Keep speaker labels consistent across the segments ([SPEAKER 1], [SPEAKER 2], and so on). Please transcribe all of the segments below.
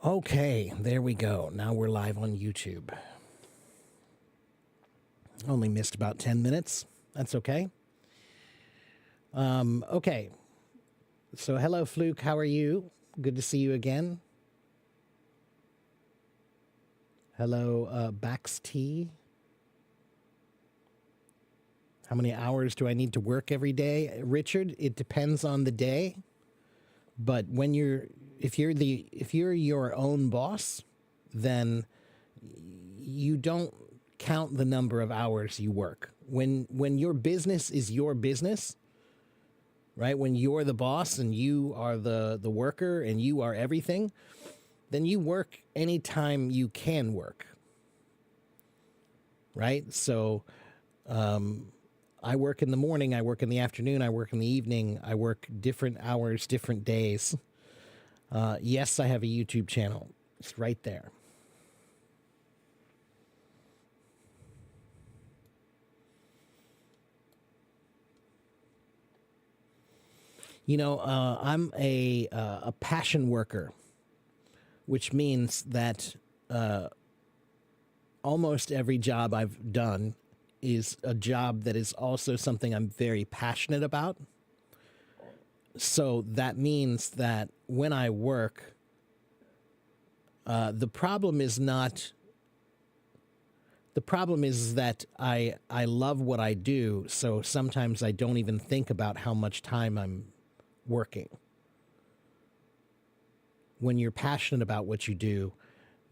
[SPEAKER 1] Okay, there we go. Now we're live on YouTube. Only missed about 10 minutes. That's okay. Okay. So, hello, Fluke. How are you? Good to see you again. Hello, Bax T. How many hours do I need to work every day? Richard, it depends on the day. But if you're your own boss, then you don't count the number of hours you work. When your business is your business, right? When you're the boss and you are the worker and you are everything, then you work anytime you can work, right? So I work in the morning, I work in the afternoon, I work in the evening, I work different hours, different days. Yes, I have a YouTube channel. It's right there. You know, I'm a passion worker, which means that almost every job I've done is a job that is also something I'm very passionate about. So that means that when I work, the problem is that I love what I do, so sometimes I don't even think about how much time I'm working. When you're passionate about what you do,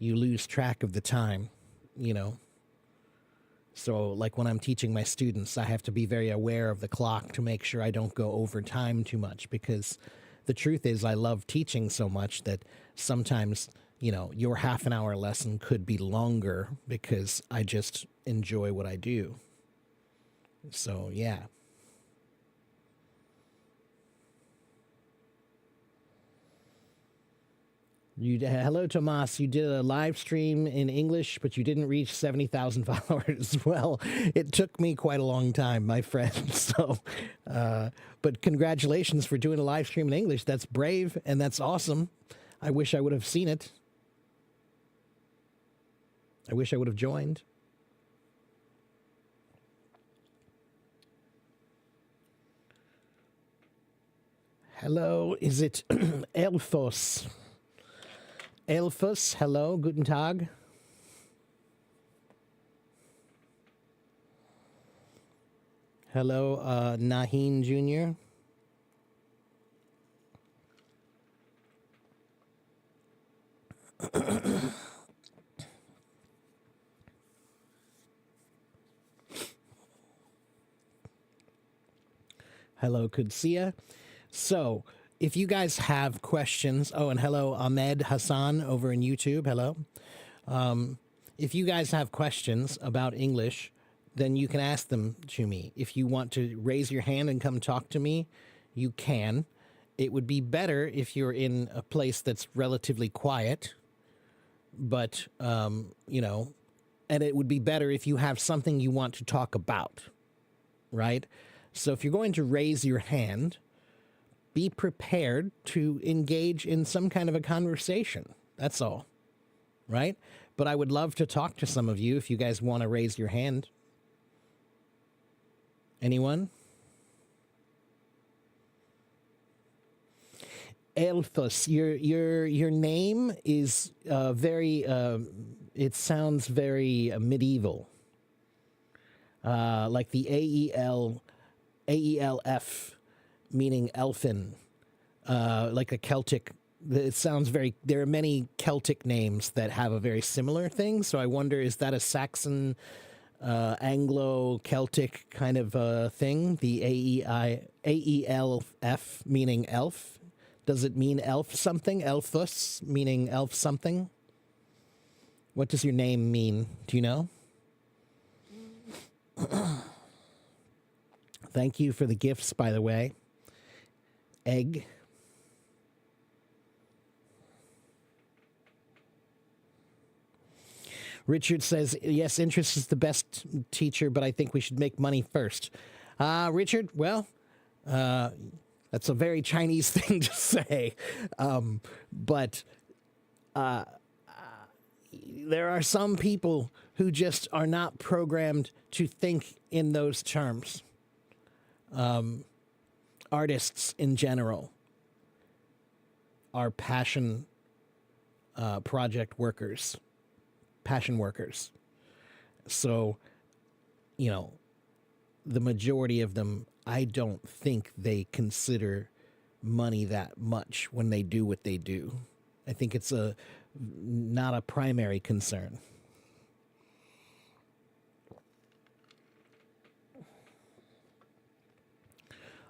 [SPEAKER 1] you lose track of the time, you know. So like when I'm teaching my students, I have to be very aware of the clock to make sure I don't go over time too much, because the truth is I love teaching so much that sometimes, you know, your half an hour lesson could be longer because I just enjoy what I do. So, yeah. Hello, Tomas. You did a live stream in English, but you didn't reach 70,000 followers. Well, it took me quite a long time, my friend. So, but congratulations for doing a live stream in English. That's brave and that's awesome. I wish I would have seen it. I wish I would have joined. Hello, is it Elfos? Elfus, hello, guten Tag. Hello, Naheen Jr. Hello, Kudsia. So, if you guys have questions, and hello, Ahmed Hassan over in YouTube, hello. If you guys have questions about English, then you can ask them to me. If you want to raise your hand and come talk to me, you can. It would be better if you're in a place that's relatively quiet, but, you know, and it would be better if you have something you want to talk about, right? So if you're going to raise your hand, be prepared to engage in some kind of a conversation. That's all, right? But I would love to talk to some of you if you guys want to raise your hand. Anyone? Elfus, your name is very. It sounds very medieval, like the AELF. Meaning elfin, like a Celtic. It sounds very. There are many Celtic names that have a very similar thing. So I wonder, is that a Saxon, Anglo-Celtic kind of thing? The AELF meaning elf. Does it mean elf something? Elfus meaning elf something. What does your name mean? Do you know? Thank you for the gifts, by the way. Egg. Richard says, yes, interest is the best teacher, but I think we should make money first. Richard, well, that's a very Chinese thing to say. But There are some people who just are not programmed to think in those terms. Artists in general are project workers, passion workers. So, you know, the majority of them, I don't think they consider money that much when they do what they do. I think it's not a primary concern.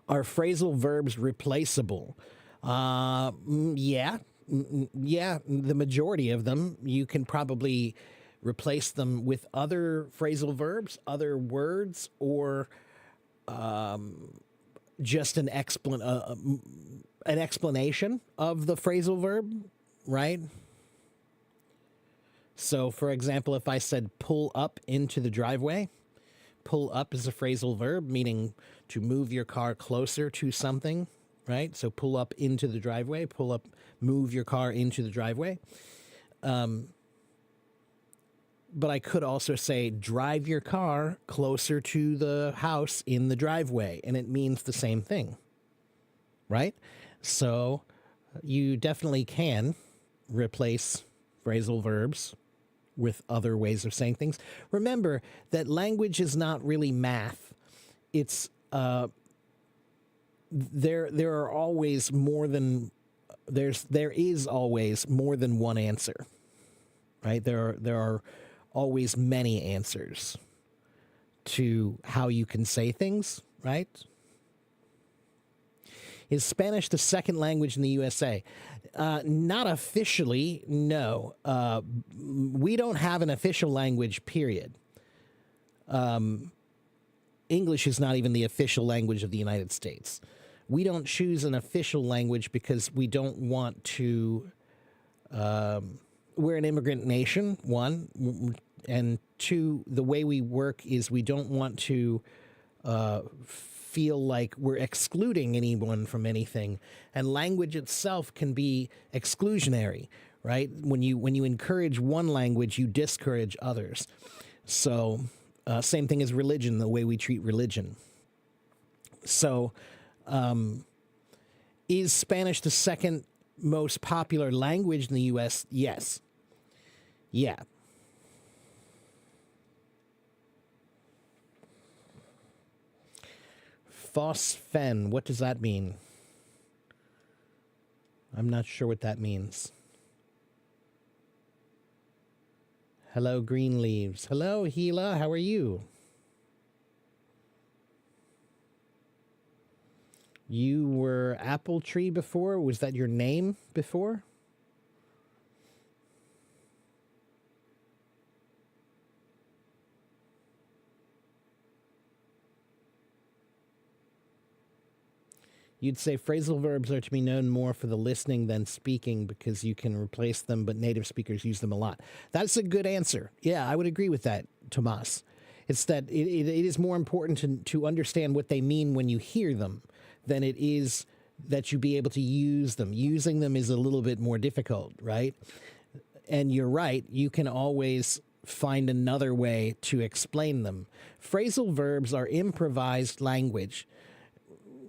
[SPEAKER 1] Are phrasal verbs replaceable? Yeah. Yeah, the majority of them, you can probably replace them with other phrasal verbs, other words, or just an explanation of the phrasal verb, right? So, for example, if I said pull up into the driveway, pull up is a phrasal verb, meaning to move your car closer to something, right? So pull up into the driveway, pull up, move your car into the driveway. But I could also say drive your car closer to the house in the driveway, and it means the same thing, right? So you definitely can replace phrasal verbs with other ways of saying things. Remember that language is not really math. It's there are always more than there is always more than one answer, right? There are always many answers to how you can say things, right? Is Spanish the second language in the USA? Not officially, no. We don't have an official language, period. English is not even the official language of the United States. We don't choose an official language because we don't want to... we're an immigrant nation, one. And two, the way we work is we don't want to... feel like we're excluding anyone from anything, and language itself can be exclusionary, right? When you encourage one language, you discourage others. So same thing as religion, the way we treat religion. So is Spanish the second most popular language in the U.S.? Yes. Yeah. Phosphen, what does that mean? I'm not sure what that means. Hello, Green Leaves. Hello, Gila, how are you? You were Apple Tree before? Was that your name before? You'd say phrasal verbs are to be known more for the listening than speaking because you can replace them, but native speakers use them a lot. That's a good answer. Yeah, I would agree with that, Tomas. It's that it is more important to understand what they mean when you hear them than it is that you be able to use them. Using them is a little bit more difficult, right? And you're right, you can always find another way to explain them. Phrasal verbs are improvised language,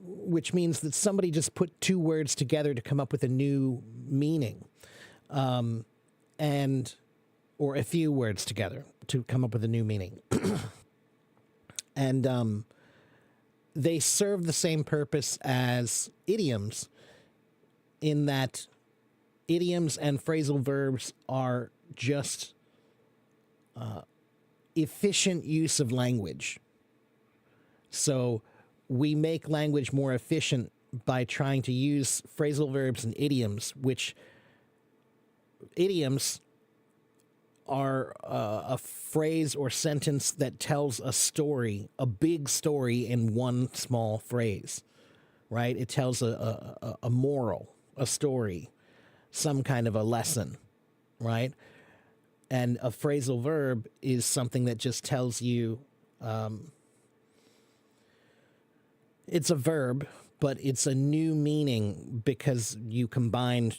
[SPEAKER 1] which means that somebody just put two words together to come up with a new meaning, or a few words together to come up with a new meaning. And they serve the same purpose as idioms, in that idioms and phrasal verbs are just efficient use of language. So we make language more efficient by trying to use phrasal verbs and idioms, which idioms are a phrase or sentence that tells a story, a big story in one small phrase, right? It tells a moral, a story, some kind of a lesson, right? And a phrasal verb is something that just tells you... it's a verb, but it's a new meaning because you combined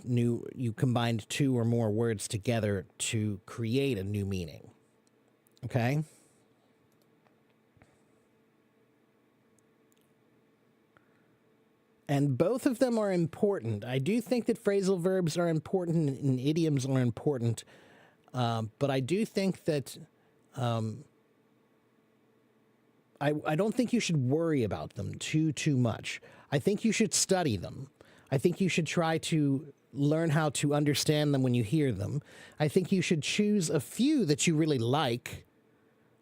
[SPEAKER 1] two or more words together to create a new meaning. Okay? And both of them are important. I do think that phrasal verbs are important and idioms are important, but I do think that I don't think you should worry about them too much. I think you should study them. I think you should try to learn how to understand them when you hear them. I think you should choose a few that you really like,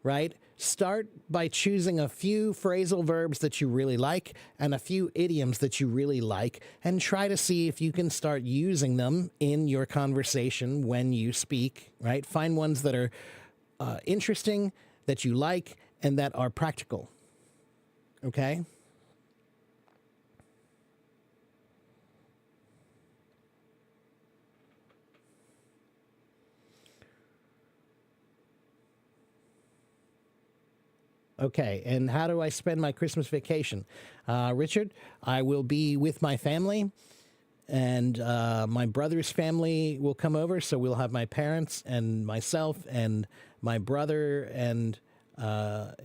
[SPEAKER 1] right? Start by choosing a few phrasal verbs that you really like and a few idioms that you really like, and try to see if you can start using them in your conversation when you speak, right? Find ones that are interesting, that you like, and that are practical. Okay? Okay, and how do I spend my Christmas vacation? Richard, I will be with my family, and my brother's family will come over, so we'll have my parents and myself and my brother and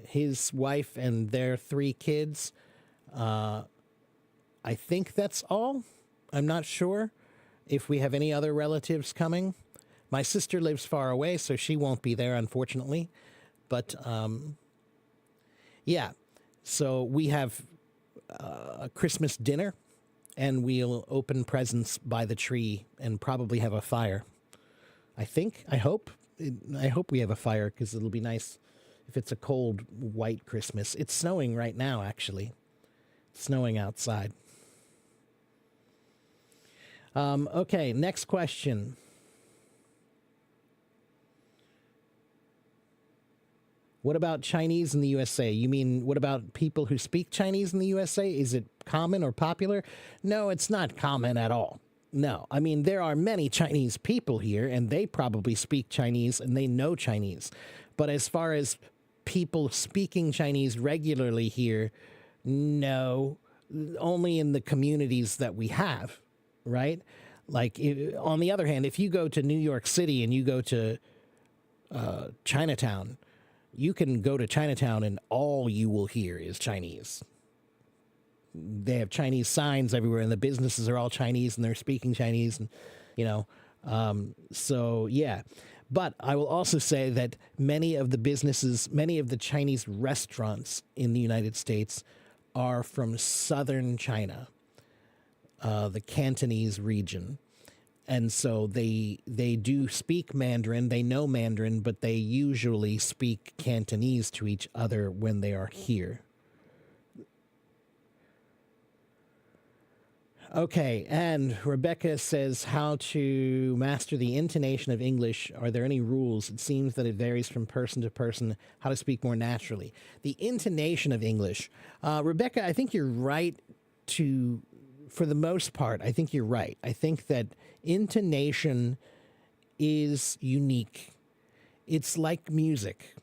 [SPEAKER 1] his wife and their 3 kids. I think that's all. I'm not sure if we have any other relatives coming. My sister lives far away, so she won't be there, unfortunately. But yeah, so we have a Christmas dinner, and we'll open presents by the tree and probably have a fire. I think. I hope. I hope we have a fire because it'll be nice if it's a cold, white Christmas. It's snowing right now, actually. It's snowing outside. Okay, next question. What about Chinese in the USA? You mean, what about people who speak Chinese in the USA? Is it common or popular? No, it's not common at all. No, I mean, there are many Chinese people here, and they probably speak Chinese and they know Chinese. But as far as people speaking Chinese regularly here, no, only in the communities that we have, right? Like, on the other hand, if you go to New York City and you go to Chinatown, you can go to Chinatown and all you will hear is Chinese. They have Chinese signs everywhere, and the businesses are all Chinese, and they're speaking Chinese, and so yeah. But I will also say that many of the Chinese restaurants in the United States are from southern China, the Cantonese region. And so they do speak Mandarin, they know Mandarin, but they usually speak Cantonese to each other when they are here. Okay, and Rebecca says how to master the intonation of English. Are there any rules? It seems that it varies from person to person, how to speak more naturally. The intonation of English. Rebecca, I think you're right for the most part, I think you're right. I think that intonation is unique. It's like music,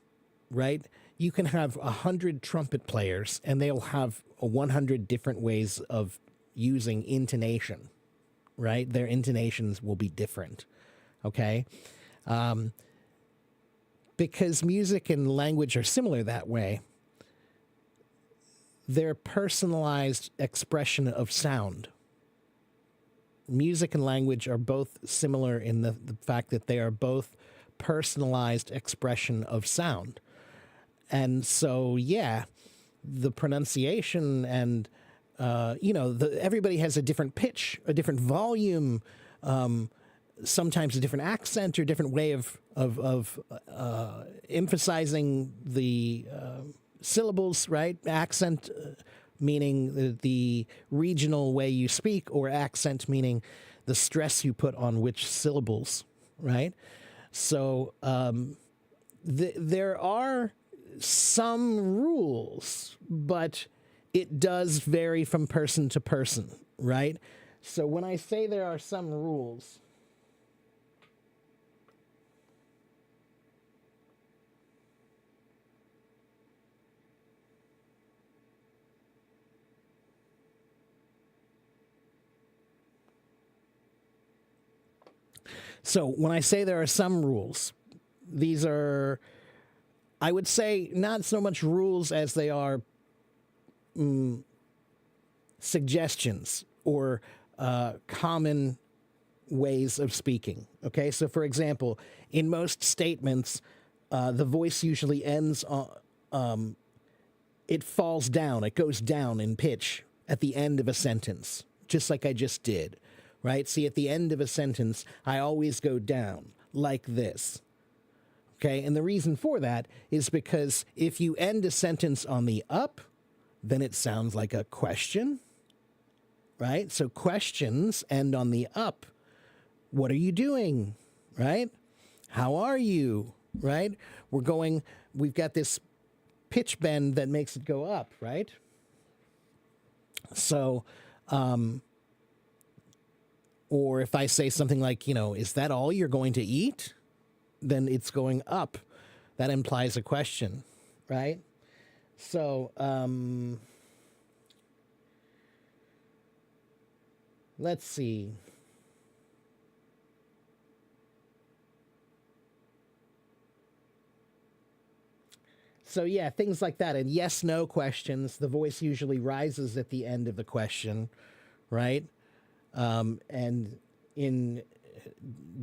[SPEAKER 1] right? You can have 100 trumpet players, and they'll have 100 different ways of using intonation, right? Their intonations will be different, okay? Because music and language are similar that way. Their personalized expression of sound. Music and language are both similar in the fact that they are both personalized expression of sound. And so, yeah, the pronunciation and, everybody has a different pitch, a different volume, sometimes a different accent or different way of emphasizing the syllables, right? Accent meaning the regional way you speak, or accent meaning the stress you put on which syllables, right? So there are some rules, but it does vary from person to person, right? So when I say there are some rules, So when I say there are some rules, these are, I would say, not so much rules as they are suggestions or common ways of speaking. Okay, so for example, in most statements, the voice usually ends on, it falls down, it goes down in pitch at the end of a sentence, just like I just did, right? See, at the end of a sentence, I always go down like this. Okay, and the reason for that is because if you end a sentence on the up, then it sounds like a question, right? So questions end on the up. What are you doing, right? How are you, right? We've got this pitch bend that makes it go up, right? So, or if I say something like, is that all you're going to eat? Then it's going up. That implies a question, right? So, let's see. So yeah, things like that. And yes, no questions. The voice usually rises at the end of the question, right? And in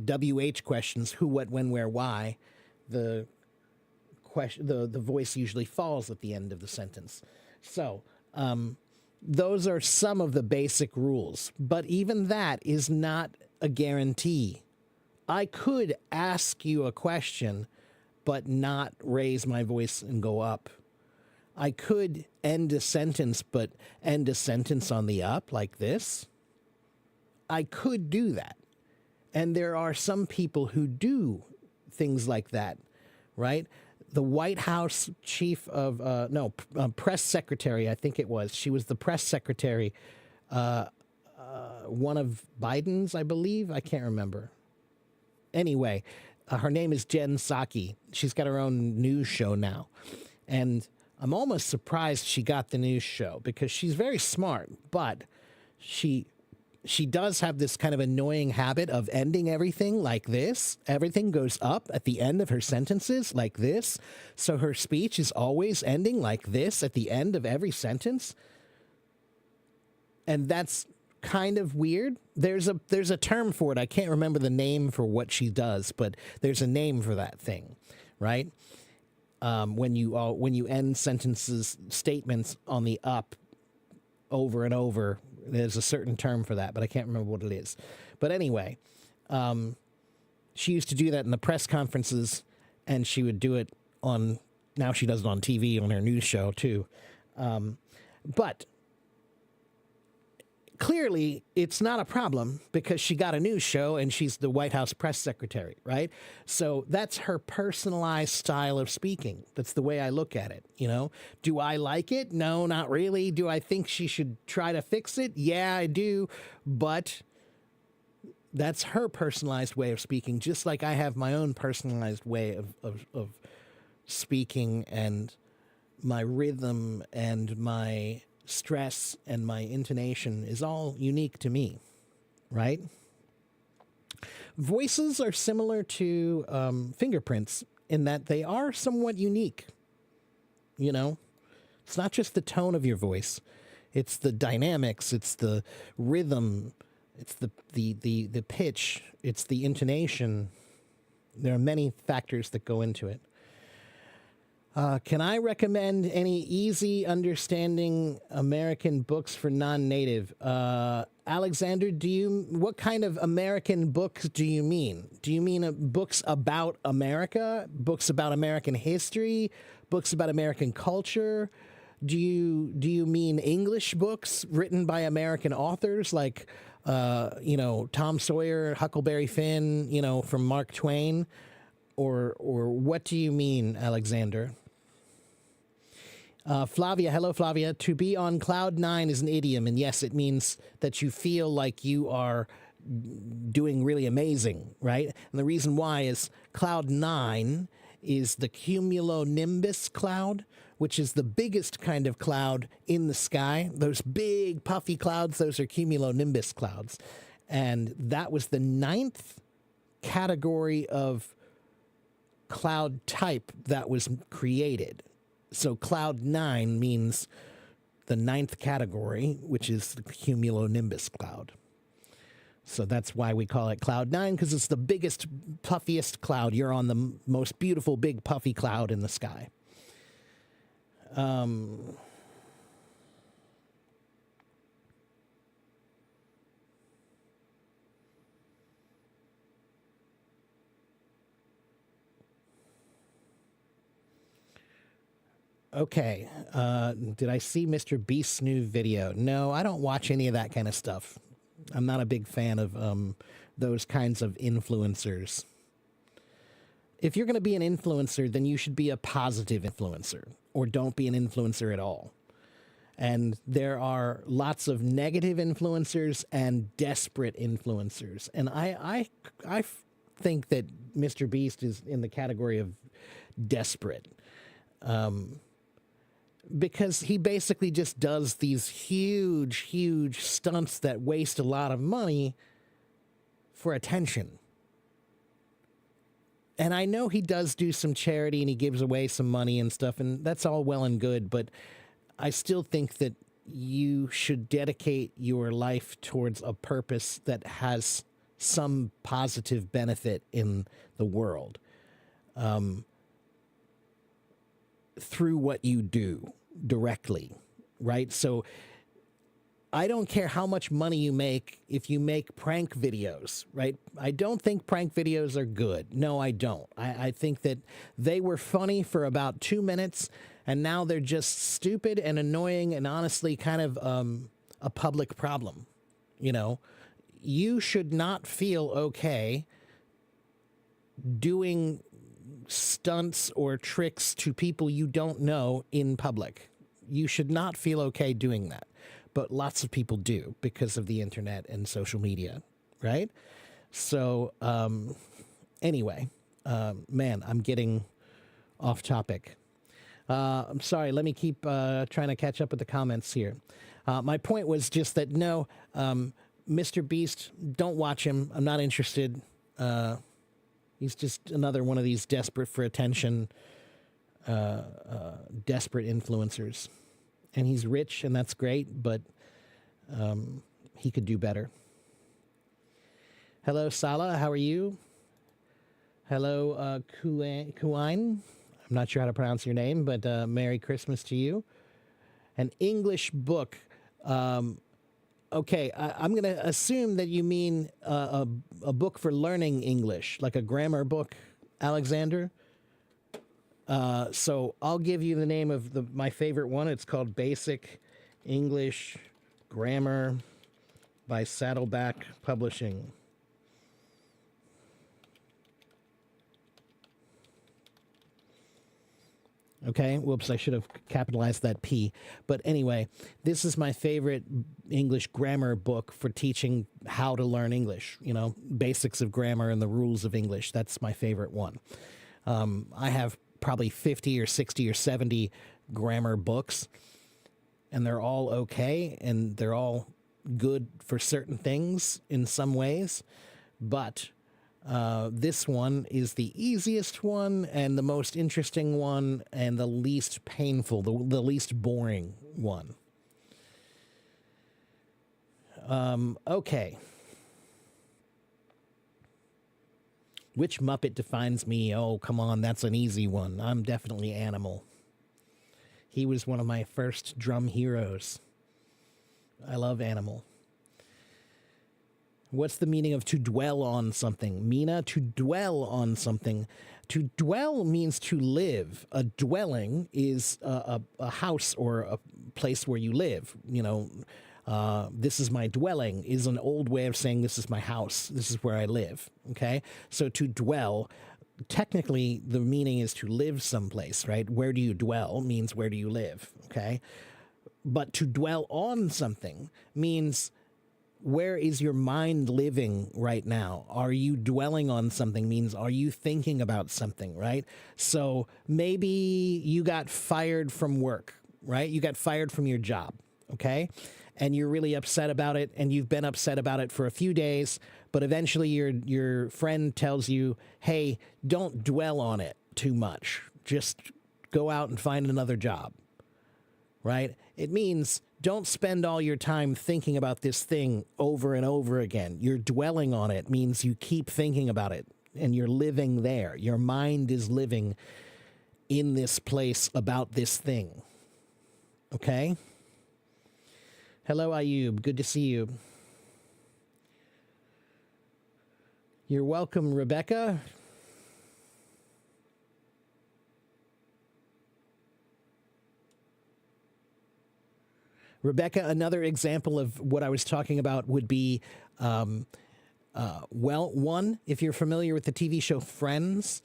[SPEAKER 1] WH questions, who, what, when, where, why, the voice usually falls at the end of the sentence. So those are some of the basic rules, but even that is not a guarantee. I could ask you a question, but not raise my voice and go up. I could end a sentence, but end a sentence on the up like this. I could do that. And there are some people who do things like that, right? The White House press secretary, I think it was. She was the press secretary, one of Biden's, I believe. I can't remember. Anyway, her name is Jen Psaki. She's got her own news show now. And I'm almost surprised she got the news show because she's very smart, but she does have this kind of annoying habit of ending everything like this. Everything goes up at the end of her sentences like this. So her speech is always ending like this at the end of every sentence. And that's kind of weird. There's a term for it. I can't remember the name for what she does, but there's a name for that thing, right? When you end statements on the up over and over, there's a certain term for that, but I can't remember what it is. But anyway, she used to do that in the press conferences, and she would do it now she does it on TV on her news show too. But clearly, it's not a problem because she got a news show and she's the White House press secretary, right? So that's her personalized style of speaking. That's the way I look at it, Do I like it? No, not really. Do I think she should try to fix it? Yeah, I do. But that's her personalized way of speaking, just like I have my own personalized way of speaking, and my rhythm and my stress and my intonation is all unique to me, right? Voices are similar to fingerprints in that they are somewhat unique. It's not just the tone of your voice, it's the dynamics, it's the rhythm, it's the pitch, it's the intonation. There are many factors that go into it. Can I recommend any easy understanding American books for non-native? Alexander, what kind of American books do you mean? Do you mean books about America, books about American history, books about American culture? Do you mean English books written by American authors like Tom Sawyer, Huckleberry Finn, from Mark Twain? Or what do you mean, Alexander? Flavia, hello, Flavia. To be on cloud nine is an idiom, and yes, it means that you feel like you are doing really amazing, right? And the reason why is cloud nine is the cumulonimbus cloud, which is the biggest kind of cloud in the sky. Those big puffy clouds, those are cumulonimbus clouds. And that was the ninth category of cloud type that was created. So cloud 9 means the ninth category, which is the cumulonimbus cloud. So that's why we call it cloud 9, because it's the biggest, puffiest cloud. You're on the most beautiful, big, puffy cloud in the sky. Okay, did I see Mr. Beast's new video? No, I don't watch any of that kind of stuff. I'm not a big fan of those kinds of influencers. If you're going to be an influencer, then you should be a positive influencer, or don't be an influencer at all. And there are lots of negative influencers and desperate influencers. And I think that Mr. Beast is in the category of desperate. Because he basically just does these huge, huge stunts that waste a lot of money for attention. And I know he does do some charity and he gives away some money and stuff, and that's all well and good, but I still think that you should dedicate your life towards a purpose that has some positive benefit in the world. Through what you do directly, right? So I don't care how much money you make if you make prank videos, right? I don't think prank videos are good. No, I don't. I think that they were funny for about 2 minutes, and now they're just stupid and annoying and honestly kind of a public problem. You know, you should not feel okay doing stunts or tricks to people you don't know in public. You should not feel okay doing that. But lots of people do because of the internet and social media, right? So anyway, man, I'm getting off topic. I'm sorry. Let me keep trying to catch up with the comments here. My point was just that, no, Mr. Beast, don't watch him. I'm not interested. He's just another one of these desperate for attention, desperate influencers. And he's rich, and that's great, but he could do better. Hello, Sala. How are you? Hello, Kuine. I'm not sure how to pronounce your name, but Merry Christmas to you. An English book. Okay, I'm going to assume that you mean a book for learning English, like a grammar book, Alexander. So I'll give you the name of my favorite one. It's called Basic English Grammar by Saddleback Publishing. Okay, whoops, I should have capitalized that P. But anyway, this is my favorite English grammar book for teaching how to learn English, you know, basics of grammar and the rules of English. That's my favorite one. I have probably 50 or 60 or 70 grammar books, and they're all okay, and they're all good for certain things in some ways, but this one is the easiest one and the most interesting one and the least painful, the least boring one. Okay. Which Muppet defines me? Oh, come on, that's an easy one. I'm definitely Animal. He was one of my first drum heroes. I love Animal. What's the meaning of to dwell on something? Mina, to dwell on something. To dwell means to live. A dwelling is a house or a place where you live. You know, this is my dwelling is an old way of saying this is my house. This is where I live. Okay? So to dwell, technically the meaning is to live someplace, right? Where do you dwell means where do you live? Okay? But to dwell on something means where is your mind living right now? Are you dwelling on something means are you thinking about something, right? So maybe you got fired from work, right? You got fired from your job, okay? and you're really upset about it, and you've been upset about it for a few days, but eventually your friend tells you, hey, don't dwell on it too much. Just go out and find another job, right? It means don't spend all your time thinking about this thing over and over again. You're dwelling on it means you keep thinking about it, and you're living there. Your mind is living in this place about this thing. Okay? Hello, Ayub. Good to see you. You're welcome, Rebecca. Rebecca, another example of what I was talking about would be, well, one, if you're familiar with the TV show Friends,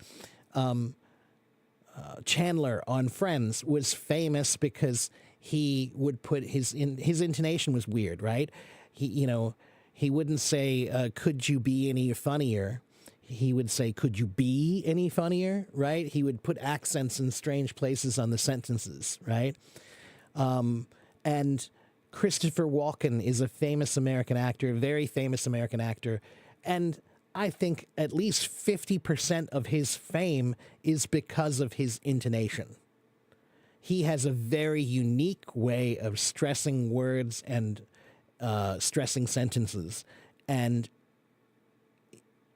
[SPEAKER 1] Chandler on Friends was famous because he would put his intonation was weird, right? He wouldn't say, could you be any funnier? He would say, could you be any funnier, right? He would put accents in strange places on the sentences, right? And Christopher Walken is a famous American actor, a very famous American actor. And I think at least 50% of his fame is because of his intonation. He has a very unique way of stressing words and stressing sentences. And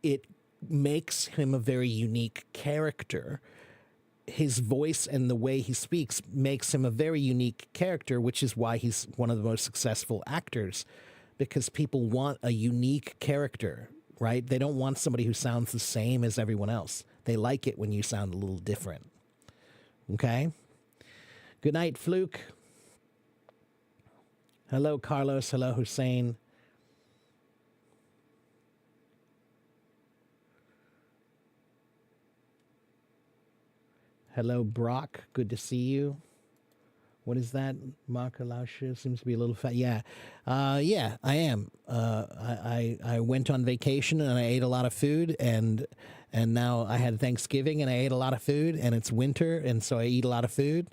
[SPEAKER 1] it makes him a very unique character. His voice and the way he speaks makes him a very unique character, which is why he's one of the most successful actors, because people want a unique character, right? They don't want somebody who sounds the same as everyone else. They like it when you sound a little different. Okay? Good night, Fluke. Hello, Carlos. Hello, Hussein. Hello, Brock. Good to see you. What is that? Makalausha seems to be a little fat. Yeah. Yeah, I am. I went on vacation and I ate a lot of food, and now I had Thanksgiving and I ate a lot of food, and it's winter, and so I eat a lot of food.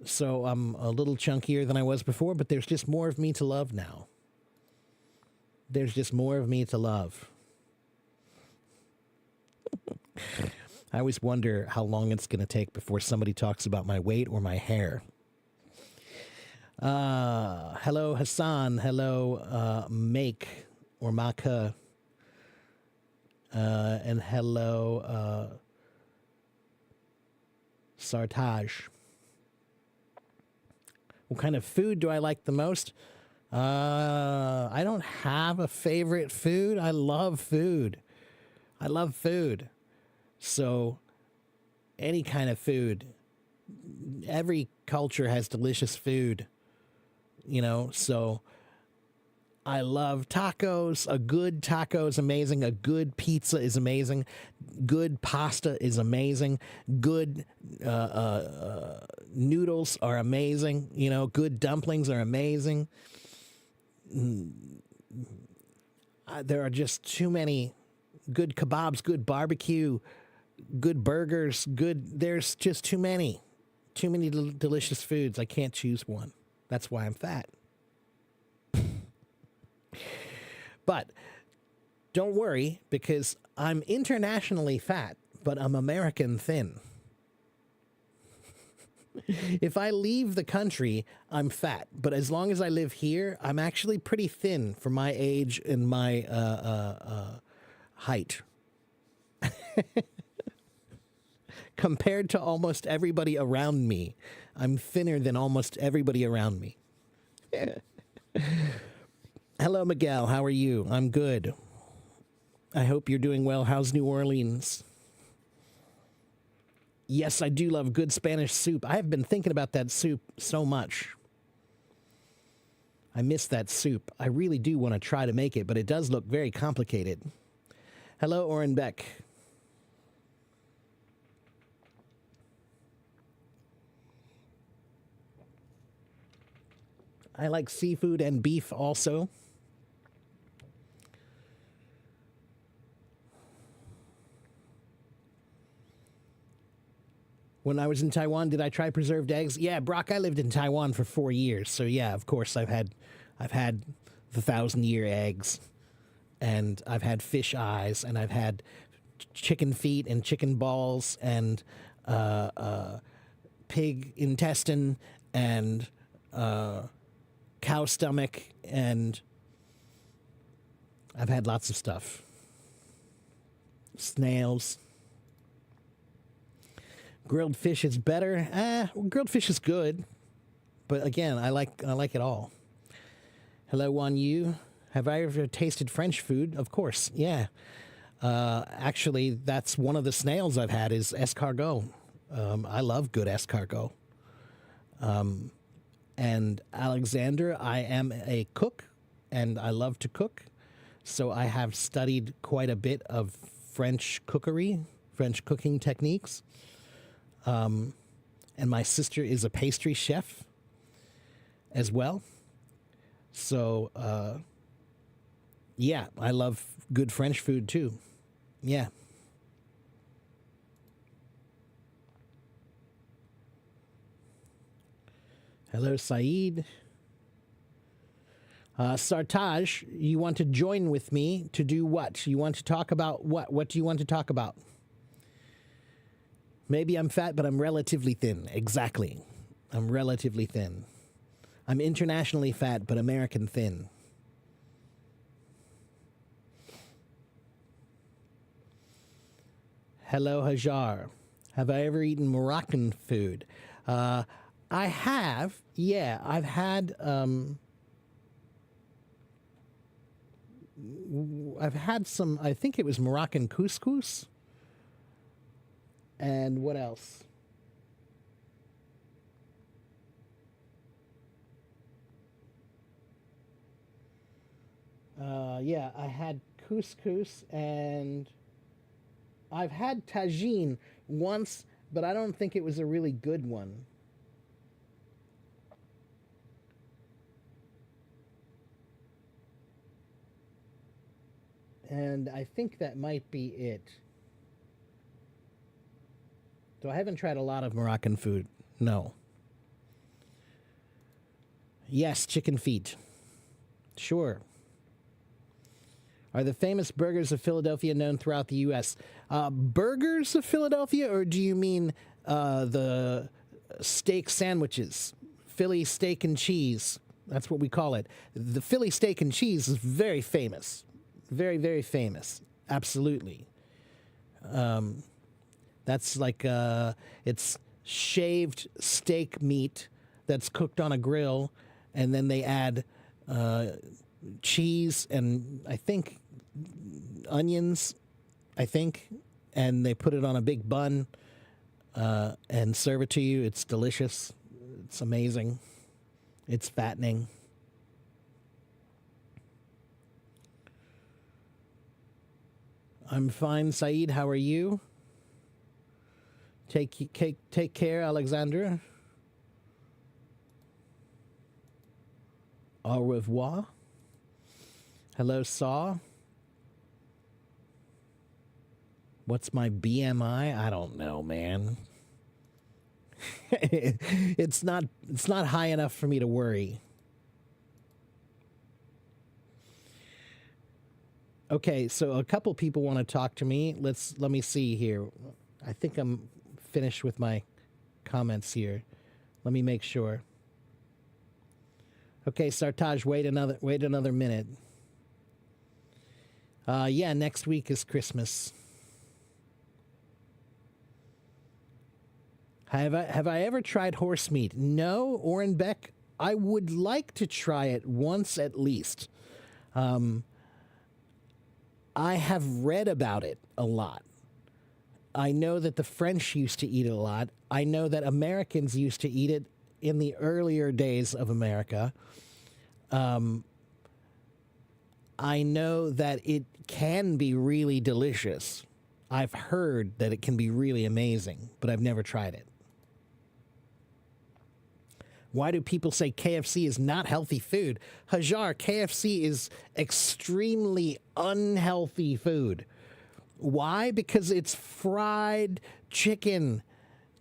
[SPEAKER 1] So I'm a little chunkier than I was before, but there's just more of me to love now. There's just more of me to love. I always wonder how long it's going to take before somebody talks about my weight or my hair. Hello, Hassan. Hello, Make or Maka. And hello, Sartaj. What kind of food do I like the most? I don't have a favorite food. I love food. I love food. So any kind of food, every culture has delicious food, so I love tacos. A good taco is amazing. A good pizza is amazing. Good pasta is amazing. Good noodles are amazing. Good dumplings are amazing. There are just too many good kebabs, good barbecue, good burgers, there's just too many delicious foods. I can't choose one. That's why I'm fat. But don't worry, because I'm internationally fat, but I'm American thin. If I leave the country, I'm fat. But as long as I live here, I'm actually pretty thin for my age and my height. Compared to almost everybody around me, I'm thinner than almost everybody around me. Hello, Miguel. How are you? I'm good. I hope you're doing well. How's New Orleans? Yes, I do love good Spanish soup. I have been thinking about that soup so much. I miss that soup. I really do want to try to make it, but it does look very complicated. Hello, Oren Beck. I like seafood and beef also. When I was in Taiwan, did I try preserved eggs? Yeah, Brock, I lived in Taiwan for 4 years. So yeah, of course I've had the 1,000-year eggs, and I've had fish eyes, and I've had chicken feet and chicken balls and pig intestine and cow stomach, and I've had lots of stuff. Snails. Grilled fish is better. Grilled fish is good, but again, I like it all. Hello, Wan Yu. Have I ever tasted French food? Of course, yeah. Actually, that's one of the snails I've had is escargot. I love good escargot. And Alexander, I am a cook, and I love to cook, so I have studied quite a bit of French cookery, French cooking techniques. And my sister is a pastry chef as well. So, yeah, I love good French food too. Yeah. Hello, Saeed. Sartaj, you want to join with me to do what? You want to talk about what? What do you want to talk about? Maybe I'm fat, but I'm relatively thin. Exactly. I'm relatively thin. I'm internationally fat, but American thin. Hello, Hajar. Have I ever eaten Moroccan food? I have. Yeah, I've had. I've had some. I think it was Moroccan couscous. And what else? Yeah, I had couscous, and I've had tagine once, but I don't think it was a really good one. And I think that might be it. So I haven't tried a lot of Moroccan food. No. Yes, chicken feet. Sure. Are the famous burgers of Philadelphia known throughout the U.S.? Burgers of Philadelphia, or do you mean the steak sandwiches? Philly steak and cheese. That's what we call it. The Philly steak and cheese is very famous. Very, very famous. Absolutely. That's like it's shaved steak meat that's cooked on a grill, and then they add cheese and I think onions, and they put it on a big bun and serve it to you. It's delicious. It's amazing. It's fattening. I'm fine, Saeed. How are you? Take care, Alexandra. Au revoir. Hello, Saw. What's my BMI? I don't know, man. It's not high enough for me to worry. Okay, so a couple people want to talk to me. Let me see here. I think I'm finished with my comments here. Let me make sure. Okay, Sartaj, wait another minute. Yeah, next week is Christmas. Have I ever tried horse meat? No, Oren Beck. I would like to try it once at least. I have read about it a lot. I know that the French used to eat it a lot. I know that Americans used to eat it in the earlier days of America. I know that it can be really delicious. I've heard that it can be really amazing, but I've never tried it. Why do people say KFC is not healthy food? Hajar, KFC is extremely unhealthy food. Why? Because it's fried chicken.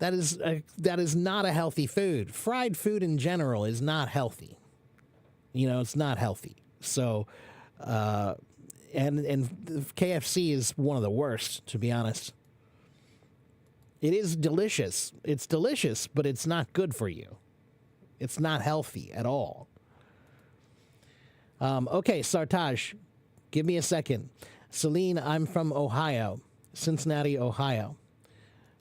[SPEAKER 1] that is not a healthy food. Fried food in general is not healthy. You know, it's not healthy. So, and KFC is one of the worst, to be honest. It is delicious. It's delicious, but it's not good for you. It's not healthy at all. Okay, Sartaj, give me a second. Celine, I'm from Ohio, Cincinnati, Ohio.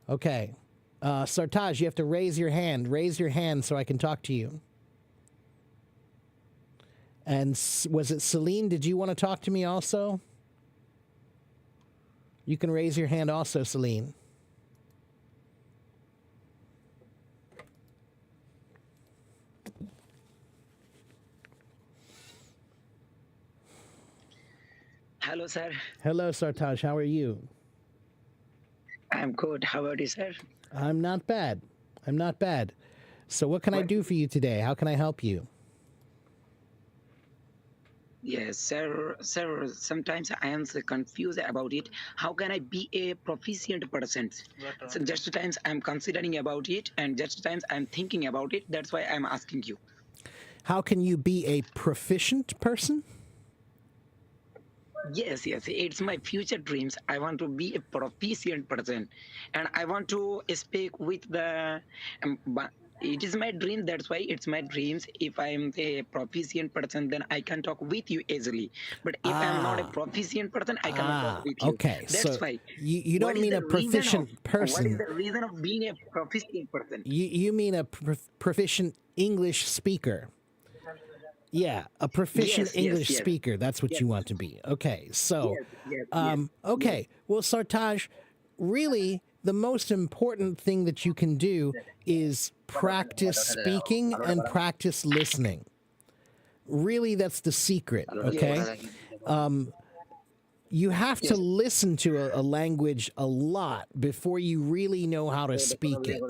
[SPEAKER 1] Okay. Sartaj, you have to raise your hand. Raise your hand so I can talk to you. And was it Celine? Did you want to talk to me also? You can raise your hand also, Celine.
[SPEAKER 2] Hello, sir.
[SPEAKER 1] Hello, Sartaj. How are you?
[SPEAKER 2] I'm good. How about you, sir?
[SPEAKER 1] I'm not bad. I'm not bad. So what can I do for you today? How can I help you?
[SPEAKER 2] Yes, sir. Sir, sometimes I am so confused about it. How can I be a proficient person? So just times I'm considering about it, and just times I'm thinking about it. That's why I'm asking you.
[SPEAKER 1] How can you be a proficient person?
[SPEAKER 2] Yes, yes. It's my future dreams. I want to be a proficient person, and I want to speak with the. But it is my dream. That's why it's my dreams. If I am a proficient person, then I can talk with you easily. But if I am not a
[SPEAKER 1] Ah,
[SPEAKER 2] proficient person, I cannot talk with you.
[SPEAKER 1] okay.
[SPEAKER 2] That's
[SPEAKER 1] So
[SPEAKER 2] why.
[SPEAKER 1] you
[SPEAKER 2] What
[SPEAKER 1] don't
[SPEAKER 2] is
[SPEAKER 1] mean
[SPEAKER 2] the
[SPEAKER 1] a
[SPEAKER 2] reason of?
[SPEAKER 1] proficient
[SPEAKER 2] What is
[SPEAKER 1] person.
[SPEAKER 2] the reason of being a proficient person?
[SPEAKER 1] You mean a proficient English speaker. Yeah, a proficient
[SPEAKER 2] Yes, yes,
[SPEAKER 1] English
[SPEAKER 2] yes,
[SPEAKER 1] speaker. That's what
[SPEAKER 2] yes,
[SPEAKER 1] you want to be. Okay, so,
[SPEAKER 2] yes, yes, yes, yes.
[SPEAKER 1] okay. Well, Sartaj, really, the most important thing that you can do is practice speaking and practice listening. Really, that's the secret, okay?
[SPEAKER 2] Yes,
[SPEAKER 1] You have to
[SPEAKER 2] yes.
[SPEAKER 1] listen to a language a lot before you really know how to speak it.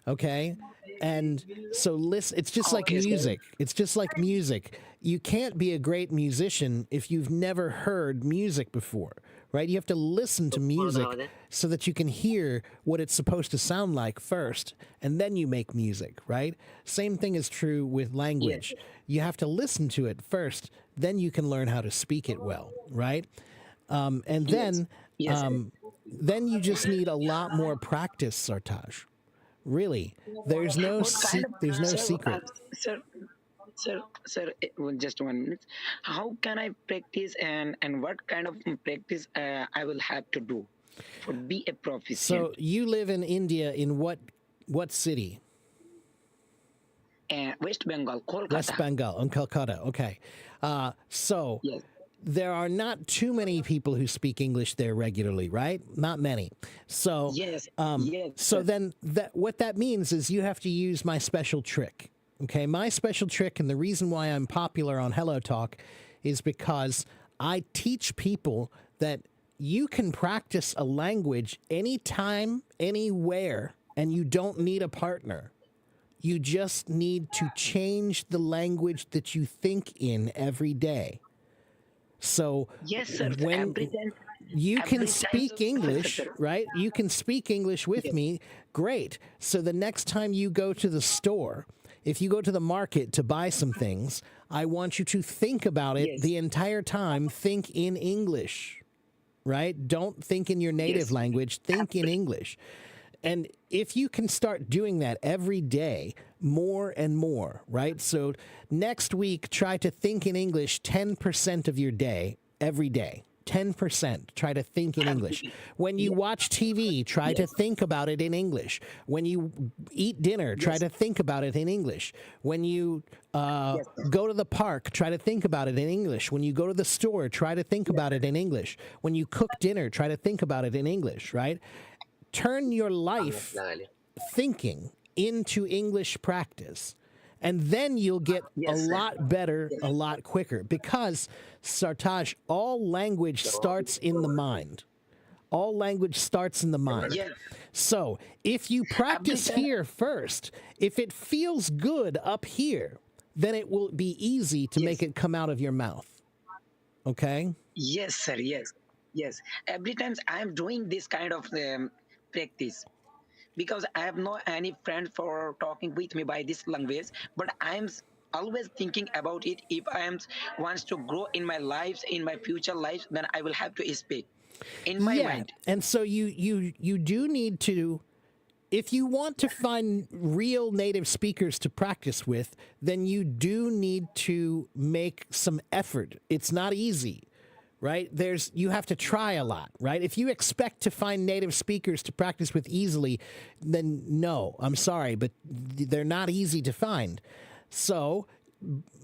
[SPEAKER 1] Okay, and so listen, it's just like
[SPEAKER 2] Okay, sir.
[SPEAKER 1] music. It's just like music. You can't be a great musician if you've never heard music before, right? You have to listen to music so that you can hear what it's supposed to sound like first, and then you make music, right? Same thing is true with
[SPEAKER 2] Yes,
[SPEAKER 1] language. You have to listen to it first, then you can learn how to speak it well, right? And
[SPEAKER 2] yes, yes, sir.
[SPEAKER 1] then you just need a lot more practice, Sartaj. Really,
[SPEAKER 2] What kind of,
[SPEAKER 1] there's no
[SPEAKER 2] sir,
[SPEAKER 1] secret.
[SPEAKER 2] sir, sir, just 1 minute. How can I practice, and what kind of practice I will have to do for be a
[SPEAKER 1] So
[SPEAKER 2] proficient?
[SPEAKER 1] you live in India in what city?
[SPEAKER 2] West Bengal,
[SPEAKER 1] West
[SPEAKER 2] Kolkata.
[SPEAKER 1] Bengal, in Calcutta. Okay. So
[SPEAKER 2] Yes,
[SPEAKER 1] there are not too many people who speak English there regularly, right? Not many. So,
[SPEAKER 2] yes, yes,
[SPEAKER 1] so
[SPEAKER 2] sir.
[SPEAKER 1] then that what that means is you have to use my special trick. Okay, my special trick, and the reason why I'm popular on Hello Talk is because I teach people that you can practice a language anytime, anywhere, and you don't need a partner. You just need to change the language that you think in every day. So
[SPEAKER 2] Yes, sir.
[SPEAKER 1] when you can
[SPEAKER 2] Every time,
[SPEAKER 1] speak
[SPEAKER 2] sir,
[SPEAKER 1] English,
[SPEAKER 2] sir.
[SPEAKER 1] right? You can speak English with
[SPEAKER 2] Yes,
[SPEAKER 1] me. Great. So the next time you go to the store, if you go to the market to buy some things, I want you to think about it
[SPEAKER 2] yes,
[SPEAKER 1] the entire time. Think in English, right? Don't think in your native
[SPEAKER 2] yes.
[SPEAKER 1] language, think in English. And if you can start doing that every day, more and more, right? So next week, try to think in English 10% of your day, every day. 10%. Try to think in English.
[SPEAKER 2] Absolutely.
[SPEAKER 1] When you
[SPEAKER 2] Yes,
[SPEAKER 1] watch TV, try to
[SPEAKER 2] yes,
[SPEAKER 1] think about it in English. When you eat dinner, try
[SPEAKER 2] yes,
[SPEAKER 1] to think about it in English. When you
[SPEAKER 2] yes, sir.
[SPEAKER 1] go to the park, try to think about it in English. When you go to the store, try to think
[SPEAKER 2] Yes,
[SPEAKER 1] about it in English. When you cook dinner, try to think about it in English, right? Turn your life thinking into English practice. And then you'll get a
[SPEAKER 2] yes, sir.
[SPEAKER 1] lot better
[SPEAKER 2] Yes,
[SPEAKER 1] a lot quicker because, Sartaj, all language starts in the mind. All language starts in the mind.
[SPEAKER 2] yes.
[SPEAKER 1] So if you
[SPEAKER 2] Every
[SPEAKER 1] practice
[SPEAKER 2] time.
[SPEAKER 1] here first, if it feels good up here, then it will be easy to make
[SPEAKER 2] Yes,
[SPEAKER 1] it come out of your mouth. Okay?
[SPEAKER 2] yes, sir. Yes, yes. Every time I am doing this kind of practice. because I have no any friend for talking with me by this language. But always thinking about it. If I am wants to grow in my lives, in my future lives, then I will have to speak in my
[SPEAKER 1] Yeah,
[SPEAKER 2] mind.
[SPEAKER 1] and so you do need to, if you want to find real native speakers to practice with, then you do need to make some effort. It's not easy, right? You have to try a lot, right? If you expect to find native speakers to practice with easily, then no, I'm sorry, but they're not easy to find. So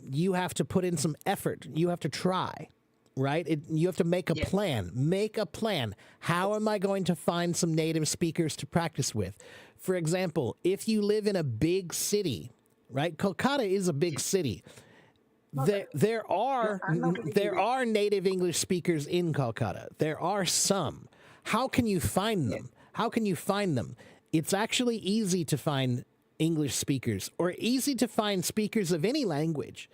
[SPEAKER 1] you have to put in some effort. You have to try, right? You have to make a
[SPEAKER 2] Yes,
[SPEAKER 1] plan. Make a plan. How am I going to find some native speakers to practice with? For example, if you live in a big city, right? Kolkata is a big city. There, there
[SPEAKER 2] no,
[SPEAKER 1] are
[SPEAKER 2] I'm not
[SPEAKER 1] there
[SPEAKER 2] living.
[SPEAKER 1] are native English speakers in Kolkata. There are some. How can you find
[SPEAKER 2] Yes,
[SPEAKER 1] them? How can you find them? It's actually easy to find English speakers or easy to find speakers of any language.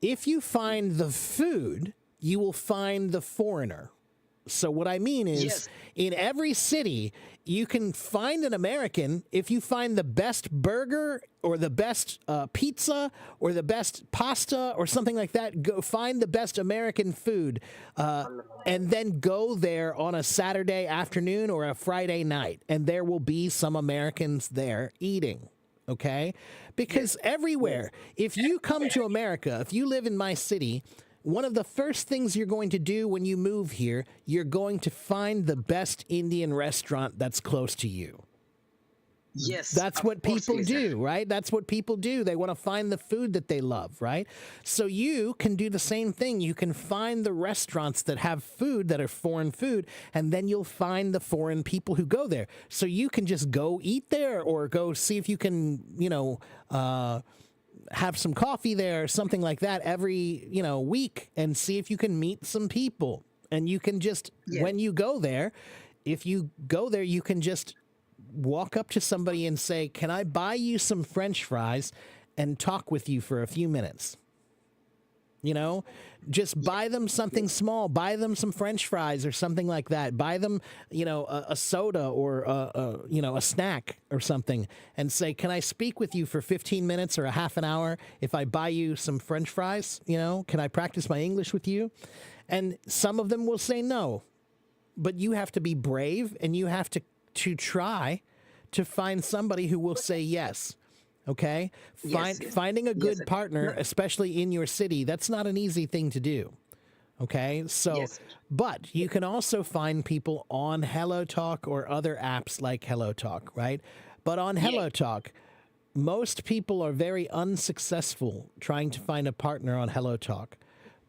[SPEAKER 1] If you find the food, you will find the foreigner. So what I mean is,
[SPEAKER 2] yes,
[SPEAKER 1] in every city, you can find an American if you find the best burger or the best pizza or the best pasta or something like that. Go find the best American food, and then go there on a Saturday afternoon or a Friday night, and there will be some Americans there eating. Okay,
[SPEAKER 2] yes,
[SPEAKER 1] because
[SPEAKER 2] yes,
[SPEAKER 1] everywhere, if you come to America, if you live in my city, one of the first things you're going to do when you move here, you're going to find the best Indian restaurant that's close to you.
[SPEAKER 2] yes.
[SPEAKER 1] That's
[SPEAKER 2] Of
[SPEAKER 1] what
[SPEAKER 2] course,
[SPEAKER 1] people
[SPEAKER 2] Lisa.
[SPEAKER 1] do, right? That's what people do. They want to find the food that they love, right? So you can do the same thing. You can find the restaurants that have food that are foreign food, and then you'll find the foreign people who go there. So you can just go eat there or go see if you can, have some coffee there or something like that every week and see if you can meet some people. And you can just,
[SPEAKER 2] Yes,
[SPEAKER 1] when you go there, if you go there, you can just walk up to somebody and say, can I buy you some french fries and talk with you for a few minutes? You know, just
[SPEAKER 2] yes,
[SPEAKER 1] buy them something
[SPEAKER 2] yes,
[SPEAKER 1] small, buy them some french fries or something like that. Buy them, a soda or, a snack or something and say, can I speak with you for 15 minutes or a half an hour if I buy you some french fries? Can I practice my English with you? And some of them will say no, but you have to be brave and you have to try to find somebody who will say yes. Okay,
[SPEAKER 2] yes, yes,
[SPEAKER 1] finding a
[SPEAKER 2] yes,
[SPEAKER 1] good
[SPEAKER 2] sir.
[SPEAKER 1] partner,
[SPEAKER 2] No,
[SPEAKER 1] especially in your city, that's not an easy thing to do. Okay, so
[SPEAKER 2] yes, sir.
[SPEAKER 1] but you can also find people on Hello Talk or other apps like Hello Talk, right? But on
[SPEAKER 2] Yeah,
[SPEAKER 1] Hello Talk, most people are very unsuccessful trying to find a partner on Hello Talk,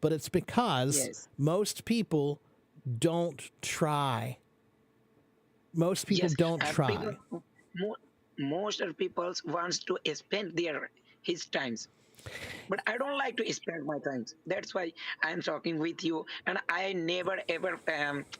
[SPEAKER 1] but it's because
[SPEAKER 2] yes,
[SPEAKER 1] most people don't try. Most people
[SPEAKER 2] yes.
[SPEAKER 1] don't
[SPEAKER 2] People,
[SPEAKER 1] try.
[SPEAKER 2] mo- most of people wants to spend their his times, but I don't like to spend my times. That's why I'm talking with you, and I never ever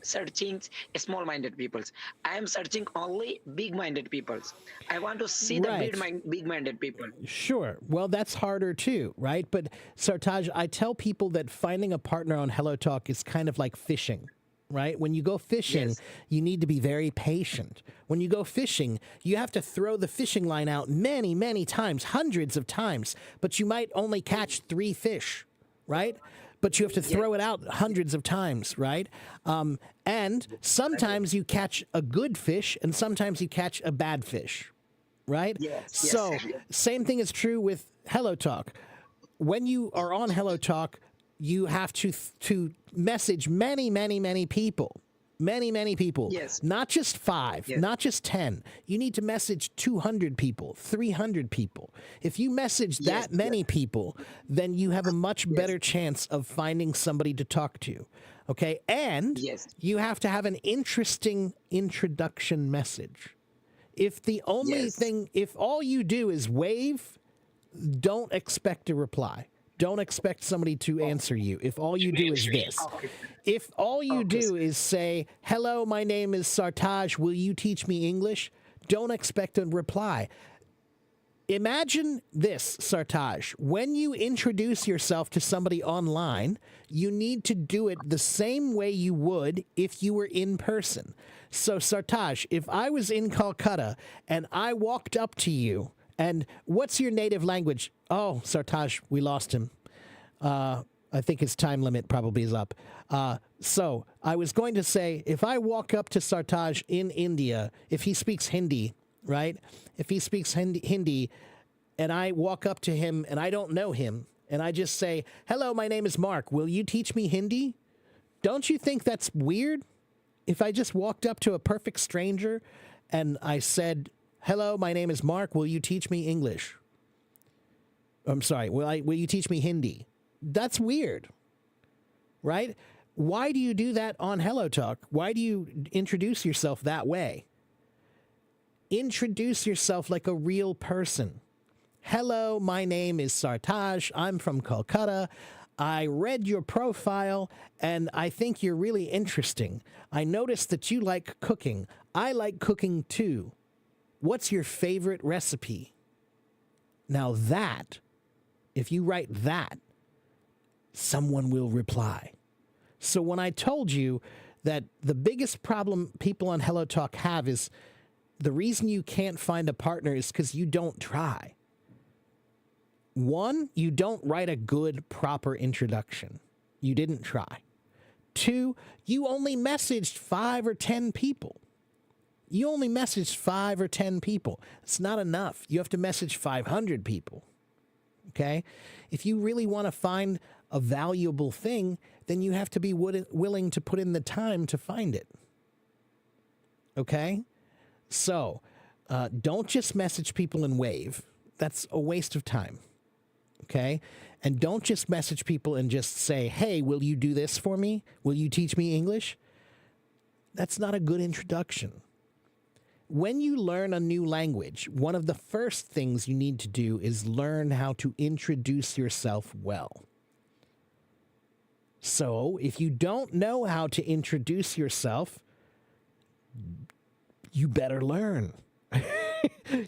[SPEAKER 2] searching small-minded peoples. I am searching only big-minded peoples. I want to see the
[SPEAKER 1] Right.
[SPEAKER 2] big-minded people.
[SPEAKER 1] Sure. Well, that's harder too, right? But Sartaj, I tell people that finding a partner on Hello Talk is kind of like fishing, right? When you go fishing,
[SPEAKER 2] Yes,
[SPEAKER 1] you need to be very patient. When you go fishing, you have to throw the fishing line out many, many times, hundreds of times, but you might only catch 3 fish, right? But you have to
[SPEAKER 2] yes,
[SPEAKER 1] throw it out hundreds of times, right? And sometimes you catch a good fish, and sometimes you catch a bad fish, right?
[SPEAKER 2] yes, yes,
[SPEAKER 1] So, same thing is true with Hello Talk. When you are on Hello Talk, you have to message many, many, many people,
[SPEAKER 2] yes,
[SPEAKER 1] not just 5,
[SPEAKER 2] yes,
[SPEAKER 1] not just 10. You need to message 200 people, 300 people. If you message
[SPEAKER 2] yes,
[SPEAKER 1] that
[SPEAKER 2] yes,
[SPEAKER 1] many people, then you have a much
[SPEAKER 2] yes,
[SPEAKER 1] better chance of finding somebody to talk to. Okay? And
[SPEAKER 2] yes,
[SPEAKER 1] you have to have an interesting introduction message.
[SPEAKER 2] yes.
[SPEAKER 1] If all you do is wave, don't expect a reply. Don't expect somebody to
[SPEAKER 2] Oh,
[SPEAKER 1] answer you if all you do is this.
[SPEAKER 2] okay,
[SPEAKER 1] If all you
[SPEAKER 2] okay,
[SPEAKER 1] do is say, hello, my name is Sartaj, will you teach me English? Don't expect a reply. Imagine this, Sartaj. When you introduce yourself to somebody online, you need to do it the same way you would if you were in person. So, Sartaj, if I was in Calcutta and I walked up to you, and what's your native language? Oh, Sartaj, we lost him. I think his time limit probably is up. So I was going to say, if I walk up to Sartaj in India, if he speaks Hindi, right? If he speaks Hindi and I walk up to him and I don't know him and I just say, hello, my name is Mark. Will you teach me Hindi? Don't you think that's weird? If I just walked up to a perfect stranger and I said, hello, my name is Mark. Will you teach me English? I'm sorry. Will you teach me Hindi? That's weird, right? Why do you do that on Hello Talk? Why do you introduce yourself that way? Introduce yourself like a real person. Hello, my name is Sartaj. I'm from Calcutta. I read your profile and I think you're really interesting. I noticed that you like cooking. I like cooking too. What's your favorite recipe? Now that, if you write that, someone will reply. So when I told you that the biggest problem people on Hello Talk have is the reason you can't find a partner is because you don't try. One, you don't write a good, proper introduction. You didn't try. Two, you only messaged 5 or 10 people. You only messaged 5 or 10 people. It's not enough. You have to message 500 people. Okay? If you really want to find a valuable thing, then you have to be willing to put in the time to find it. Okay? So, don't just message people and wave. That's a waste of time. Okay? And don't just message people and just say, hey, will you do this for me? Will you teach me English? That's not a good introduction. When you learn a new language, one of the first things you need to do is learn how to introduce yourself well. So, if you don't know how to introduce yourself, you better learn.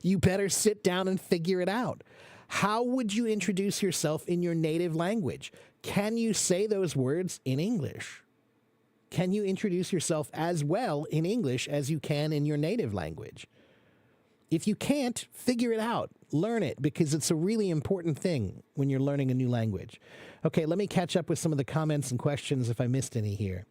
[SPEAKER 1] You better sit down and figure it out. How would you introduce yourself in your native language? Can you say those words in English? Can you introduce yourself as well in English as you can in your native language? If you can't, figure it out. Learn it, because it's a really important thing when you're learning a new language. Okay, let me catch up with some of the comments and questions if I missed any here.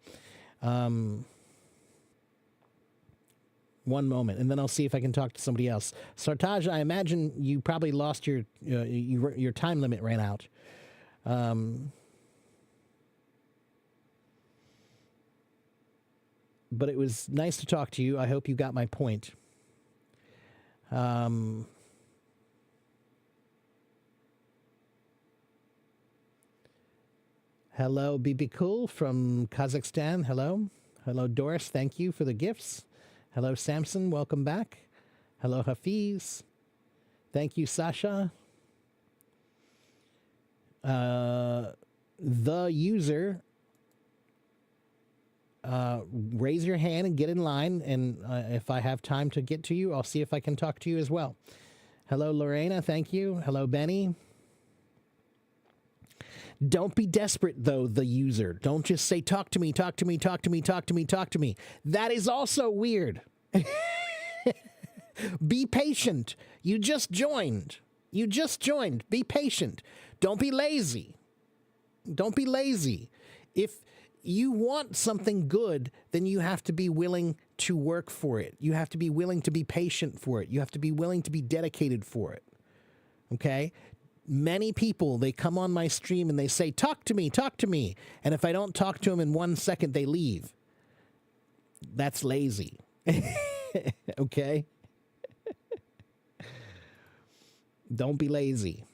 [SPEAKER 1] One moment, and then I'll see if I can talk to somebody else. Sartaj, I imagine you probably lost your time limit ran out. But it was nice to talk to you. I hope you got my point. Hello, BB Cool from Kazakhstan. Hello. Hello, Doris. Thank you for the gifts. Hello, Samson. Welcome back. Hello, Hafiz. Thank you, Sasha. The user, raise your hand and get in line. And if I have time to get to you, I'll see if I can talk to you as well. Hello, Lorena. Thank you. Hello, Benny. Don't be desperate, though, the user. Don't just say, talk to me, talk to me, talk to me, talk to me, talk to me. That is also weird. Be patient. You just joined. You just joined. Be patient. Don't be lazy. Don't be lazy. If you want something good, then you have to be willing to work for it. You have to be willing to be patient for it. You have to be willing to be dedicated for it. Okay? Many people, they come on my stream and they say, talk to me, talk to me. And if I don't talk to them in 1 second, they leave. That's lazy. Okay? Don't be lazy.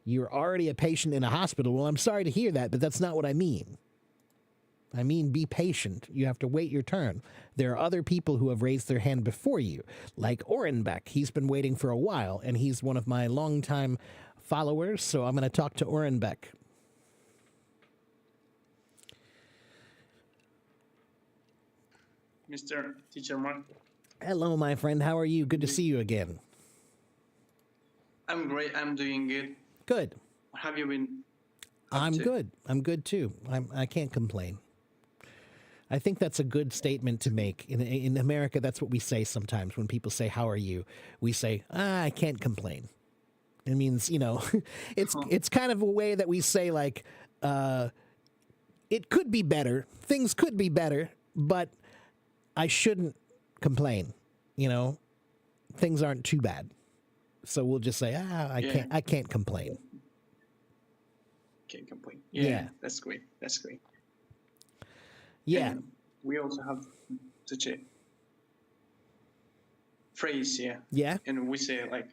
[SPEAKER 1] You're already a patient in a hospital. Well, I'm sorry to hear that, but that's not what I mean. I mean, be patient. You have to wait your turn. There are other people who have raised their hand before you, like Orenbeck. He's been waiting for a while, and he's one of my longtime followers, so I'm going to talk to Orenbeck.
[SPEAKER 3] Mr. Teacher Mark.
[SPEAKER 1] Hello, my friend. How are you? Good to see you again.
[SPEAKER 3] I'm great. I'm doing good.
[SPEAKER 1] Good.
[SPEAKER 3] What have you been up
[SPEAKER 1] I'm
[SPEAKER 3] to?
[SPEAKER 1] good. I'm good too. I can't complain. I think that's a good statement to make. In America, that's what we say sometimes when people say, "How are you?" We say, "I can't complain." It means, it's kind of a way that we say like, it could be better. Things could be better, but I shouldn't complain. Things aren't too bad. So we'll just say,
[SPEAKER 3] Yeah.
[SPEAKER 1] I can't complain.
[SPEAKER 3] Can't complain.
[SPEAKER 1] Yeah.
[SPEAKER 3] Yeah, that's great. That's great.
[SPEAKER 1] Yeah.
[SPEAKER 3] And we also have such a phrase, yeah.
[SPEAKER 1] Yeah.
[SPEAKER 3] And we say like,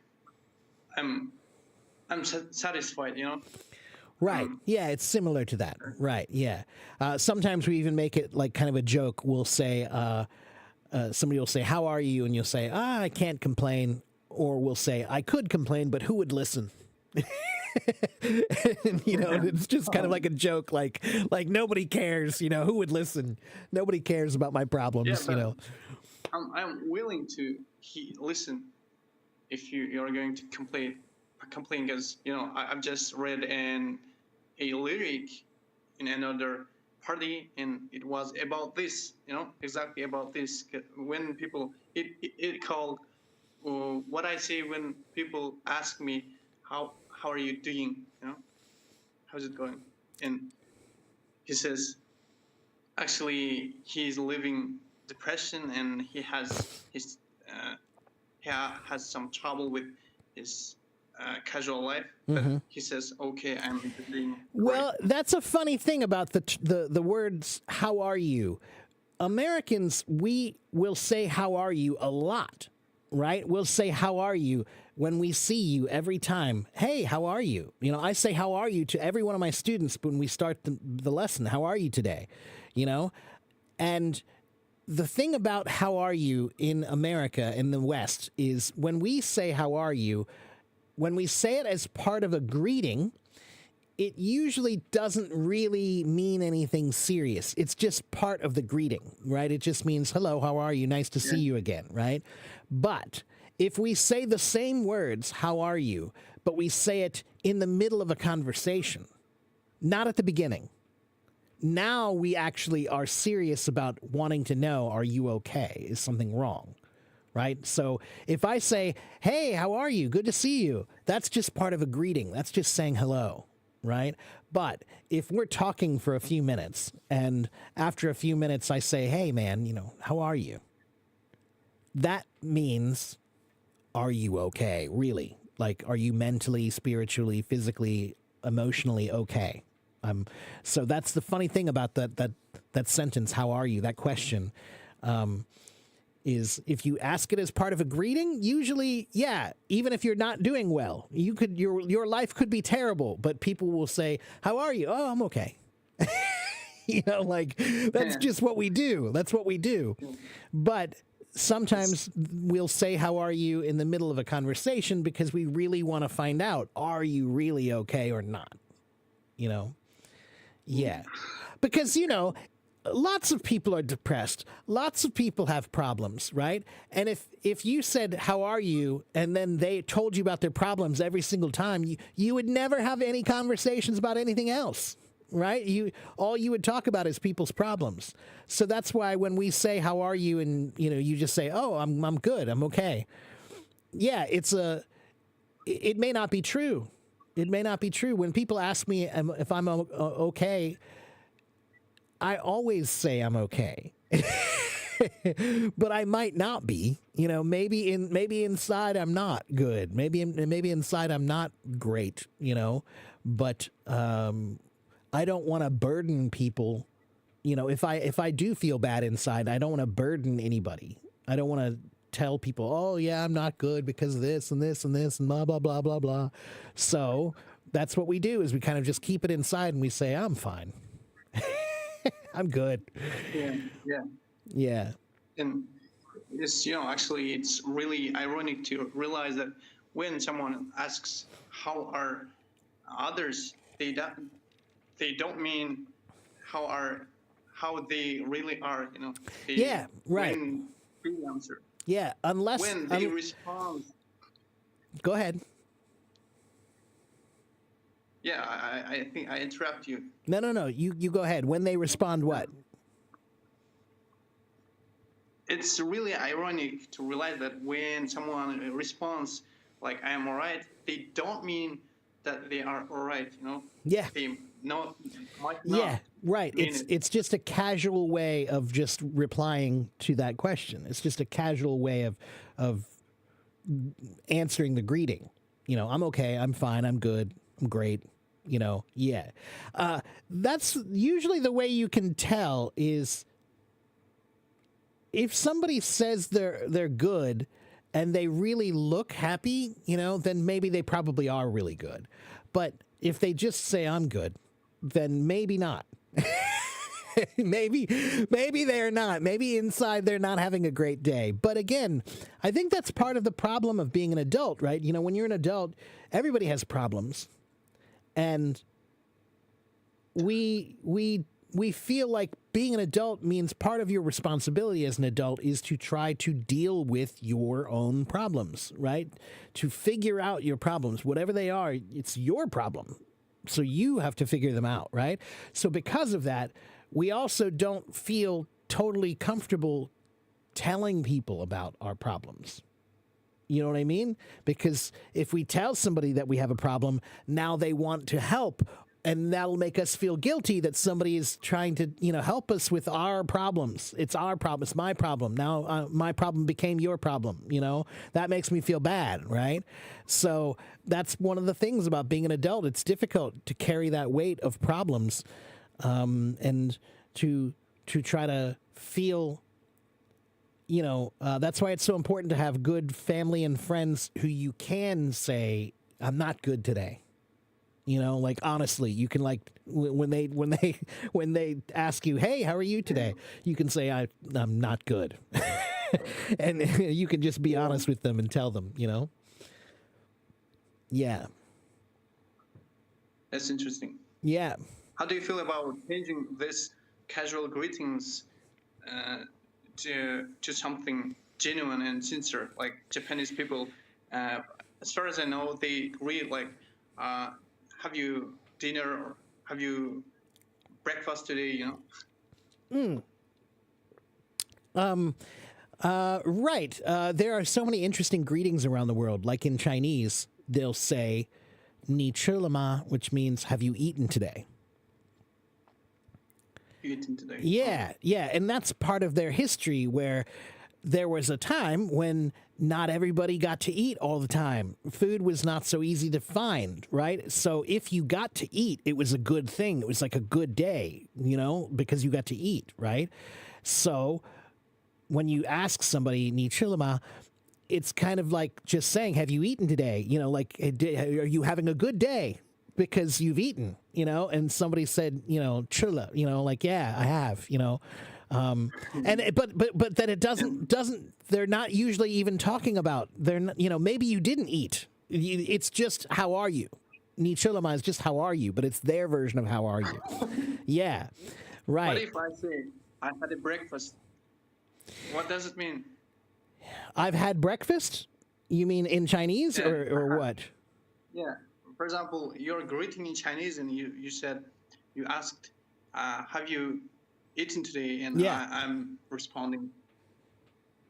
[SPEAKER 3] I'm satisfied,
[SPEAKER 1] Right. Yeah, it's similar to that. Right. Yeah. Sometimes we even make it like kind of a joke. We'll say, somebody will say, "How are you?" And you'll say, "I can't complain." Or we'll say, "I could complain, but who would listen?" And, it's just kind of like a joke, like nobody cares, who would listen? Nobody cares about my problems,
[SPEAKER 3] Yeah, I'm willing to listen if you're going to complain because I've just read a lyric in another party, and it was about this, exactly about this. When people it called what I say when people ask me how are you doing, how's it going, and he says actually he's living depression and he has some trouble with his casual life, but he says, okay, I'm doing great.
[SPEAKER 1] Well, that's a funny thing about the words "how are you." Americans, we will say "how are you" a lot, right? We'll say "how are you" when we see you every time. "Hey, how are you?" I say "how are you" to every one of my students when we start the lesson. "How are you today?" And the thing about "how are you" in America, in the West, is when we say "how are you," when we say it as part of a greeting, it usually doesn't really mean anything serious. It's just part of the greeting, right? It just means, "Hello, how are you? Nice to see you again," right? But if we say the same words, "how are you," but we say it in the middle of a conversation, not at the beginning, now we actually are serious about wanting to know, are you okay? Is something wrong? Right? So if I say, "Hey, how are you? Good to see you," that's just part of a greeting. That's just saying hello, right? But if we're talking for a few minutes and after a few minutes I say, "Hey, man, how are you?" That means, are you okay? Really? Like, are you mentally, spiritually, physically, emotionally okay? So that's the funny thing about that sentence, "How are you?" That question. Is if you ask it as part of a greeting, usually, yeah, even if you're not doing well, your life could be terrible, but people will say, "How are you?" "Oh, I'm okay." That's just what we do. That's what we do. But sometimes we'll say, "How are you?" in the middle of a conversation because we really want to find out, are you really okay or not? Yeah. Because, lots of people are depressed. Lots of people have problems, right? And if you said, "How are you?" and then they told you about their problems every single time, you would never have any conversations about anything else, right? All you would talk about is people's problems. So that's why when we say, "How are you?" and you just say, "Oh, I'm good. I'm okay." Yeah, it may not be true. It may not be true. When people ask me if I'm okay, I always say I'm okay. But I might not be. Maybe inside I'm not good. Maybe inside I'm not great, But I don't want to burden people. If I do feel bad inside, I don't want to burden anybody. I don't want to tell people, "Oh yeah, I'm not good because of this and this and this and blah blah blah blah blah." So that's what we do, is we kind of just keep it inside and we say, "I'm fine. I'm good."
[SPEAKER 3] Yeah.
[SPEAKER 1] Yeah.
[SPEAKER 3] And it's actually it's really ironic to realize that when someone asks how are others, they don't mean how they really are.
[SPEAKER 1] Yeah, right.
[SPEAKER 3] When they answer,
[SPEAKER 1] Yeah, unless
[SPEAKER 3] when they respond,
[SPEAKER 1] go ahead.
[SPEAKER 3] Yeah, I think I interrupt you.
[SPEAKER 1] No. You go ahead. When they respond, what?
[SPEAKER 3] It's really ironic to realize that when someone responds like "I am alright," they don't mean that they are alright. You know.
[SPEAKER 1] Yeah.
[SPEAKER 3] They might not.
[SPEAKER 1] Yeah, right.
[SPEAKER 3] mean it.
[SPEAKER 1] It's just a casual way of just replying to that question. It's just a casual way of answering the greeting. You know, I'm okay, I'm fine, I'm good, I'm great. You know, yeah. That's usually the way you can tell is if somebody says they're good and they really look happy, you know, then maybe they probably are really good. But if they just say I'm good, then maybe not. maybe they're not. Maybe inside they're not having a great day. But again, I think that's part of the problem of being an adult, right? You know, when you're an adult, everybody has problems. And we feel like being an adult means part of your responsibility as an adult is to try to deal with your own problems, right? To figure out your problems, whatever they are, it's your problem. So you have to figure them out, right? So because of that, we also don't feel totally comfortable telling people about our problems. You know what I mean? Because if we tell somebody that we have a problem, now they want to help. And that'll make us feel guilty that somebody is trying to, you know, help us with our problems. It's our problem. It's my problem. Now my problem became your problem, you know? That makes me feel bad, right? So that's one of the things about being an adult. It's difficult to carry that weight of problems and to try to feel, you know, that's why it's so important to have good family and friends who you can say, I'm not good today. You know, like honestly, you can like when they ask you, "Hey, how are you today?" You can say, "I'm not good," and you can just be honest with them and tell them. You know, yeah,
[SPEAKER 3] That's interesting.
[SPEAKER 1] yeah.
[SPEAKER 3] How do you feel about changing this casual greetings to something genuine and sincere? Like Japanese people, as far as I know, they greet like. Have you dinner or have you breakfast today, you know?
[SPEAKER 1] Right. There are so many interesting greetings around the world. Like in Chinese, they'll say "Ni chi le ma," which means "Have you eaten today?"
[SPEAKER 3] Eating today.
[SPEAKER 1] Yeah, and that's part of their history where there was a time when not everybody got to eat all the time. Food was not so easy to find, right? So if you got to eat, it was a good thing. It was like a good day, you know, because you got to eat, right? So when you ask somebody, "Ni chi le ma," it's kind of like just saying, "Have you eaten today?" You know, like, "Are you having a good day?" Because you've eaten, you know, and somebody said, you know, "Chula," you know, like, "Yeah, I have," you know. But then it doesn't. They're not usually even talking about. They're not, you know, maybe you didn't eat. It's just how are you. "Ni chi le ma" is just how are you, but it's their version of how are you. Yeah, right.
[SPEAKER 3] What if I say I had a breakfast? What does it mean?
[SPEAKER 1] I've had breakfast. You mean in Chinese
[SPEAKER 3] Yeah.
[SPEAKER 1] or what?
[SPEAKER 3] Yeah. For example, you're greeting in Chinese and you said, you asked, have you eaten today? And
[SPEAKER 1] Yeah.
[SPEAKER 3] I'm responding,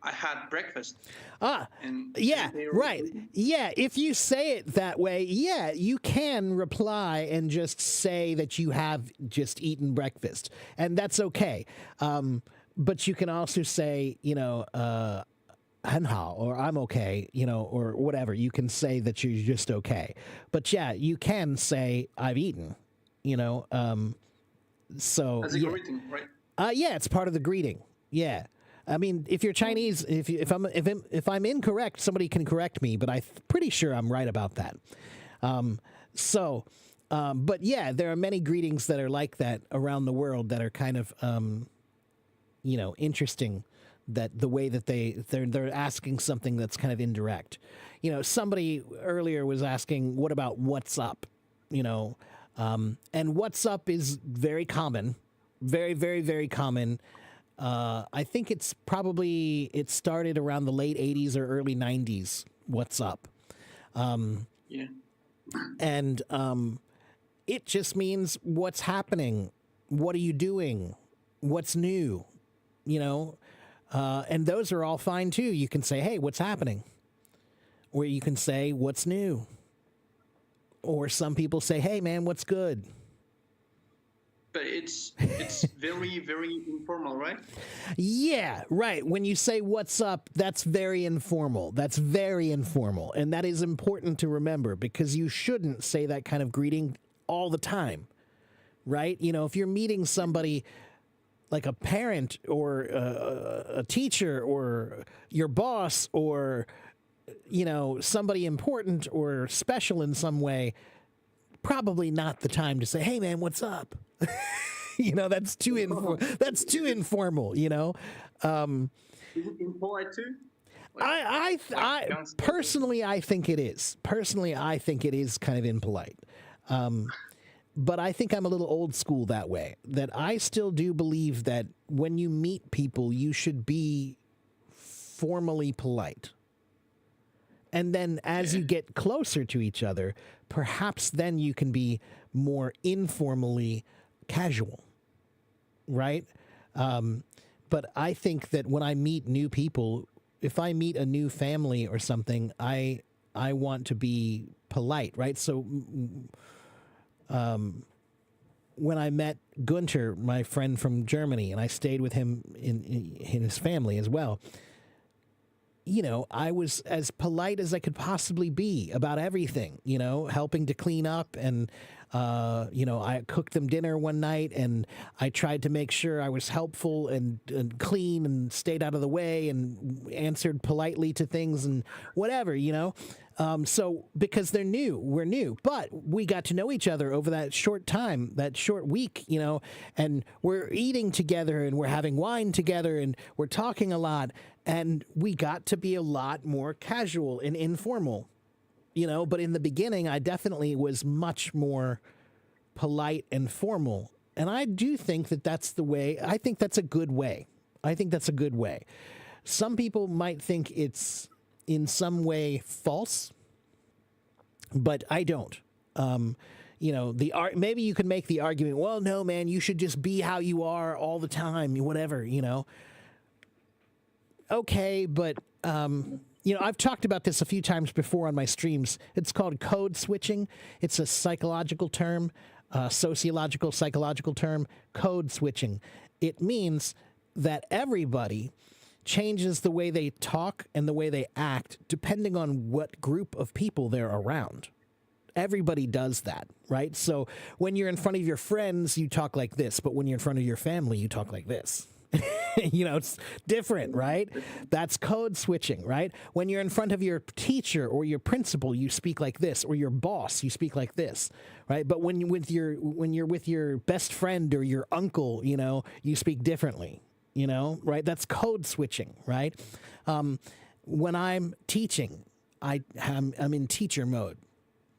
[SPEAKER 3] I had breakfast. And
[SPEAKER 1] Yeah,
[SPEAKER 3] they
[SPEAKER 1] right. Yeah, if you say it that way, yeah, you can reply and just say that you have just eaten breakfast, and that's okay. But you can also say, you know, 很好, or I'm okay, you know, or whatever. You can say that you're just okay. But yeah, you can say I've eaten, you know. So
[SPEAKER 3] as a
[SPEAKER 1] yeah.
[SPEAKER 3] greeting, right?
[SPEAKER 1] Yeah, it's part of the greeting. Yeah. I mean, if you're Chinese, if I'm incorrect, somebody can correct me, but I'm pretty sure I'm right about that. But yeah, there are many greetings that are like that around the world that are kind of, you know, interesting. That the way that they're asking something that's kind of indirect. You know, somebody earlier was asking, "What about what's up?" You know, and what's up is very common, very, very, very common. I think it started around the late 80s or early 90s. What's up?
[SPEAKER 3] Yeah.
[SPEAKER 1] And It just means what's happening. What are you doing? What's new? You know, and those are all fine too. You can say, hey, what's happening? Or you can say, what's new? Or some people say, hey, man, what's good?
[SPEAKER 3] But it's very, very informal, right?
[SPEAKER 1] Yeah, right. When you say what's up, that's very informal. That's very informal. And that is important to remember because you shouldn't say that kind of greeting all the time, right? You know, if you're meeting somebody like a parent or a teacher or your boss or, you know, somebody important or special in some way, probably not the time to say, hey, man, what's up? You know, that's too informal, you know?
[SPEAKER 3] Is it impolite too?
[SPEAKER 1] I personally, I think it is. Personally, I think it is kind of impolite. But I think I'm a little old school that way, that I still do believe that when you meet people, you should be formally polite. And then as you get closer to each other, perhaps then you can be more informally casual, right? But I think that when I meet new people, if I meet a new family or something, I want to be polite, right? So when I met Gunter, my friend from Germany, and I stayed with him in his family as well, you know, I was as polite as I could possibly be about everything, you know, helping to clean up. And, you know, I cooked them dinner one night and I tried to make sure I was helpful and clean and stayed out of the way and answered politely to things and whatever, you know. So because they're new, we're new, but we got to know each other over that short time, that short week, you know, and we're eating together and we're having wine together and we're talking a lot. And we got to be a lot more casual and informal, you know, but in the beginning, I definitely was much more polite and formal. And I do think that that's the way. I think that's a good way. I think that's a good way. Some people might think it's in some way false, but I don't. You know, maybe you could make the argument, well, no, man, you should just be how you are all the time, whatever, you know. Okay, but, you know, I've talked about this a few times before on my streams. It's called code switching. It's a psychological term, sociological, psychological term, code switching. It means that everybody changes the way they talk and the way they act depending on what group of people they're around. Everybody does that, right? So when you're in front of your friends, you talk like this, but when you're in front of your family, you talk like this. You know, it's different, right? That's code switching, right? When you're in front of your teacher or your principal, you speak like this, or your boss, you speak like this, right? But when you're with your best friend or your uncle, you know, you speak differently, you know, right? That's code switching, right? When I'm teaching, I'm in teacher mode,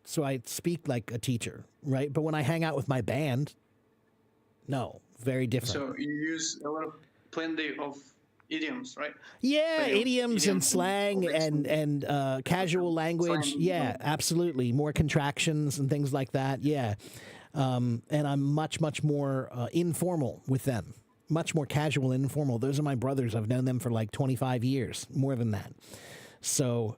[SPEAKER 1] so I speak like a teacher, right? But when I hang out with my band, no, very different.
[SPEAKER 3] So you use plenty of idioms, right?
[SPEAKER 1] Yeah, idioms and slang and casual language.
[SPEAKER 3] Slang.
[SPEAKER 1] Yeah, absolutely. More contractions and things like that. Yeah. And I'm much more informal with them. Much more casual and informal. Those are my brothers. I've known them for like 25 years, more than that. So,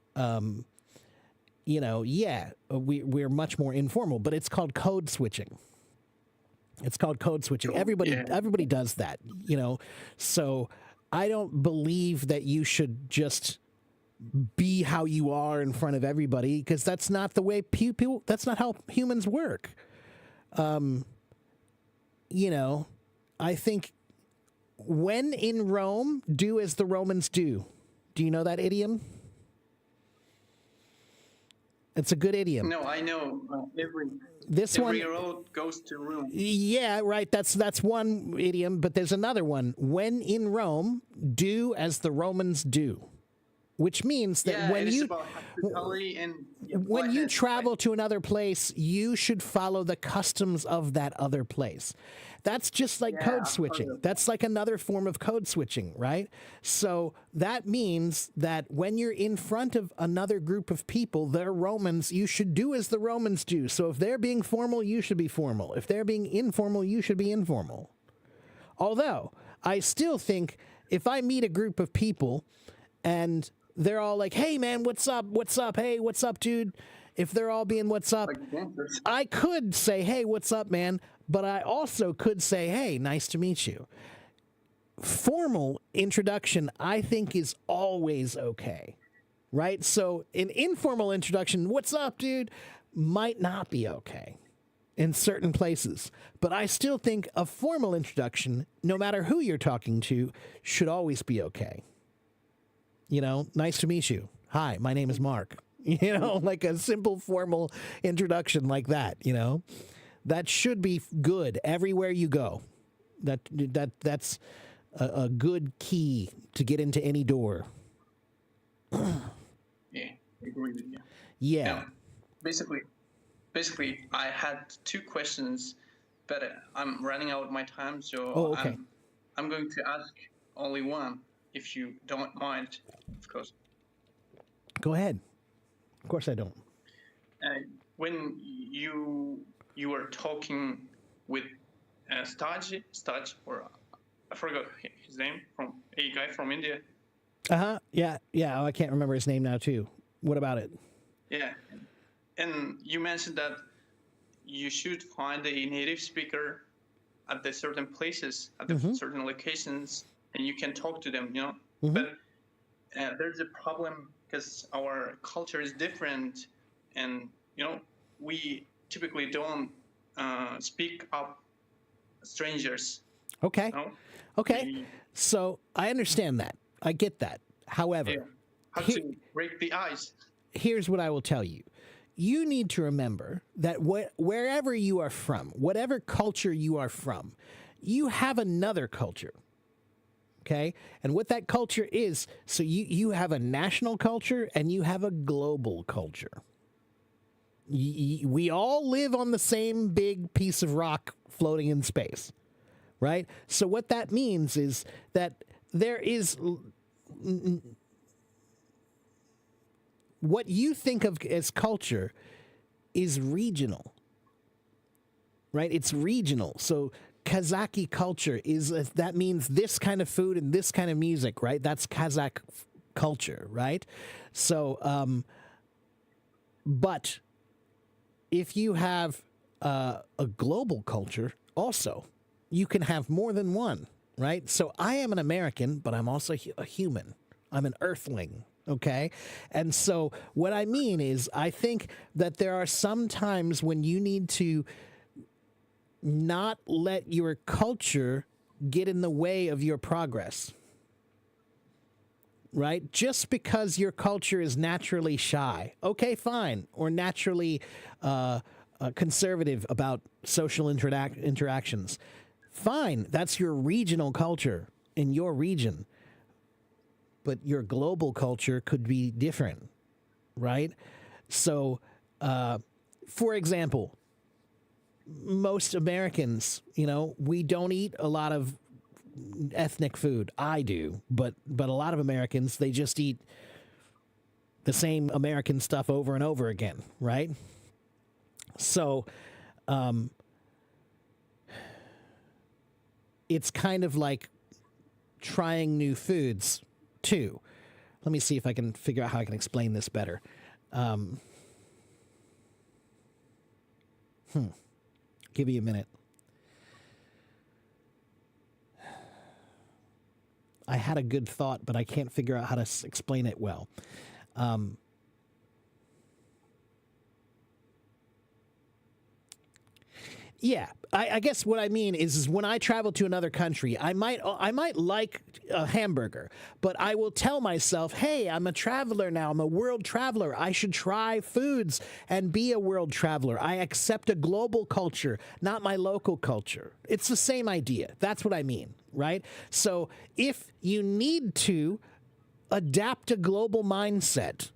[SPEAKER 1] you know, yeah, we're much more informal, but it's called code switching. It's called code switching. Everybody does that, you know. So I don't believe that you should just be how you are in front of everybody, because that's not the way people. That's not how humans work. You know, I think when in Rome, do as the Romans do. Do you know that idiom? It's a good idiom.
[SPEAKER 3] No, I know every road goes to Rome.
[SPEAKER 1] Yeah, right. That's one idiom, but there's another one. When in Rome, do as the Romans do, which means that when you travel to another place, you should follow the customs of that other place. That's just like
[SPEAKER 3] Yeah,
[SPEAKER 1] code
[SPEAKER 3] I've heard
[SPEAKER 1] switching.
[SPEAKER 3] of
[SPEAKER 1] That's like another form of code switching, right? So that means that when you're in front of another group of people, they're Romans, you should do as the Romans do. So if they're being formal, you should be formal. If they're being informal, you should be informal. Although, I still think if I meet a group of people and they're all like, hey, man, what's up? What's up? Hey, what's up, dude? If they're all being what's up,
[SPEAKER 3] like gangsters.
[SPEAKER 1] I could say, hey, what's up, man? But I also could say, hey, nice to meet you. Formal introduction, I think, is always okay, right? So an informal introduction, what's up, dude, might not be okay in certain places. But I still think a formal introduction, no matter who you're talking to, should always be okay. You know, nice to meet you. Hi, my name is Mark. You know, like a simple formal introduction like that, you know. That should be good everywhere you go. That's a good key to get into any door.
[SPEAKER 3] Yeah, I agree with you.
[SPEAKER 1] Yeah.
[SPEAKER 3] Now, basically, I had two questions, but I'm running out of my time, so
[SPEAKER 1] Oh, okay.
[SPEAKER 3] I'm going to ask only one, if you don't mind, of course.
[SPEAKER 1] Go ahead. Of course I don't.
[SPEAKER 3] When you were talking with Staj, or I forgot his name, from a guy from India.
[SPEAKER 1] Uh-huh. Yeah. Yeah. Oh, I can't remember his name now, too. What about it?
[SPEAKER 3] Yeah, and you mentioned that you should find a native speaker at the certain places, at the certain locations, and you can talk to them, you know. But there's a problem because our culture is different, and you know, we typically don't speak up strangers.
[SPEAKER 1] Okay.
[SPEAKER 3] You know?
[SPEAKER 1] Okay. So I understand that. I get that. However,
[SPEAKER 3] Yeah. How to break the ice.
[SPEAKER 1] here's what I will tell you. You need to remember that wherever you are from, whatever culture you are from, you have another culture. Okay? And what that culture is, so you have a national culture and you have a global culture. We all live on the same big piece of rock floating in space, right? So what that means is that there is what you think of as culture is regional, right? It's regional. So Kazakh culture is that means this kind of food and this kind of music, right? That's Kazakh culture, right? So, but if you have a global culture, also, you can have more than one, right? So I am an American, but I'm also a human. I'm an earthling, okay? And so what I mean is I think that there are some times when you need to not let your culture get in the way of your progress, right? Just because your culture is naturally shy, okay, fine, or naturally conservative about social interactions, fine, that's your regional culture in your region. But your global culture could be different, right? So, for example, most Americans, you know, we don't eat a lot of ethnic food. I do, but a lot of Americans, they just eat the same American stuff over and over again, right? So, it's kind of like trying new foods too. Let me see if I can figure out how I can explain this better. Give me a minute. I had a good thought, but I can't figure out how to explain it well. Yeah, I guess what I mean is when I travel to another country, I might like a hamburger, but I will tell myself, hey, I'm a traveler now. I'm a world traveler. I should try foods and be a world traveler. I accept a global culture, not my local culture. It's the same idea. That's what I mean, right? So if you need to adapt a global mindset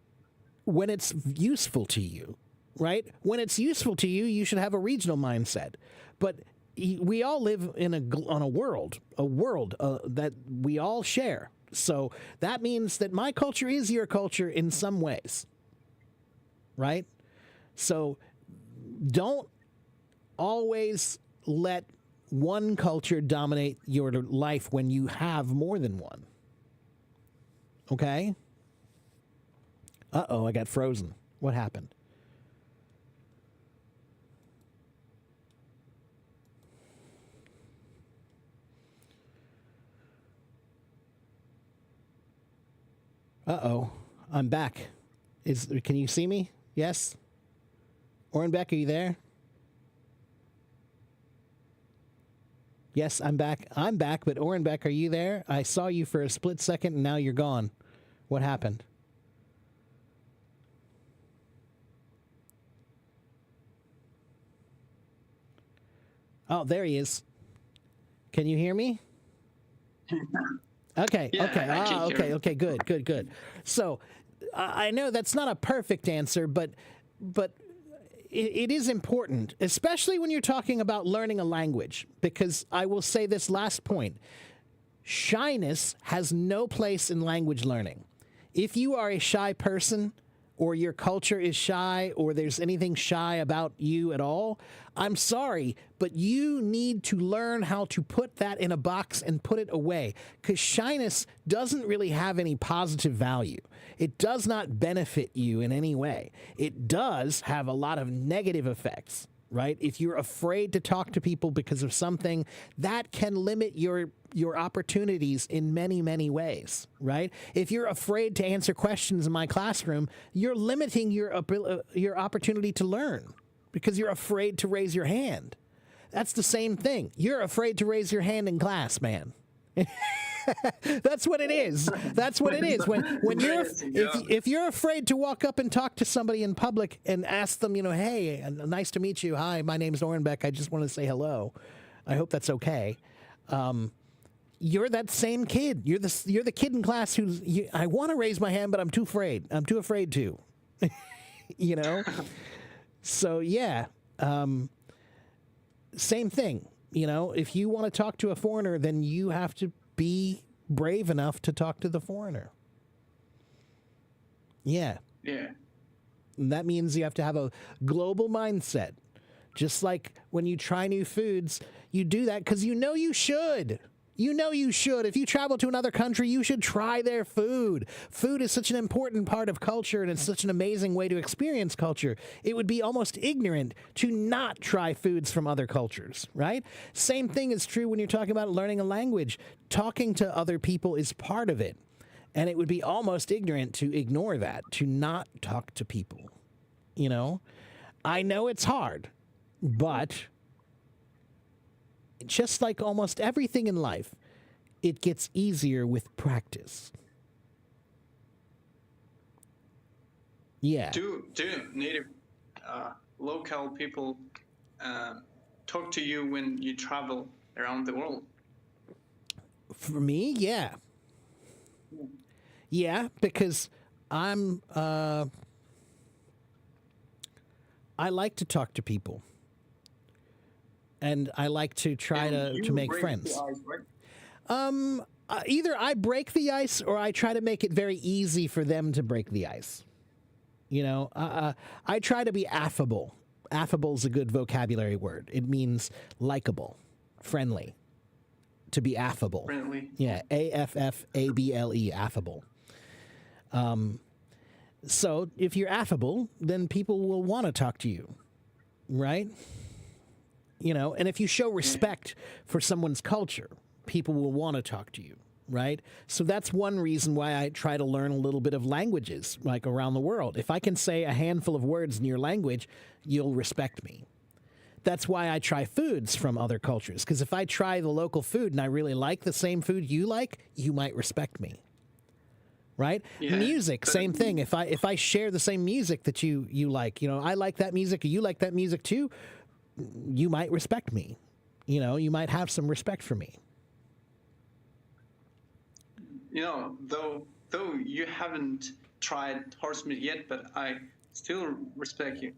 [SPEAKER 1] when it's useful to you, right? When it's useful to you, you should have a regional mindset. But we all live in on a world that we all share. So that means that my culture is your culture in some ways, right? So don't always let one culture dominate your life when you have more than one. Okay? Uh-oh, I got frozen. What happened? Uh-oh, I'm back. Can you see me? Yes? Orenbeck, are you there? Yes, I'm back. I'm back, but Orenbeck, are you there? I saw you for a split second, and now you're gone. What happened? Oh, there he is. Can you hear me? Okay,
[SPEAKER 3] Yeah,
[SPEAKER 1] okay,
[SPEAKER 3] I can hear
[SPEAKER 1] okay,
[SPEAKER 3] you.
[SPEAKER 1] okay, good. So, I know that's not a perfect answer, but it is important, especially when you're talking about learning a language, because I will say this last point. Shyness has no place in language learning. If you are a shy person, or your culture is shy, or there's anything shy about you at all, I'm sorry, but you need to learn how to put that in a box and put it away, because shyness doesn't really have any positive value. It does not benefit you in any way. It does have a lot of negative effects, right? If you're afraid to talk to people because of something, that can limit your opportunities in many, many ways, right? If you're afraid to answer questions in my classroom, you're limiting your opportunity to learn because you're afraid to raise your hand. That's the same thing. You're afraid to raise your hand in class, man. That's what it is. That's what it is. When you're if you're afraid to walk up and talk to somebody in public and ask them, hey, nice to meet you. Hi, my name's Orenbeck. I just want to say hello. I hope that's okay. You're that same kid. You're the kid in class I want to raise my hand, but I'm too afraid. I'm too afraid to. So yeah, same thing. If you want to talk to a foreigner, then you have to be brave enough to talk to the foreigner. Yeah.
[SPEAKER 3] Yeah.
[SPEAKER 1] And that means you have to have a global mindset. Just like when you try new foods, you do that because you should. You should. If you travel to another country, you should try their food. Food is such an important part of culture, and it's such an amazing way to experience culture. It would be almost ignorant to not try foods from other cultures, right? Same thing is true when you're talking about learning a language. Talking to other people is part of it. And it would be almost ignorant to ignore that, to not talk to people. I know it's hard, but just like almost everything in life, it gets easier with practice. Yeah.
[SPEAKER 3] Do native local people talk to you when you travel around the world?
[SPEAKER 1] For me, yeah. Yeah, because I like to talk to people. And I like to try to make friends.
[SPEAKER 3] The ice, right?
[SPEAKER 1] Either I break the ice or I try to make it very easy for them to break the ice. I try to be affable. Affable is a good vocabulary word. It means likable, friendly. To be affable.
[SPEAKER 3] Friendly.
[SPEAKER 1] Yeah, AFFABLE, affable. So if you're affable, then people will want to talk to you, right? And if you show respect for someone's culture, people will want to talk to you, right? So that's one reason why I try to learn a little bit of languages, like around the world. If I can say a handful of words in your language, you'll respect me. That's why I try foods from other cultures, because if I try the local food and I really like the same food you like, you might respect me. Right?
[SPEAKER 3] Yeah.
[SPEAKER 1] Music, same thing. If I share the same music that you like, I like that music, or you like that music too, you might respect me. You might have some respect for me.
[SPEAKER 3] Though you haven't tried horse meat yet, but I still respect you.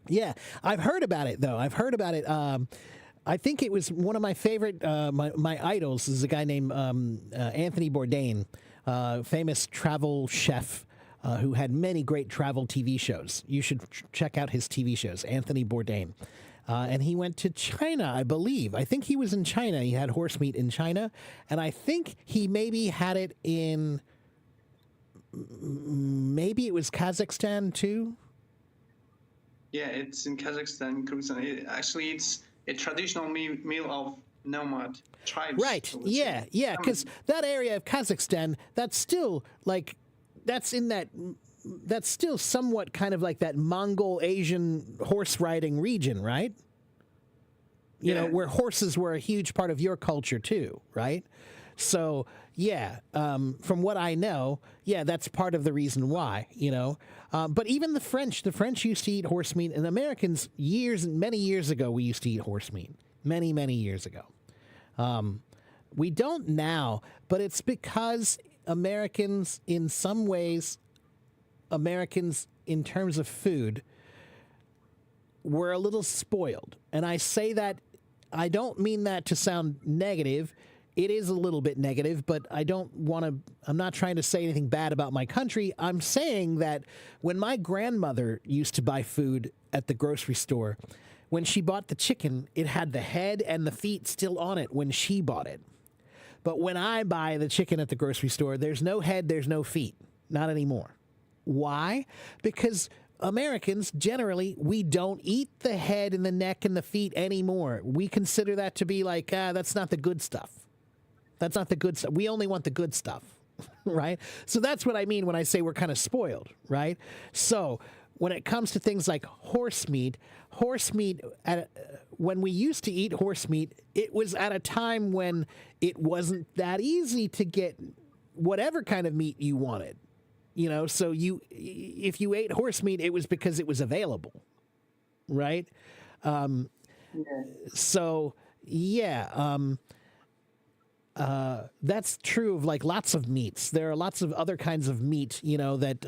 [SPEAKER 1] Yeah, I've heard about it though. I've heard about it. I think it was one of my favorite, my idols is a guy named Anthony Bourdain, famous travel chef who had many great travel TV shows. You should check out his TV shows, Anthony Bourdain. And he went to China, I believe. I think he was in China. He had horse meat in China. And I think he maybe had it in, maybe it was Kazakhstan too.
[SPEAKER 3] Yeah, it's in Kazakhstan, Kyrgyzstan. Actually, it's a traditional meal of nomad tribes.
[SPEAKER 1] Right. Yeah. Yeah. Because that area of Kazakhstan, that's still like, that's still somewhat kind of like that Mongol Asian horse riding region, right? You know, where horses were a huge part of your culture too, right? So, yeah, from what I know, yeah, that's part of the reason why, you know. But even the French used to eat horse meat, and Americans many years ago, we used to eat horse meat. Many, many years ago. We don't now, but it's because Americans, in some ways, Americans in terms of food, were a little spoiled. And I say that, I don't mean that to sound negative. It is a little bit negative, but I'm not trying to say anything bad about my country. I'm saying that when my grandmother used to buy food at the grocery store, when she bought the chicken, it had the head and the feet still on it when she bought it. But when I buy the chicken at the grocery store, there's no head, there's no feet. Not anymore. Why? Because Americans, generally, we don't eat the head and the neck and the feet anymore. We consider that to be like, that's not the good stuff. That's not the good stuff. We only want the good stuff, right? So that's what I mean when I say we're kind of spoiled, right? So when it comes to things like horse meat, when we used to eat horse meat, it was at a time when it wasn't that easy to get whatever kind of meat you wanted. You know, so if you ate horse meat, it was because it was available, right? So, yeah, that's true of like lots of meats. There are lots of other kinds of meat, you know, that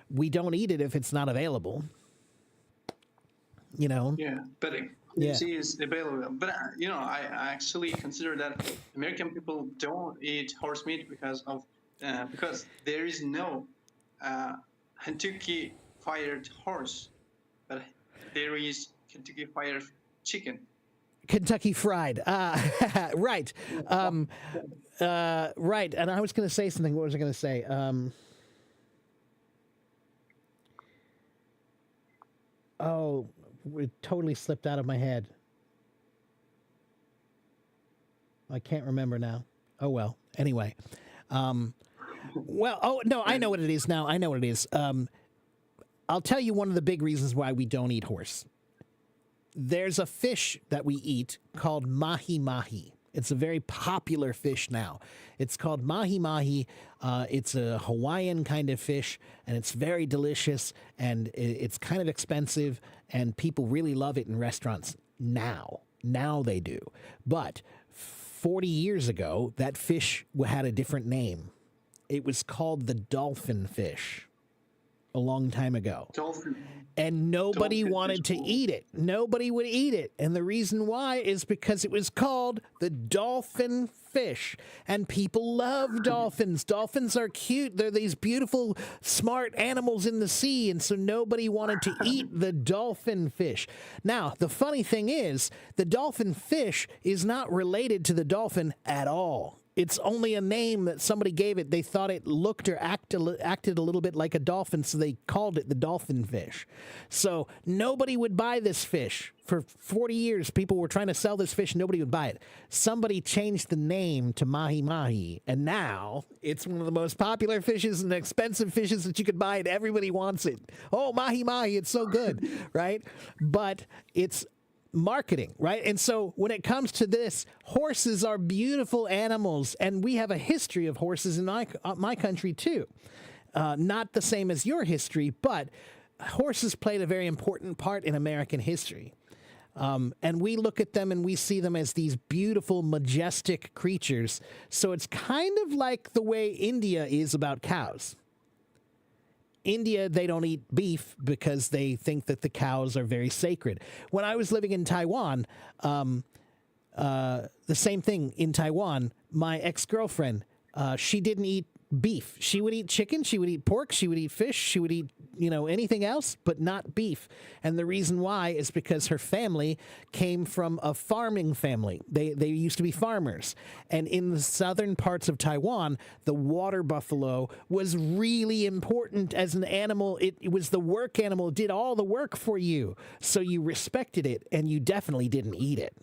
[SPEAKER 1] we don't eat it if it's not available. You know?
[SPEAKER 3] Yeah, but it is available. But, you know, I actually consider that American people don't eat horse meat because there is no Kentucky fired horse, but there is Kentucky fired chicken.
[SPEAKER 1] Kentucky Fried, right, right. And I was going to say something. What was I going to say? Oh, it totally slipped out of my head. I can't remember now. Oh well. Anyway. Well, oh, no, I know what it is now. I know what it is. I'll tell you one of the big reasons why we don't eat horse. There's a fish that we eat called mahi-mahi. It's a very popular fish now. It's called mahi-mahi. It's a Hawaiian kind of fish, and it's very delicious, and it's kind of expensive, and people really love it in restaurants now. Now they do. But 40 years ago, that fish had a different name. It was called the dolphin fish a long time ago.
[SPEAKER 3] Dolphin.
[SPEAKER 1] And nobody wanted to eat it. Nobody would eat it. And the reason why is because it was called the dolphin fish. And people love dolphins. Dolphins are cute. They're these beautiful, smart animals in the sea. And so nobody wanted to eat the dolphin fish. Now, the funny thing is, the dolphin fish is not related to the dolphin at all. It's only a name that somebody gave it. They thought it looked or acted a little bit like a dolphin, so they called it the dolphin fish. So nobody would buy this fish. For 40 years, people were trying to sell this fish. Nobody would buy it. Somebody changed the name to mahi-mahi, and now it's one of the most popular fishes and expensive fishes that you could buy, and everybody wants it. Oh, mahi-mahi, it's so good, right? But it's marketing, right? And so when it comes to this, horses are beautiful animals, and we have a history of horses in my country too. Not the same as your history, but horses played a very important part in American history. And we look at them and we see them as these beautiful, majestic creatures. So it's kind of like the way India is about cows. India, they don't eat beef because they think that the cows are very sacred. When I was living in Taiwan, the same thing in Taiwan. My ex-girlfriend, she didn't eat beef. She would eat chicken, she would eat pork, she would eat fish, she would eat, anything else, but not beef. And the reason why is because her family came from a farming family. They used to be farmers. And in the southern parts of Taiwan, the water buffalo was really important as an animal. It was the work animal, it did all the work for you. So you respected it, and you definitely didn't eat it.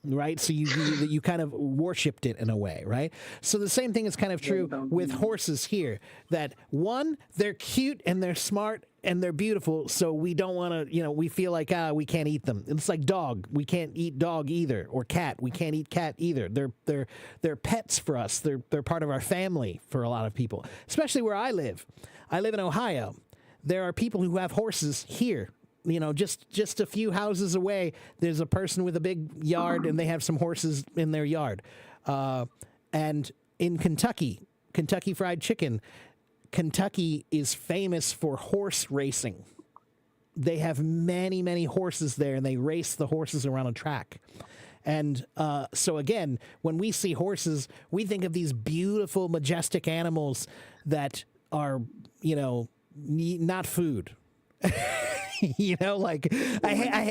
[SPEAKER 1] Right, so you kind of worshipped it in a way, right? So the same thing is kind of true with horses here. That one, they're cute and they're smart and they're beautiful, so we don't want to, we feel like we can't eat them. It's like dog, we can't eat dog either, or cat, we can't eat cat either. They're pets for us. They're part of our family for a lot of people, especially where I live. I live in Ohio. There are people who have horses here. Just a few houses away, there's a person with a big yard, and they have some horses in their yard. And in Kentucky Fried Chicken, Kentucky is famous for horse racing. They have many, many horses there, and they race the horses around a track. And so again, when we see horses, we think of these beautiful, majestic animals that are, not food. I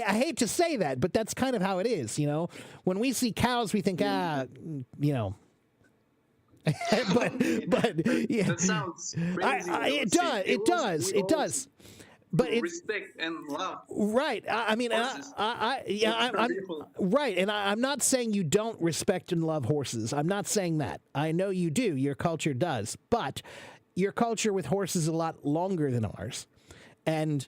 [SPEAKER 1] hate to say that, but that's kind of how it is. When we see cows, we think, but yeah.
[SPEAKER 3] That sounds crazy.
[SPEAKER 1] It does. But
[SPEAKER 3] respect and love.
[SPEAKER 1] Right. I'm right. And I'm not saying you don't respect and love horses. I'm not saying that. I know you do. Your culture does. But your culture with horses is a lot longer than ours. And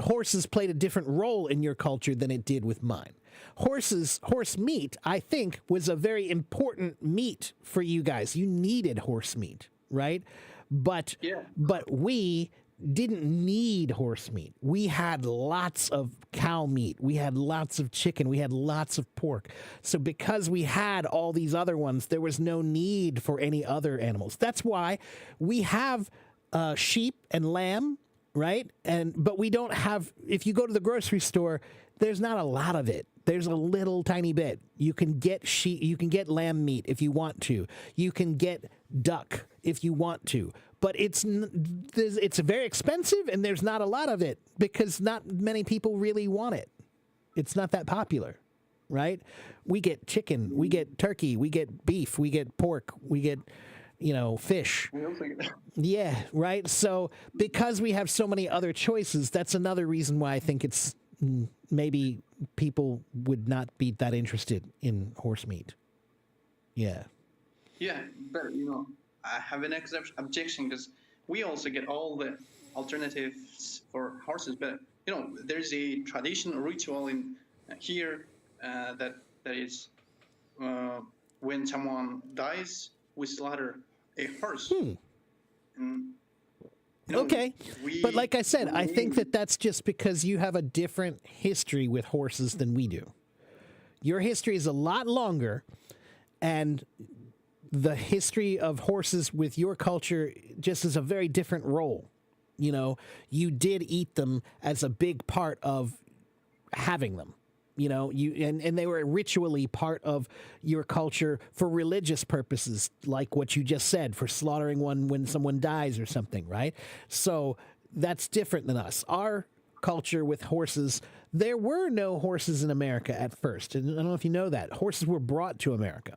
[SPEAKER 1] horses played a different role in your culture than it did with mine. Horse meat, I think, was a very important meat for you guys. You needed horse meat, right? But we didn't need horse meat. We had lots of cow meat. We had lots of chicken. We had lots of pork. So because we had all these other ones, there was no need for any other animals. That's why we have sheep and lamb, right? But we don't have, if you go to the grocery store, there's not a lot of it. There's a little tiny bit. You can get sheep, you can get lamb meat if you want to. You can get duck if you want to. But it's very expensive, and there's not a lot of it because not many people really want it. It's not that popular, right? We get chicken, we get turkey, we get beef, we get pork, we get fish. Yeah, right? So because we have so many other choices, that's another reason why I think it's maybe people would not be that interested in horse meat. Yeah.
[SPEAKER 3] Yeah, but I have an objection because we also get all the alternatives for horses, but there's a traditional ritual in here that is when someone dies, we slaughter a horse. And,
[SPEAKER 1] okay, but like I said, I think that's just because you have a different history with horses than we do. Your history is a lot longer, and the history of horses with your culture just is a very different role. You did eat them as a big part of having them. And they were ritually part of your culture for religious purposes, like what you just said, for slaughtering one when someone dies or something, right? So that's different than us. Our culture with horses, there were no horses in America at first. And I don't know if you know that. Horses were brought to America.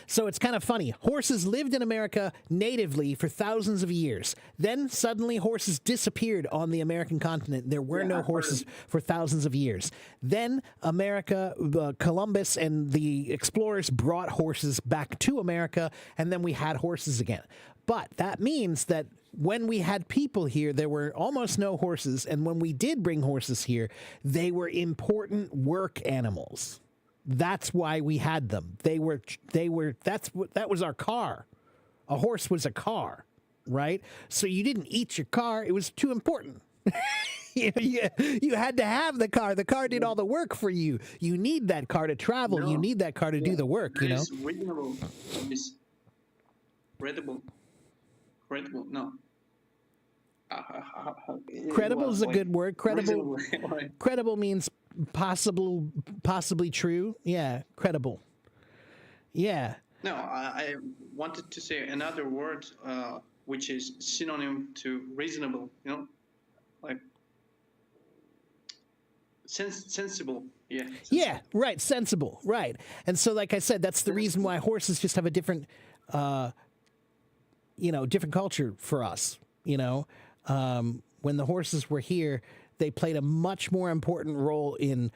[SPEAKER 1] So it's kind of funny. Horses lived in America natively for thousands of years. Then suddenly horses disappeared on the American continent. There were no horses for thousands of years. Then Columbus and the explorers brought horses back to America, and then we had horses again. But that means that when we had people here, there were almost no horses. And when we did bring horses here, they were important work animals. That's why we had them. That was our car. A horse was a car, right? So you didn't eat your car. It was too important. You had to have the car. The car did all the work for you. You need that car to travel. You need that car to do the work,
[SPEAKER 3] Reasonable credible. Credible, no.
[SPEAKER 1] Credible is a
[SPEAKER 3] like,
[SPEAKER 1] good word. Credible.
[SPEAKER 3] reasonable, right?
[SPEAKER 1] Credible means possibly true. Yeah, credible. Yeah.
[SPEAKER 3] No, I wanted to say another word, which is synonym to reasonable. You know, like sensible. Yeah. Sensible.
[SPEAKER 1] Yeah, right, sensible, right. And so, like I said, that's the reason why horses just have a different, different culture for us. When the horses were here, they played a much more important role in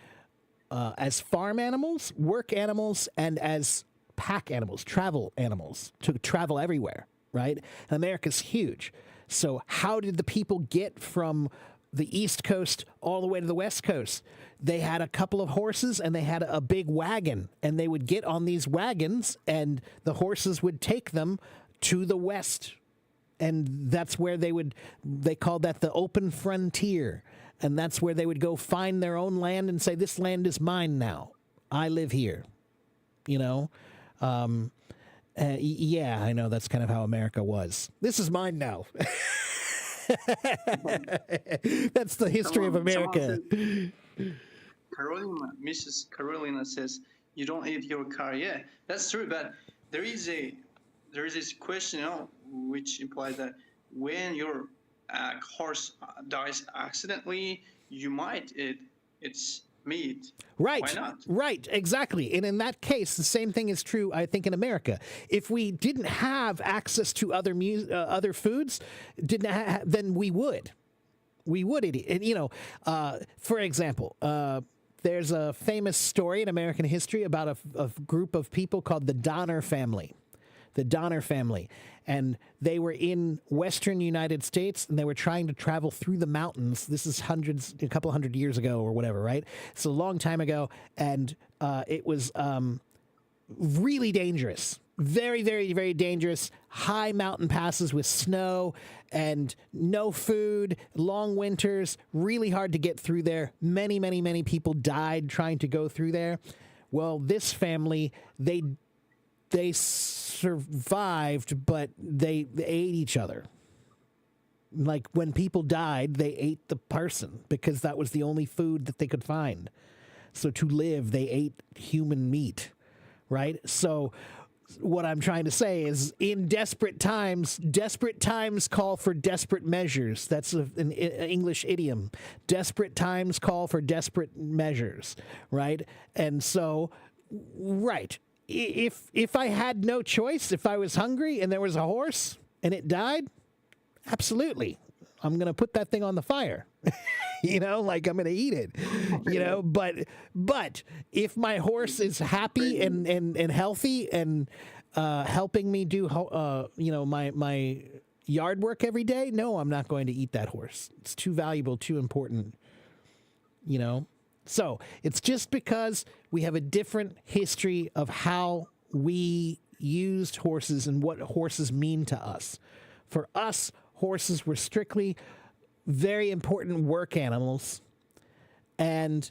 [SPEAKER 1] as farm animals, work animals, and as pack animals, travel animals, to travel everywhere, right? And America's huge. So how did the people get from the East Coast all the way to the West Coast? They had a couple of horses and they had a big wagon, and they would get on these wagons and the horses would take them to the West. And that's where they called that the open frontier. And that's where they would go find their own land and say, this land is mine now. I live here. Yeah, I know that's kind of how America was. This is mine now. That's the history of America.
[SPEAKER 3] Mrs. Carolina says, you don't eat your car. Yeah, that's true. But there is this question, which implies that when your horse dies accidentally, you might eat its meat.
[SPEAKER 1] Right.
[SPEAKER 3] Why not?
[SPEAKER 1] Right, exactly. And in that case, the same thing is true, I think, in America. If we didn't have access to other foods, then we would. We would eat it. And, for example, there's a famous story in American history about a group of people called the Donner family. The Donner family. And they were in western United States, and they were trying to travel through the mountains. This is a couple hundred years ago or whatever, right? It's a long time ago, and it was really dangerous. Very, very, very dangerous. High mountain passes with snow and no food, long winters, really hard to get through there. Many, many, many people died trying to go through there. Well, this family, they survived, but they ate each other. Like when people died, they ate the person because that was the only food that they could find. So to live, they ate human meat, right? So what I'm trying to say is in desperate times call for desperate measures. That's an English idiom. Desperate times call for desperate measures, right? And so, right. If I had no choice, if I was hungry and there was a horse and it died, absolutely, I'm going to put that thing on the fire. Like I'm going to eat it. But if my horse is happy and healthy and helping me do my yard work every day, no, I'm not going to eat that horse. It's too valuable, too important. So it's just because we have a different history of how we used horses and what horses mean to us. For us, horses were strictly very important work animals, and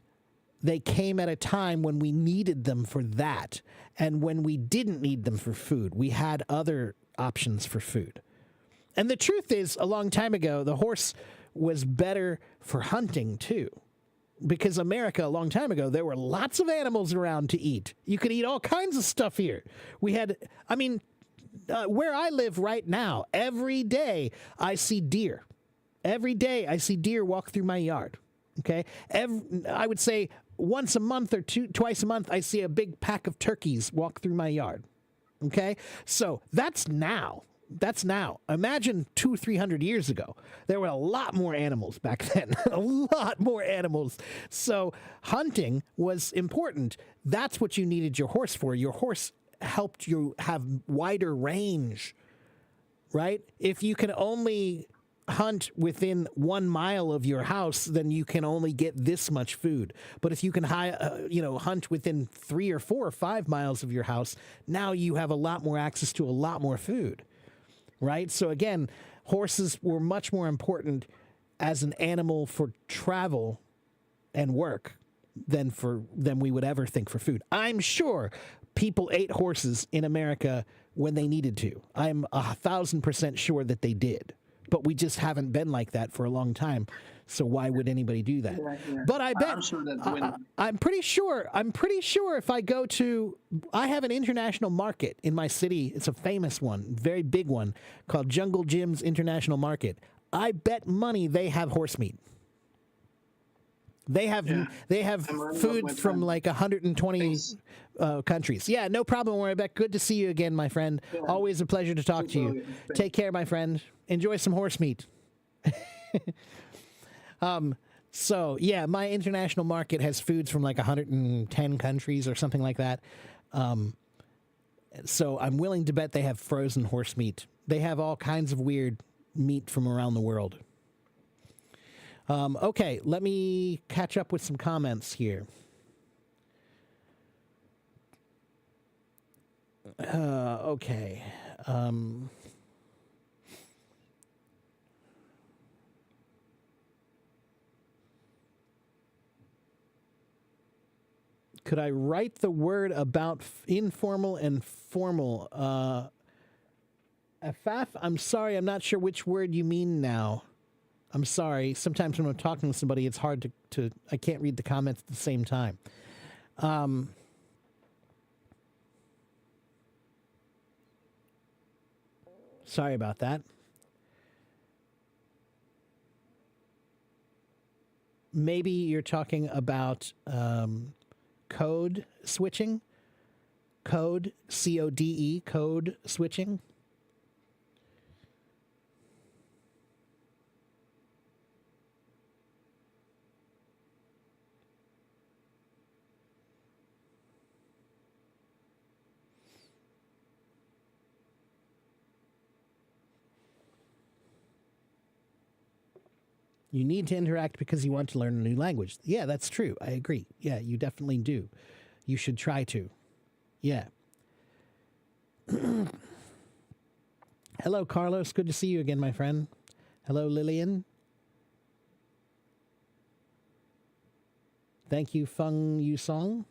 [SPEAKER 1] they came at a time when we needed them for that. And when we didn't need them for food, we had other options for food. And the truth is, a long time ago, the horse was better for hunting too. Because America, a long time ago, there were lots of animals around to eat. You could eat all kinds of stuff here. Where I live right now, every day I see deer. Every day I see deer walk through my yard. Okay? I would say once a month or twice a month, I see a big pack of turkeys walk through my yard. Okay? So that's now. That's now. Imagine 200-300 years ago. There were a lot more animals back then. A lot more animals. So hunting was important. That's what you needed your horse for. Your horse helped you have wider range, right? If you can only hunt within 1 mile of your house, then you can only get this much food. But if you can hunt within 3 or 4 or 5 miles of your house, now you have a lot more access to a lot more food. Right? So again, horses were much more important as an animal for travel and work than we would ever think for food. I'm sure people ate horses in America when they needed to. I'm 1,000% sure that they did. But we just haven't been like that for a long time. So why would anybody do that?
[SPEAKER 3] Yeah.
[SPEAKER 1] But I bet
[SPEAKER 3] I'm sure that when
[SPEAKER 1] I'm pretty sure if I go to, I have an international market in my city. It's a famous one, very big one, called Jungle Jim's International Market. I bet money they have horse meat. They have
[SPEAKER 3] I'm running out of
[SPEAKER 1] food
[SPEAKER 3] my
[SPEAKER 1] from
[SPEAKER 3] time.
[SPEAKER 1] like 120
[SPEAKER 3] Thanks.
[SPEAKER 1] countries. Yeah, no problem, Warbeck. Good to see you again, my friend.
[SPEAKER 3] Yeah.
[SPEAKER 1] Always a pleasure to talk to you.
[SPEAKER 3] Thanks.
[SPEAKER 1] Take care, my friend. Enjoy some horse meat. So yeah, my international market has foods from like 110 countries or something like that. So I'm willing to bet they have frozen horse meat. They have all kinds of weird meat from around the world. Okay, let me catch up with some comments here. Okay. Could I write the word about informal and formal? Afaf, I'm sorry, I'm not sure which word you mean now. I'm sorry. Sometimes when I'm talking to somebody, it's hard to I can't read the comments at the same time. Sorry about that. Maybe you're talking about code switching. Code, C-O-D-E, code switching. You need to interact because you want to learn a new language. Yeah, that's true. I agree. Yeah, you definitely do. You should try to. Yeah. Hello, Carlos. Good to see you again, my friend. Hello, Lillian. Thank you, Feng Yu Song.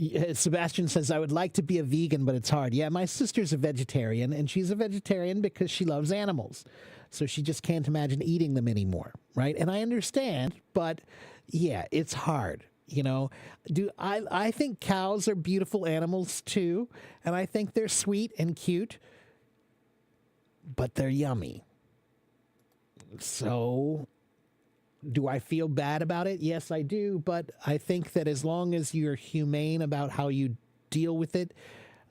[SPEAKER 1] Yeah, Sebastian says, I would like to be a vegan, but it's hard. Yeah, my sister's a vegetarian, and she's a vegetarian because she loves animals. So she just can't imagine eating them anymore, right? And I understand, but yeah, it's hard. You know, I think cows are beautiful animals too, and I think they're sweet and cute, but they're yummy. So do I feel bad about it? Yes, I do. But I think that as long as you're humane about how you deal with it,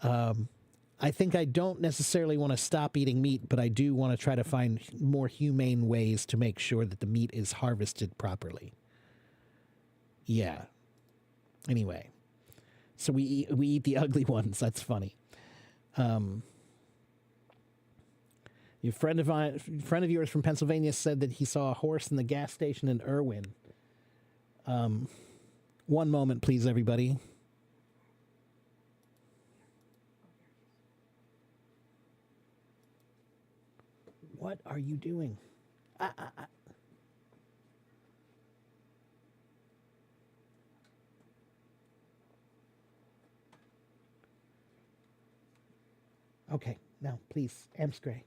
[SPEAKER 1] I think I don't necessarily want to stop eating meat, but I do want to try to find more humane ways to make sure that the meat is harvested properly. Yeah. Anyway, so we eat the ugly ones. That's funny. Your friend of yours from Pennsylvania said that he saw a horse in the gas station in Irwin. One moment, please, everybody. What are you doing? Okay, now, please, Amscray.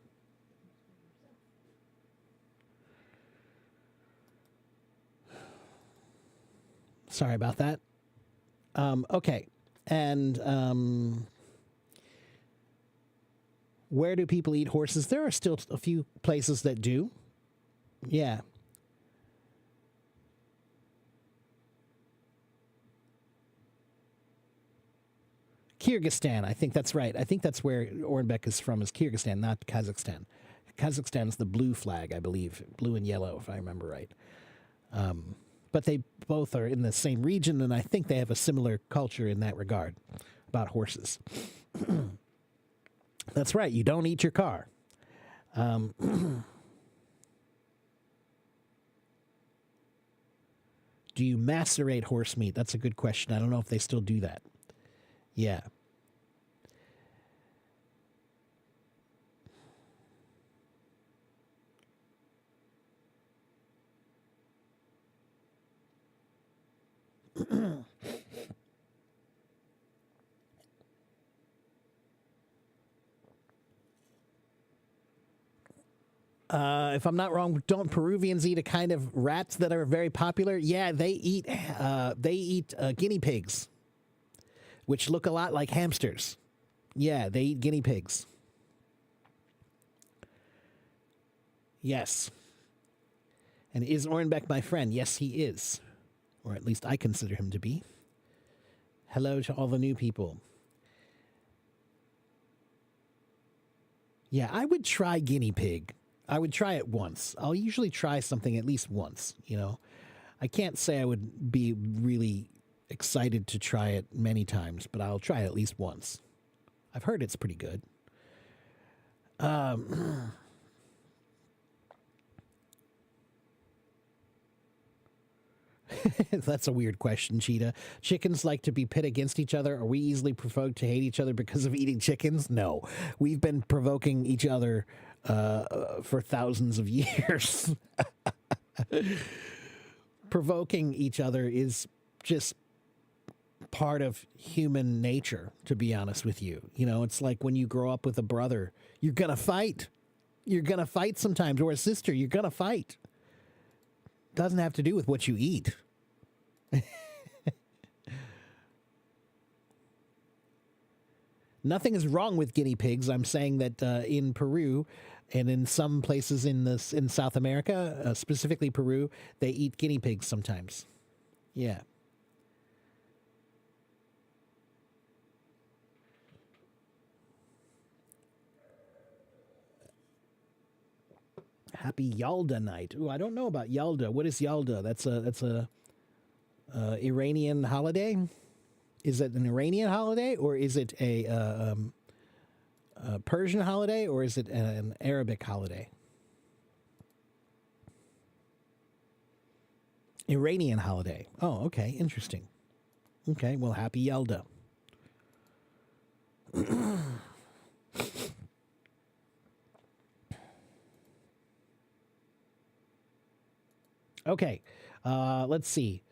[SPEAKER 1] Sorry about that. Okay. And where do people eat horses? There are still a few places that do. Yeah. Kyrgyzstan, I think that's right. I think that's where Ornbeck is from, is Kyrgyzstan, not Kazakhstan. Kazakhstan's the blue flag, I believe, blue and yellow, if I remember right. But they both are in the same region, and I think they have a similar culture in that regard about horses. That's right. You don't eat your car. Do you macerate horse meat? That's a good question. I don't know if they still do that. Yeah. If I'm not wrong, don't Peruvians eat a kind of rats that are very popular? Yeah, they eat guinea pigs, which look a lot like hamsters. Yeah, they eat guinea pigs. Yes. And is Ornbeck my friend? Yes, he is. Or at least I consider him to be. Hello to all the new people. Yeah, I would try guinea pig. I would try it once. I'll usually try something at least once, you know. I can't say I would be really excited to try it many times, but I'll try it at least once. I've heard it's pretty good. That's a weird question, Cheetah. Chickens like to be pit against each other. Are we easily provoked to hate each other because of eating chickens? No. We've been provoking each other for thousands of years. Provoking each other is just part of human nature, to be honest with you. You know, it's like when you grow up with a brother, you're going to fight. You're going to fight sometimes, or a sister, you're going to fight. Doesn't have to do with what you eat. Nothing is wrong with guinea pigs. I'm saying that in Peru and in some places in South America, specifically Peru, they eat guinea pigs sometimes. Yeah. Happy Yalda night. Ooh, I don't know about Yalda. What is Yalda? That's a Iranian holiday. Is it an Iranian holiday, or is it a Persian holiday, or is it an Arabic holiday? Iranian holiday. Oh, okay, interesting. Okay, well, happy Yalda. Okay, let's see.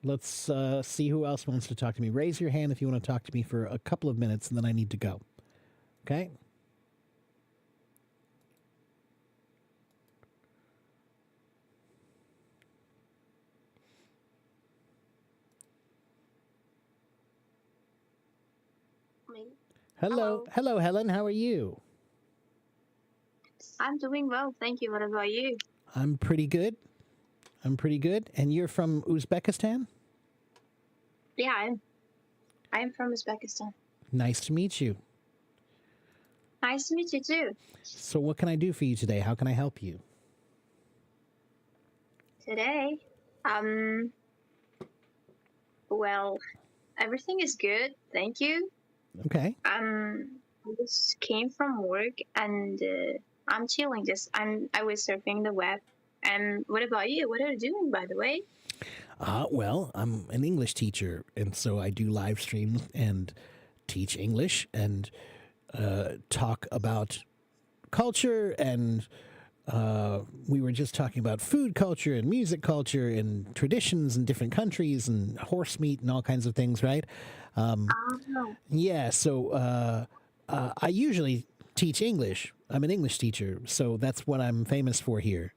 [SPEAKER 1] Let's see who else wants to talk to me. Raise your hand if you want to talk to me for a couple of minutes, and then I need to go. Okay?
[SPEAKER 4] Me.
[SPEAKER 1] Hello. Hello, Helen. How are you?
[SPEAKER 4] I'm doing well, thank you. What about you?
[SPEAKER 1] I'm pretty good. And you're from Uzbekistan?
[SPEAKER 4] Yeah, I'm from Uzbekistan.
[SPEAKER 1] Nice to meet you.
[SPEAKER 4] Nice to meet you too.
[SPEAKER 1] So what can I do for you today? How can I help you?
[SPEAKER 4] Today, well, everything is good, thank you.
[SPEAKER 1] Okay.
[SPEAKER 4] I just came from work and I'm chilling. I was surfing the web. And what about you? What are you doing, by the way?
[SPEAKER 1] Well, I'm an English teacher, and so I do live streams and teach English and talk about culture, and we were just talking about food culture and music culture and traditions in different countries and horse meat and all kinds of things, right? Yeah, so I usually teach English. I'm an English teacher, so that's what I'm famous for here.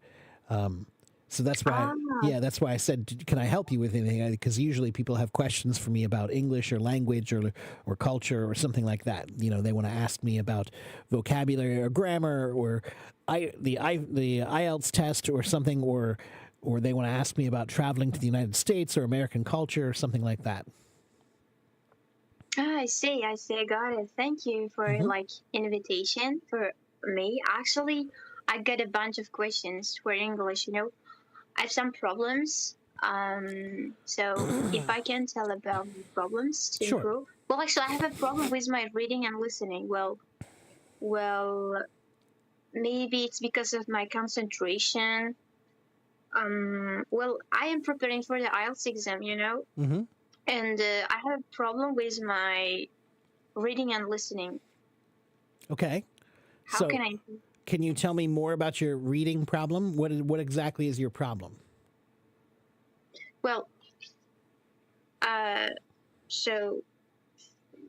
[SPEAKER 1] So that's why, that's why I said, can I help you with anything? Because usually people have questions for me about English or language or culture or something like that. You know, they want to ask me about vocabulary or grammar or the IELTS test or something, or they want to ask me about traveling to the United States or American culture or something like that.
[SPEAKER 4] I see. I got it. Thank you for invitation for me. Actually, I got a bunch of questions for English, you know. I have some problems. So if I can tell about the problems to
[SPEAKER 1] Sure.
[SPEAKER 4] improve. Well, actually, I have a problem with my reading and listening. Well, maybe it's because of my concentration. Well, I am preparing for the IELTS exam, you know,
[SPEAKER 1] Mm-hmm.
[SPEAKER 4] and I have a problem with my reading and listening.
[SPEAKER 1] Okay.
[SPEAKER 4] How can I?
[SPEAKER 1] can you tell me more about your reading problem? What exactly is your problem?
[SPEAKER 4] Well, so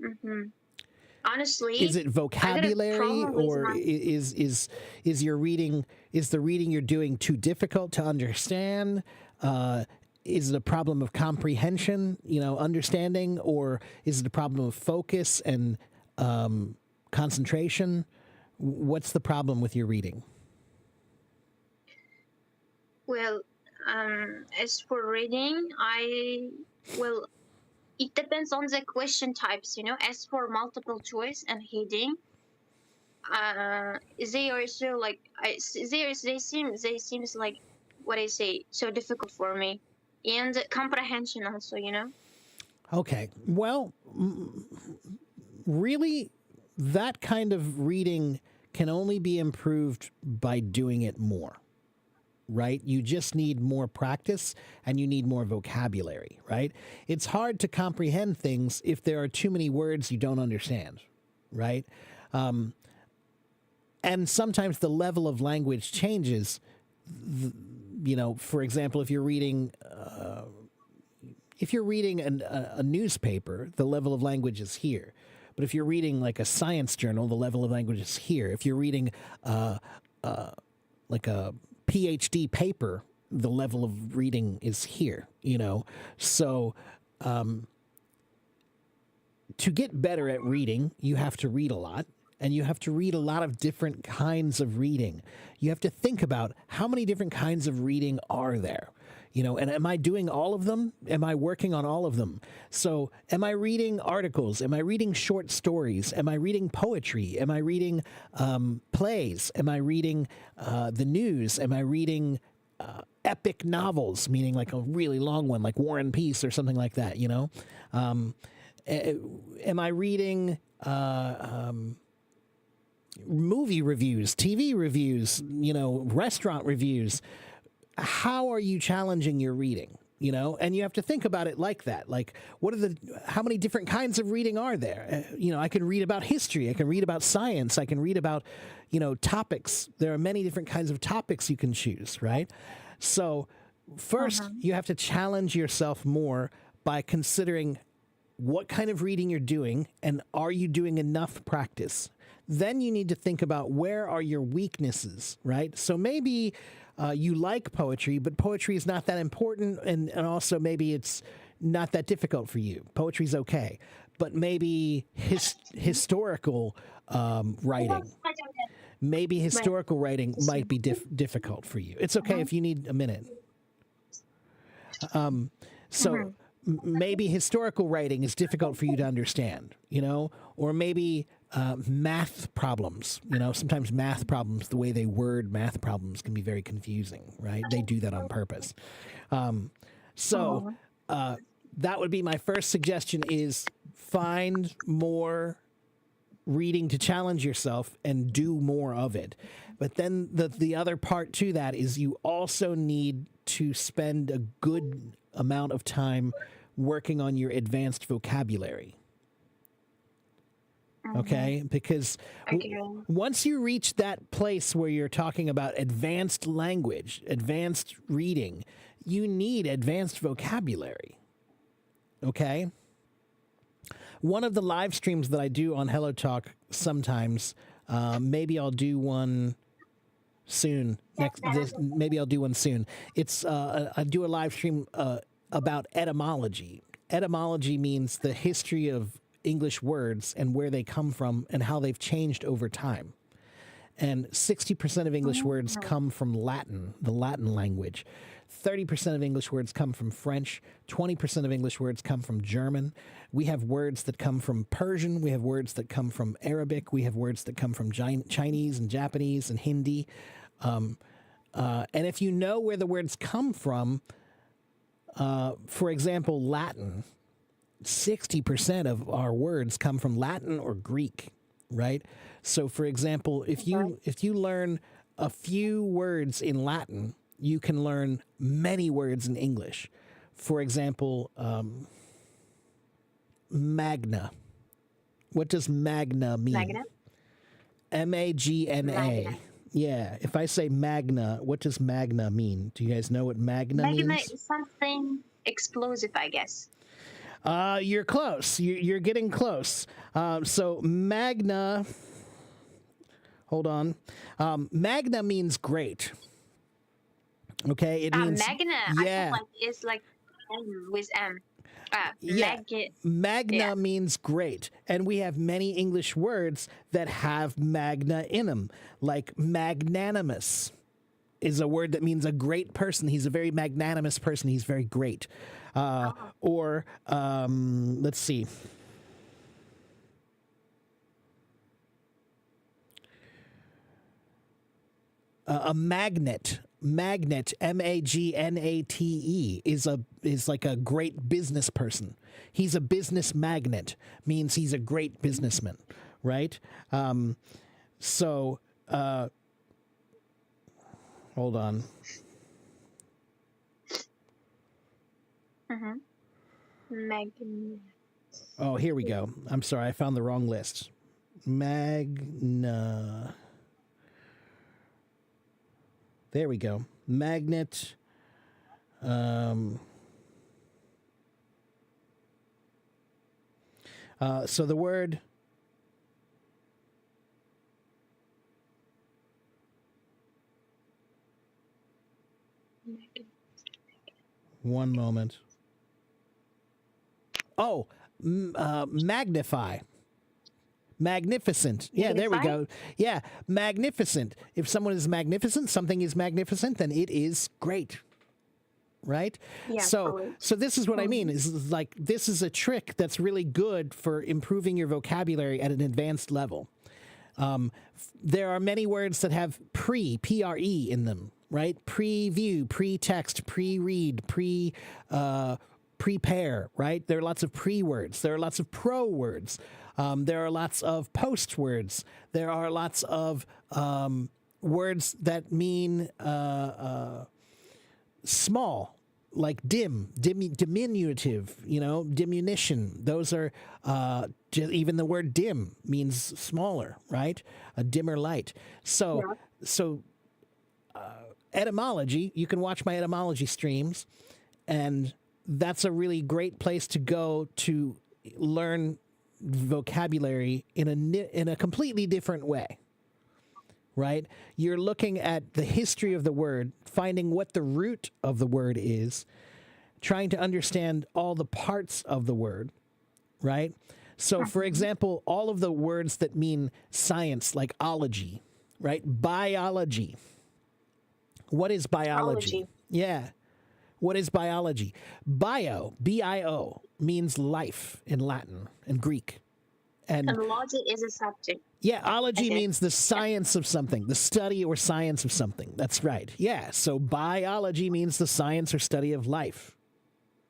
[SPEAKER 4] mhm. honestly,
[SPEAKER 1] Is it
[SPEAKER 4] I got a
[SPEAKER 1] vocabulary,
[SPEAKER 4] problem with
[SPEAKER 1] or
[SPEAKER 4] my.
[SPEAKER 1] is your reading, is the reading you're doing too difficult to understand? Is it a problem of comprehension, understanding, or is it a problem of focus and concentration? What's the problem with your reading?
[SPEAKER 4] Well, as for reading, well, it depends on the question types. As for multiple choice and heading, they are so like they seems like what I say so difficult for me, and comprehension also.
[SPEAKER 1] Okay. Well, really, that kind of reading can only be improved by doing it more, right? You just need more practice and you need more vocabulary, right? It's hard to comprehend things if there are too many words you don't understand, right? And sometimes the level of language changes. For example, if you're reading a newspaper, the level of language is here. But if you're reading like a science journal, the level of language is here. If you're reading like a PhD paper, the level of reading is here. So to get better at reading, you have to read a lot. And you have to read a lot of different kinds of reading. You have to think about how many different kinds of reading are there. And am I doing all of them? Am I working on all of them? So am I reading articles? Am I reading short stories? Am I reading poetry? Am I reading plays? Am I reading the news? Am I reading epic novels, meaning like a really long one, like War and Peace or something like that, Am I reading movie reviews, TV reviews, restaurant reviews? How are you challenging your reading? And you have to think about it like that. Like, how many different kinds of reading are there? I can read about history. I can read about science. I can read about, topics. There are many different kinds of topics you can choose, right? So first, you have to challenge yourself more by considering what kind of reading you're doing and are you doing enough practice? Then you need to think about where are your weaknesses, right? So maybe you like poetry, but poetry is not that important, and also maybe it's not that difficult for you. Poetry's okay, but maybe historical writing, might be difficult for you. It's okay if you need a minute. Maybe historical writing is difficult for you to understand, or maybe math problems, sometimes math problems, the way they word math problems can be very confusing, right? They do that on purpose. That would be my first suggestion, is find more reading to challenge yourself and do more of it. But then the other part to that is you also need to spend a good amount of time working on your advanced vocabulary. Okay? Because once you reach that place where you're talking about advanced language, advanced reading, you need advanced vocabulary. Okay? One of the live streams that I do on Hello Talk sometimes, maybe I'll do one soon. Maybe I'll do one soon. It's I do a live stream about etymology. Etymology means the history of English words and where they come from and how they've changed over time. And 60% of English words come from Latin, the Latin language. 30% of English words come from French. 20% of English words come from German. We have words that come from Persian. We have words that come from Arabic. We have words that come from Chinese and Japanese and Hindi. And if you know where the words come from, for example, Latin, 60% of our words come from Latin or Greek, right? So, for example, if you learn a few words in Latin, you can learn many words in English. For example, magna. What does magna mean? Magna? Magna. Yeah. If I say magna, what does magna mean? Do you guys know what magna
[SPEAKER 4] Magna
[SPEAKER 1] means?
[SPEAKER 4] is something explosive, I guess.
[SPEAKER 1] You're close. You're getting close. So magna. Hold on. Magna means great. Okay, it means
[SPEAKER 4] Magna.
[SPEAKER 1] yeah.
[SPEAKER 4] I feel like it's like M with M.
[SPEAKER 1] Yeah. Magna
[SPEAKER 4] yeah.
[SPEAKER 1] means great. And we have many English words that have magna in them, like magnanimous is a word that means a great person. He's a very magnanimous person. He's very great. Or let's see. A magnet, magnate, is like a great business person. He's a business magnet, means he's a great businessman, right? So hold on.
[SPEAKER 4] Magna.
[SPEAKER 1] Oh, here we go. I'm sorry, I found the wrong list. Magna. There we go. Magnet. So the word. One moment. Oh, magnify. Magnificent. Yeah, there we go. Yeah, magnificent. If someone is magnificent, something is magnificent, then it is great. Right?
[SPEAKER 4] Yeah,
[SPEAKER 1] so
[SPEAKER 4] totally.
[SPEAKER 1] so this is what I mean is like this is a trick that's really good for improving your vocabulary at an advanced level. There are many words that have pre in them, right? Preview, pre-text, pre-read, prepare, right? There are lots of pre-words. There are lots of pro words. There are lots of post words. There are lots of words that mean small, like diminutive, diminution. Those are, even the word dim means smaller, right? A dimmer light. So etymology, you can watch my etymology streams, and that's a really great place to go to learn vocabulary in a completely different way. Right? You're looking at the history of the word, finding what the root of the word is, trying to understand all the parts of the word, right? So, for example, all of the words that mean science, like ology, right? Biology. What is biology? Yeah. What is biology? Bio, B-I-O, means life in Latin and Greek. And
[SPEAKER 4] logic is a subject.
[SPEAKER 1] Yeah, ology means the science of something, the study or science of something. That's right. Yeah, so biology means the science or study of life,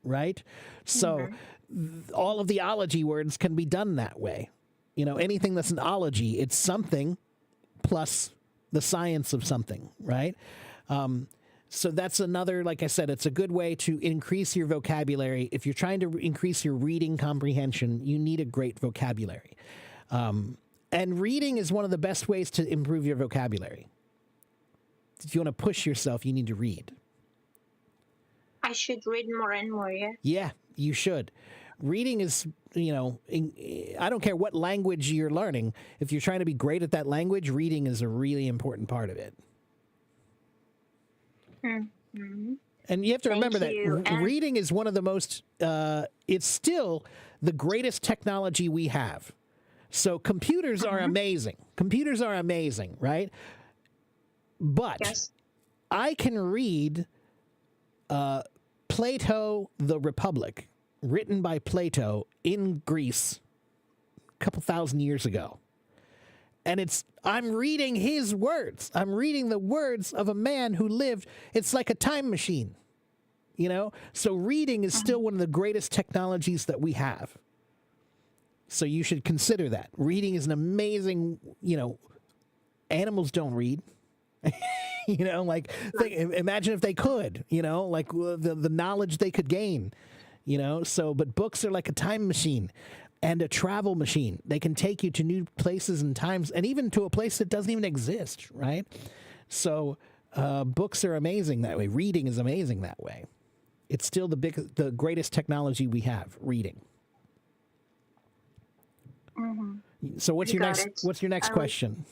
[SPEAKER 1] right? So all of the ology words can be done that way. Anything that's an ology, it's something plus the science of something, right? So that's another, like I said, it's a good way to increase your vocabulary. If you're trying to increase your reading comprehension, you need a great vocabulary. And reading is one of the best ways to improve your vocabulary. If you want to push yourself, you need to read.
[SPEAKER 4] I should read more and more, yeah?
[SPEAKER 1] Yeah, you should. Reading is, I don't care what language you're learning. If you're trying to be great at that language, reading is a really important part of it. And you have to remember that reading is one of the most, it's still the greatest technology we have. So computers are amazing. Computers are amazing, right? But I can read Plato, the Republic, written by Plato in Greece a couple thousand years ago. And I'm reading his words. I'm reading the words of a man who lived. It's like a time machine, So reading is still one of the greatest technologies that we have. So you should consider that. Reading is an amazing, animals don't read. Imagine if they could, the knowledge they could gain, but books are like a time machine. and a travel machine. They can take you to new places and times, and even to a place that doesn't even exist, right? So books are amazing that way. Reading is amazing that way. It's still the greatest technology we have, reading. So what's what's your next question?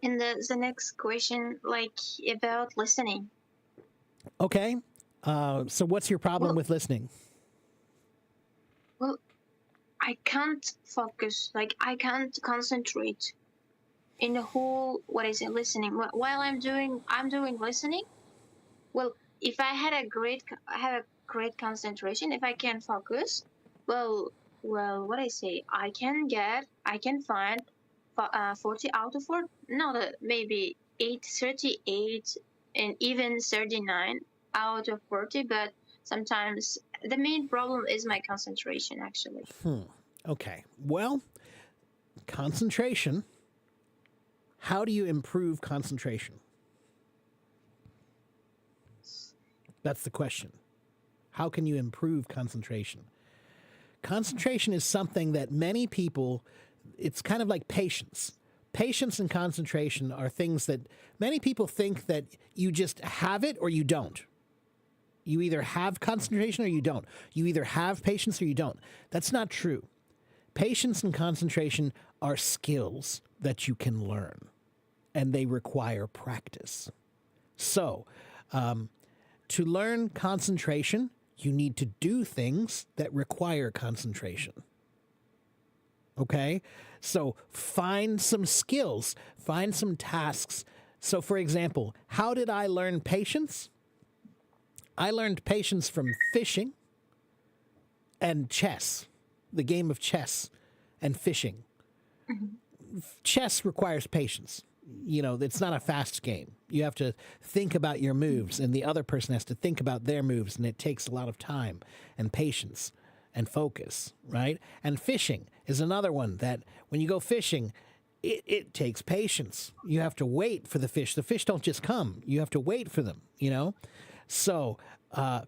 [SPEAKER 4] And the next question, like about listening.
[SPEAKER 1] Okay. So what's your problem with listening?
[SPEAKER 4] Well, I can't focus. Like I can't concentrate in the whole listening. While I'm doing listening. Well, if I had a great concentration, if I can focus, well, what I say, I can find 40 out of 4, no, maybe 38 and even 39 out of 40, but sometimes the main problem is my concentration, actually.
[SPEAKER 1] Okay. Well, concentration. How do you improve concentration? That's the question. How can you improve concentration? Concentration is something that many people, it's kind of like patience. Patience and concentration are things that many people think that you just have it or you don't. You either have concentration or you don't. You either have patience or you don't. That's not true. Patience and concentration are skills that you can learn, and they require practice. So, to learn concentration, you need to do things that require concentration. Okay? So find some skills, find some tasks. So, for example, how did I learn patience? I learned patience from fishing and chess, the game of chess and fishing. Chess requires patience. You know, it's not a fast game. You have to think about your moves, and the other person has to think about their moves, and it takes a lot of time and patience and focus, right? And fishing is another one that when you go fishing, it takes patience. You have to wait for the fish. The fish don't just come. You have to wait for them, you know? So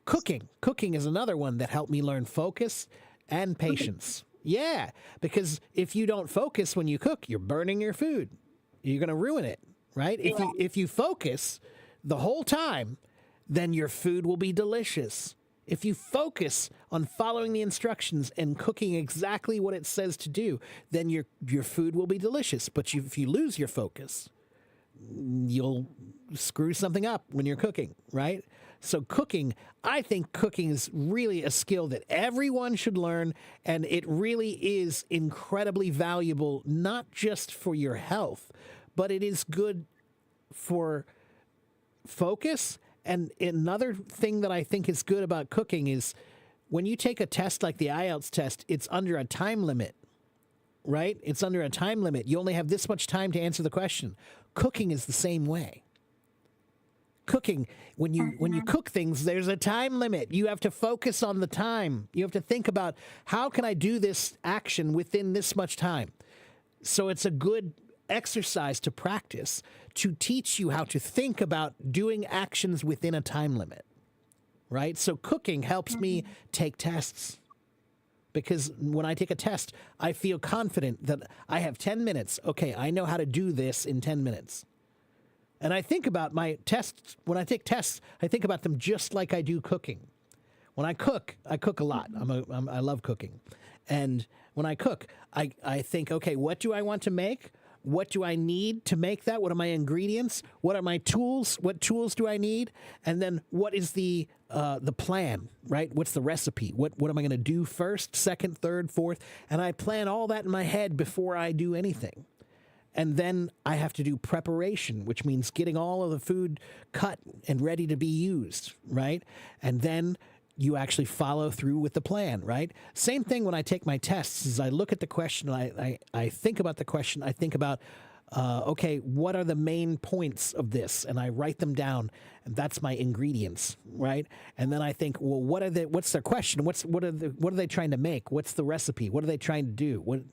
[SPEAKER 1] cooking is another one that helped me learn focus and patience. Yeah, because if you don't focus when you cook, you're burning your food. You're going to ruin it, right? If you focus the whole time, then your food will be delicious. If you focus on following the instructions and cooking exactly what it says to do, then your food will be delicious. But if you lose your focus, you'll screw something up when you're cooking, right? So I think cooking is really a skill that everyone should learn, and it really is incredibly valuable, not just for your health, but it is good for focus. And another thing that I think is good about cooking is when you take a test like the IELTS test, it's under a time limit, right? It's under a time limit. You only have this much time to answer the question. Cooking is the same way. Cooking, when you cook things, there's a time limit. You have to focus on the time. You have to think about, how can I do this action within this much time? So it's a good exercise to practice to teach you how to think about doing actions within a time limit, right? So cooking helps me take tests, because when I take a test, I feel confident that I have 10 minutes. Okay, I know how to do this in 10 minutes. And I think about my tests. When I take tests, I think about them just like I do cooking. When I cook a lot. I love cooking. And when I cook, I think, okay, what do I want to make? What do I need to make that? What are my ingredients? What are my tools? What tools do I need? And then what is the plan, right? What's the recipe? What am I going to do first, second, third, fourth? And I plan all that in my head before I do anything. And then I have to do preparation, which means getting all of the food cut and ready to be used, right? And then you actually follow through with the plan, right? Same thing when I take my tests, is I look at the question, I think about the question, I think about, okay, what are the main points of this? And I write them down, and that's my ingredients, right? And then I think, well, what's their question? What are they trying to make? What's the recipe? What are they trying to do?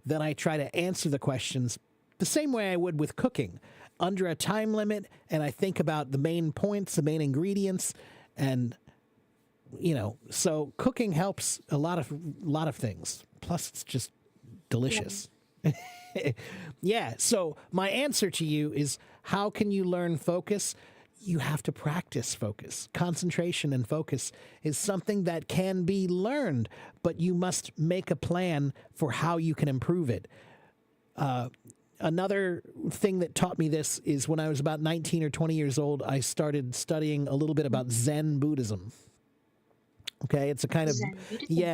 [SPEAKER 1] Then I try to answer the questions the same way I would with cooking, under a time limit, and I think about the main points, the main ingredients, and so cooking helps a lot of things. Plus, it's just delicious. Yeah. So my answer to you is, how can you learn focus? You have to practice focus. Concentration and focus is something that can be learned, but you must make a plan for how you can improve it. Another thing that taught me this is when I was about 19 or 20 years old, I started studying a little bit about Zen Buddhism. Okay, it's a kind of,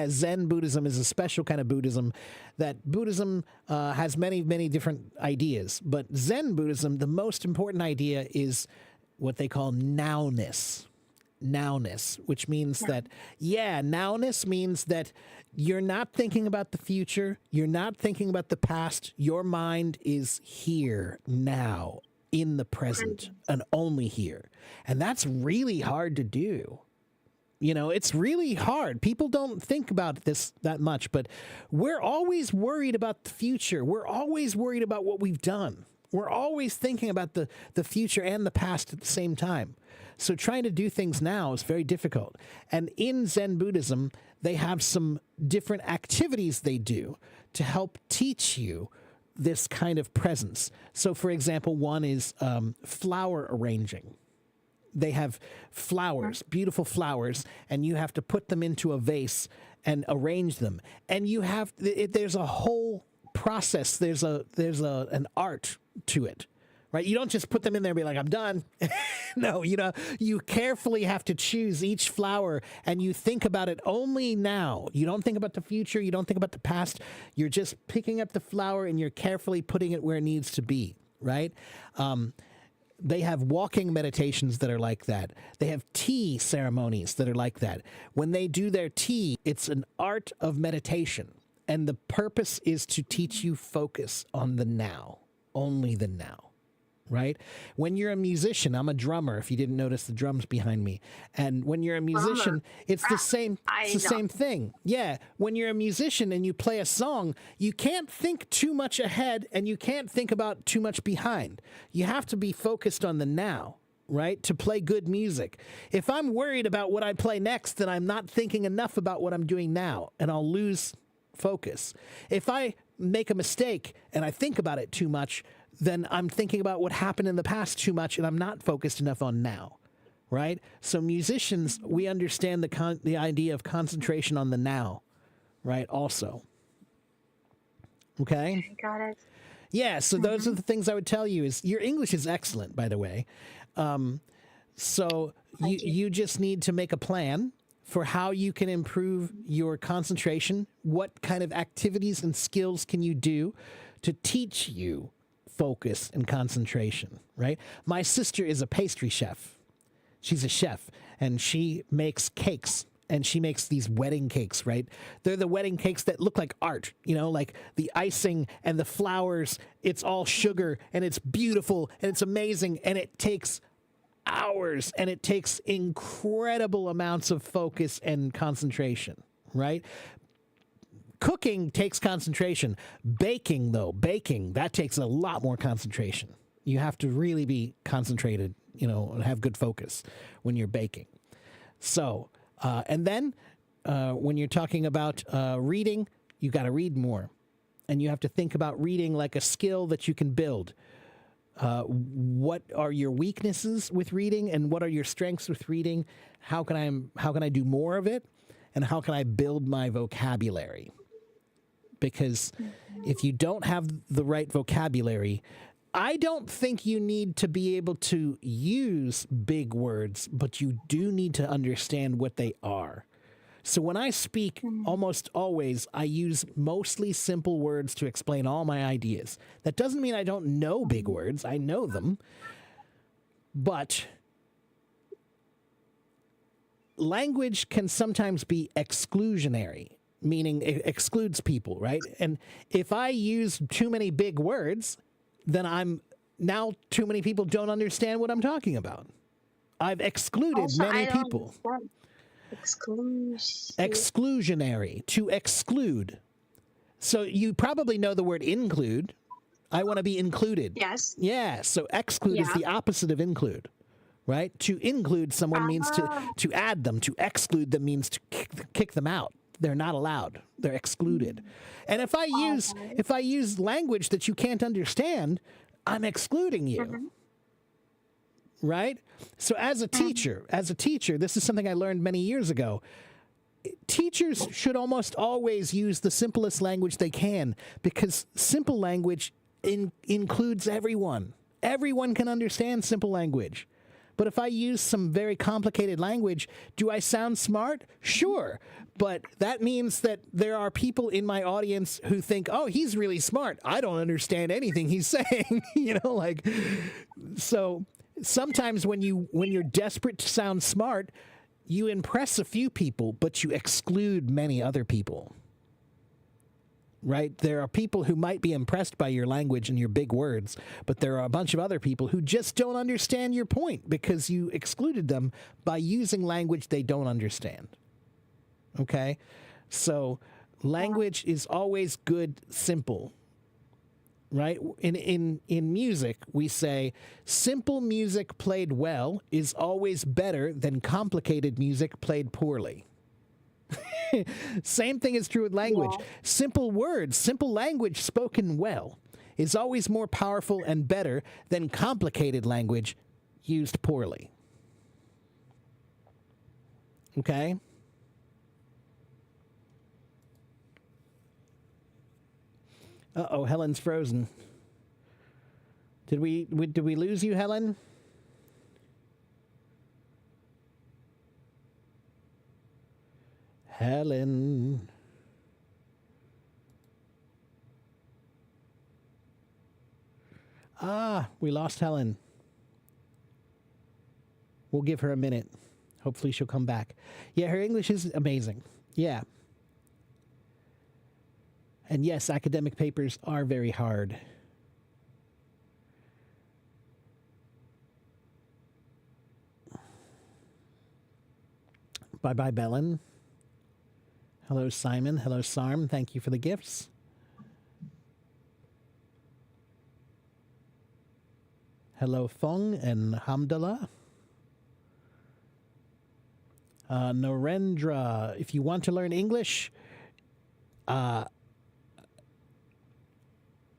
[SPEAKER 1] Zen Buddhism is a special kind of Buddhism that Buddhism has many, many different ideas. But Zen Buddhism, the most important idea is what they call nowness. Nowness, which means that, nowness means that you're not thinking about the future. You're not thinking about the past. Your mind is here now in the present and only here. And that's really hard to do. It's really hard. People don't think about this that much, but we're always worried about the future. We're always worried about what we've done. We're always thinking about the future and the past at the same time. So trying to do things now is very difficult. And in Zen Buddhism, they have some different activities they do to help teach you this kind of presence. So, for example, one is flower arranging. They have flowers, beautiful flowers, and you have to put them into a vase and arrange them. And there's a whole process. There's an art to it, right? You don't just put them in there and be like, I'm done. No, you carefully have to choose each flower, and you think about it only now. You don't think about the future. You don't think about the past. You're just picking up the flower and you're carefully putting it where it needs to be, right? They have walking meditations that are like that. They have tea ceremonies that are like that. When they do their tea, it's an art of meditation. And the purpose is to teach you focus on the now, only the now, right? When you're a musician, I'm a drummer, if you didn't notice the drums behind me. And when you're a musician, it's the same thing. Yeah, when you're a musician and you play a song, you can't think too much ahead and you can't think about too much behind. You have to be focused on the now, right? To play good music. If I'm worried about what I play next, then I'm not thinking enough about what I'm doing now, and I'll lose focus. If I make a mistake and I think about it too much, then I'm thinking about what happened in the past too much, and I'm not focused enough on now, right? So musicians, we understand the idea of concentration on the now, right? Also. Okay?
[SPEAKER 4] Got it.
[SPEAKER 1] Yeah, so those are the things I would tell you. Is your English is excellent, by the way. So you just need to make a plan for how you can improve your concentration. What kind of activities and skills can you do to teach you focus and concentration, right? My sister is a pastry chef. She's a chef, and she makes cakes, and she makes these wedding cakes, right? They're the wedding cakes that look like art, like the icing and the flowers. It's all sugar, and it's beautiful, and it's amazing, and it takes hours, and it takes incredible amounts of focus and concentration, right? Cooking takes concentration. Baking, that takes a lot more concentration. You have to really be concentrated, and have good focus when you're baking. So, and then when you're talking about reading, you got to read more. And you have to think about reading like a skill that you can build. What are your weaknesses with reading, and what are your strengths with reading? How can I do more of it? And how can I build my vocabulary? Because if you don't have the right vocabulary, I don't think you need to be able to use big words, but you do need to understand what they are. So when I speak, almost always, I use mostly simple words to explain all my ideas. That doesn't mean I don't know big words. I know them. But language can sometimes be exclusionary, meaning it excludes people, right? And if I use too many big words, then now too many people don't understand what I'm talking about. I've excluded many people. Exclusionary, to exclude. So you probably know the word include. I want to be included.
[SPEAKER 4] Yes.
[SPEAKER 1] Yeah, so exclude is the opposite of include, right? To include someone means to add them. To exclude them means to kick them out. They're not allowed. They're excluded. And if I use language that you can't understand, I'm excluding you. Right? So as a teacher, this is something I learned many years ago. Teachers should almost always use the simplest language they can, because simple language includes everyone. Everyone can understand simple language. But if I use some very complicated language, do I sound smart? Sure. But that means that there are people in my audience who think, oh, he's really smart. I don't understand anything he's saying. So sometimes when you're desperate to sound smart, you impress a few people, but you exclude many other people. Right? There are people who might be impressed by your language and your big words, but there are a bunch of other people who just don't understand your point because you excluded them by using language they don't understand. Okay? So language is always good, simple. Right? In music, we say simple music played well is always better than complicated music played poorly. Same thing is true with language. Yeah. Simple words, simple language spoken well is always more powerful and better than complicated language used poorly. Okay? Uh-oh, Helen's frozen. Did we lose you, Helen? Helen. We lost Helen. We'll give her a minute. Hopefully she'll come back. Yeah, her English is amazing. Yeah. And yes, academic papers are very hard. Bye-bye, Belen. Hello, Simon. Hello, Sarm. Thank you for the gifts. Hello, Thong and Hamdallah. Narendra, if you want to learn English,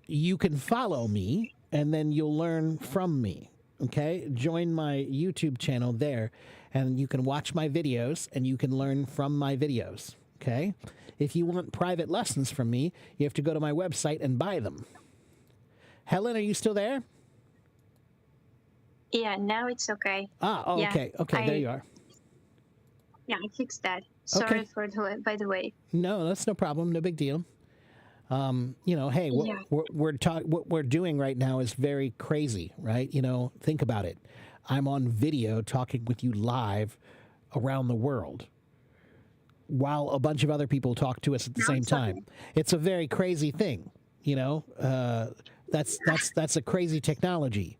[SPEAKER 1] you can follow me, and then you'll learn from me. Okay? Join my YouTube channel there, and you can watch my videos, and you can learn from my videos. Okay? If you want private lessons from me, you have to go to my website and buy them. Helen, are you still there?
[SPEAKER 4] Yeah, now it's okay.
[SPEAKER 1] Yeah. Okay. Okay, there you are.
[SPEAKER 4] Yeah, I fixed that. Sorry by the way.
[SPEAKER 1] No, that's no problem. No big deal. Hey, what we're doing right now is very crazy, right? Think about it. I'm on video talking with you live around the world, while a bunch of other people talk to us at the same time. It's a very crazy thing, that's a crazy technology.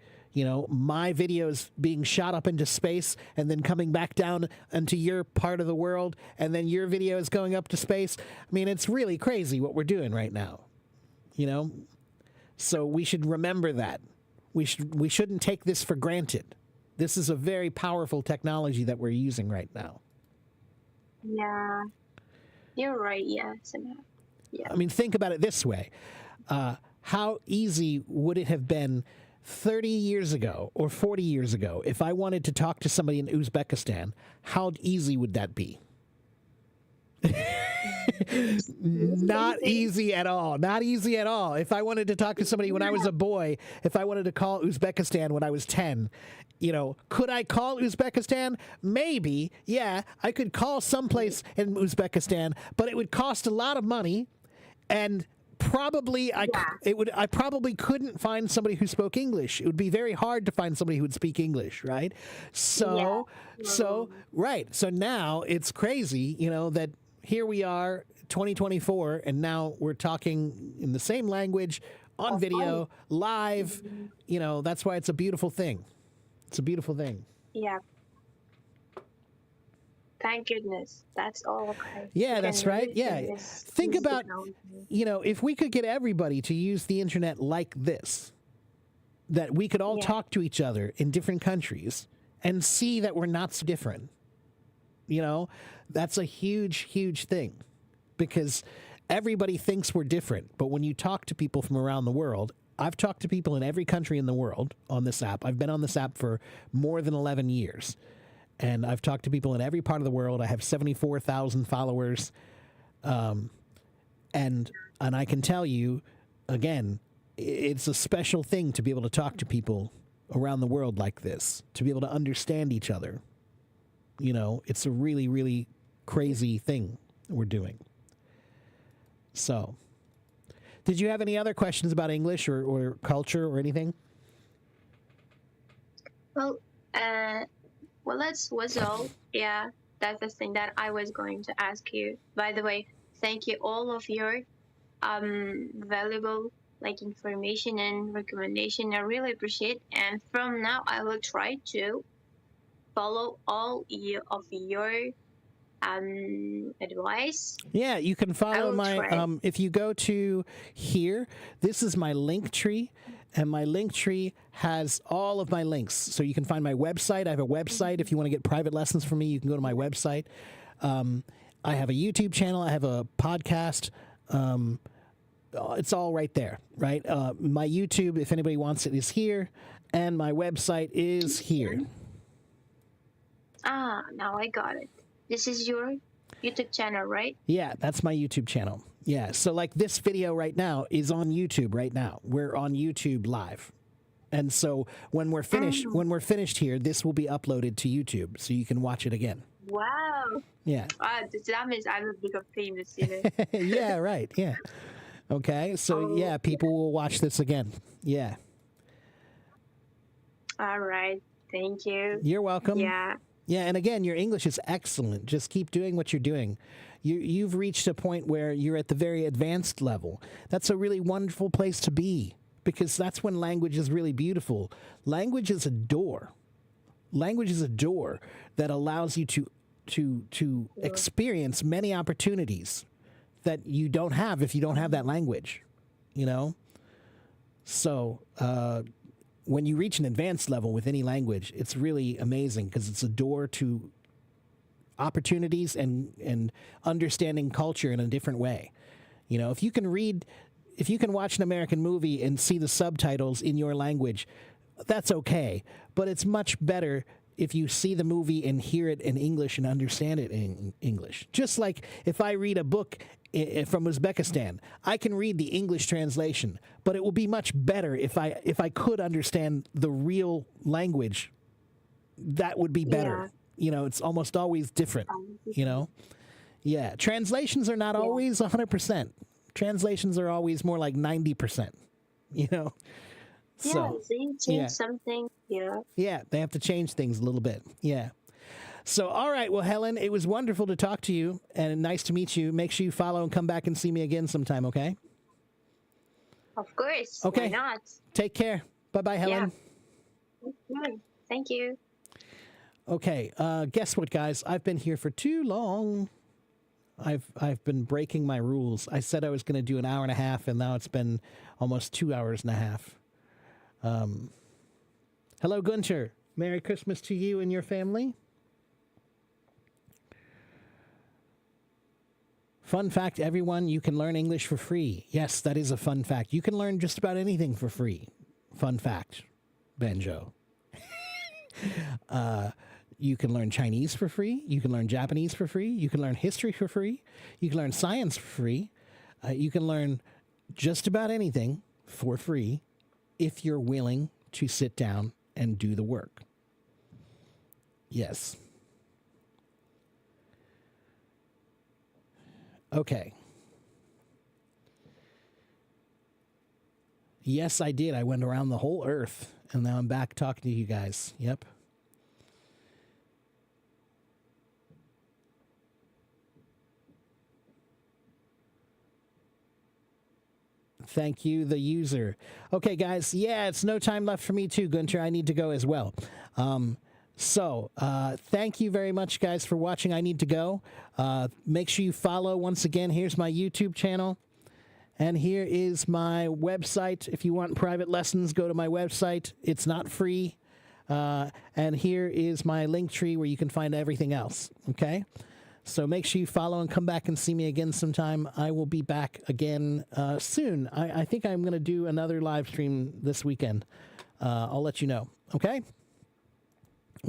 [SPEAKER 1] My videos being shot up into space and then coming back down into your part of the world, and then your video is going up to space. I mean, it's really crazy what we're doing right now, So we should remember that. We shouldn't take this for granted. This is a very powerful technology that we're using right now.
[SPEAKER 4] Yeah, you're right. Yeah, somehow. Yeah.
[SPEAKER 1] I mean, think about it this way. How easy would it have been 30 years ago or 40 years ago if I wanted to talk to somebody in Uzbekistan? How easy would that be? Not easy at all. Not easy at all. If I wanted to talk to somebody when I was a boy, if I wanted to call Uzbekistan when I was 10, could I call Uzbekistan? Maybe. Yeah, I could call someplace in Uzbekistan, but it would cost a lot of money, and probably I probably couldn't find somebody who spoke English. It would be very hard to find somebody who would speak English, right? So now it's crazy, that here we are, 2024, and now we're talking in the same language on video, live. That's why it's a beautiful thing. It's a beautiful thing.
[SPEAKER 4] Yeah. Thank goodness. That's all okay.
[SPEAKER 1] Yeah, that's right. Yeah. Think about, if we could get everybody to use the internet like this, that we could all talk to each other in different countries and see that we're not so different. You know, that's a huge, huge thing because everybody thinks we're different. But when you talk to people from around the world, I've talked to people in every country in the world on this app. I've been on this app for more than 11 years. And I've talked to people in every part of the world. I have 74,000 followers. And I can tell you, again, it's a special thing to be able to talk to people around the world like this, to be able to understand each other. You know, it's a really, really crazy thing we're doing. So, did you have any other questions about English or culture or anything?
[SPEAKER 4] Well, that was all. Yeah, that's the thing that I was going to ask you. By the way, thank you all of your valuable information and recommendation. I really appreciate. And from now, I will try to follow all of your advice.
[SPEAKER 1] Yeah, you can follow my if you go to here, this is my link tree, and my link tree has all of my links. So you can find my website. I have a website. If you want to get private lessons from me, you can go to my website. I have a YouTube channel. I have a podcast. It's all right there, right? My YouTube, if anybody wants it, is here, and my website is here.
[SPEAKER 4] Now I got it. This is your YouTube channel, right?
[SPEAKER 1] Yeah, that's my YouTube channel. Yeah, so like this video right now is on YouTube right now. We're on YouTube live. And so when we're finished here, this will be uploaded to YouTube so you can watch it again.
[SPEAKER 4] Wow.
[SPEAKER 1] Yeah.
[SPEAKER 4] That means I will become famous, you know.
[SPEAKER 1] Yeah, right. Yeah. Okay. So yeah, people will watch this again. Yeah.
[SPEAKER 4] All right. Thank you.
[SPEAKER 1] You're welcome.
[SPEAKER 4] Yeah.
[SPEAKER 1] Yeah, and again, your English is excellent. Just keep doing what you're doing. You've reached a point where you're at the very advanced level. That's a really wonderful place to be because that's when language is really beautiful. Language is a door. Language is a door that allows you to experience many opportunities that you don't have if you don't have that language, you know? So, when you reach an advanced level with any language, it's really amazing because it's a door to opportunities and understanding culture in a different way. You know, if you can watch an American movie and see the subtitles in your language, that's okay. But it's much better if you see the movie and hear it in English and understand it in English. Just like if I read a book from Uzbekistan, I can read the English translation, but it will be much better if I could understand the real language. That would be better. Yeah. You know, it's almost always different, you know? Yeah. Translations are not always 100%. Translations are always more like 90%, you know?
[SPEAKER 4] So they change something. Yeah.
[SPEAKER 1] Yeah, they have to change things a little bit. Yeah. So, all right. Well, Helen, it was wonderful to talk to you and nice to meet you. Make sure you follow and come back and see me again sometime, okay?
[SPEAKER 4] Of course.
[SPEAKER 1] Okay.
[SPEAKER 4] Why not?
[SPEAKER 1] Take care. Bye-bye, Helen.
[SPEAKER 4] Yeah. Thank you.
[SPEAKER 1] Okay. Guess what, guys? I've been here for too long. I've been breaking my rules. I said I was going to do an hour and a half, and now it's been almost 2 hours and a half. Hello, Gunter. Merry Christmas to you and your family. Fun fact, everyone, you can learn English for free. Yes, that is a fun fact. You can learn just about anything for free. Fun fact, Banjo. You can learn Chinese for free. You can learn Japanese for free. You can learn history for free. You can learn science for free. You can learn just about anything for free if you're willing to sit down and do the work. Yes. Okay. Yes, I did. I went around the whole earth, and now I'm back talking to you guys. Yep. Thank you, the user. Okay, guys. Yeah, it's no time left for me too, Gunter. I need to go as well. So, thank you very much, guys, for watching. I need to go. Make sure you follow. Once again, here's my YouTube channel. And here is my website. If you want private lessons, go to my website. It's not free. And here is my link tree where you can find everything else. Okay? So make sure you follow and come back and see me again sometime. I will be back again soon. I think I'm going to do another live stream this weekend. I'll let you know. Okay?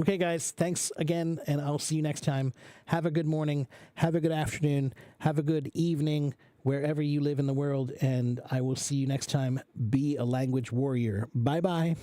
[SPEAKER 1] Okay, guys. Thanks again, and I'll see you next time. Have a good morning. Have a good afternoon. Have a good evening wherever you live in the world, and I will see you next time. Be a language warrior. Bye-bye.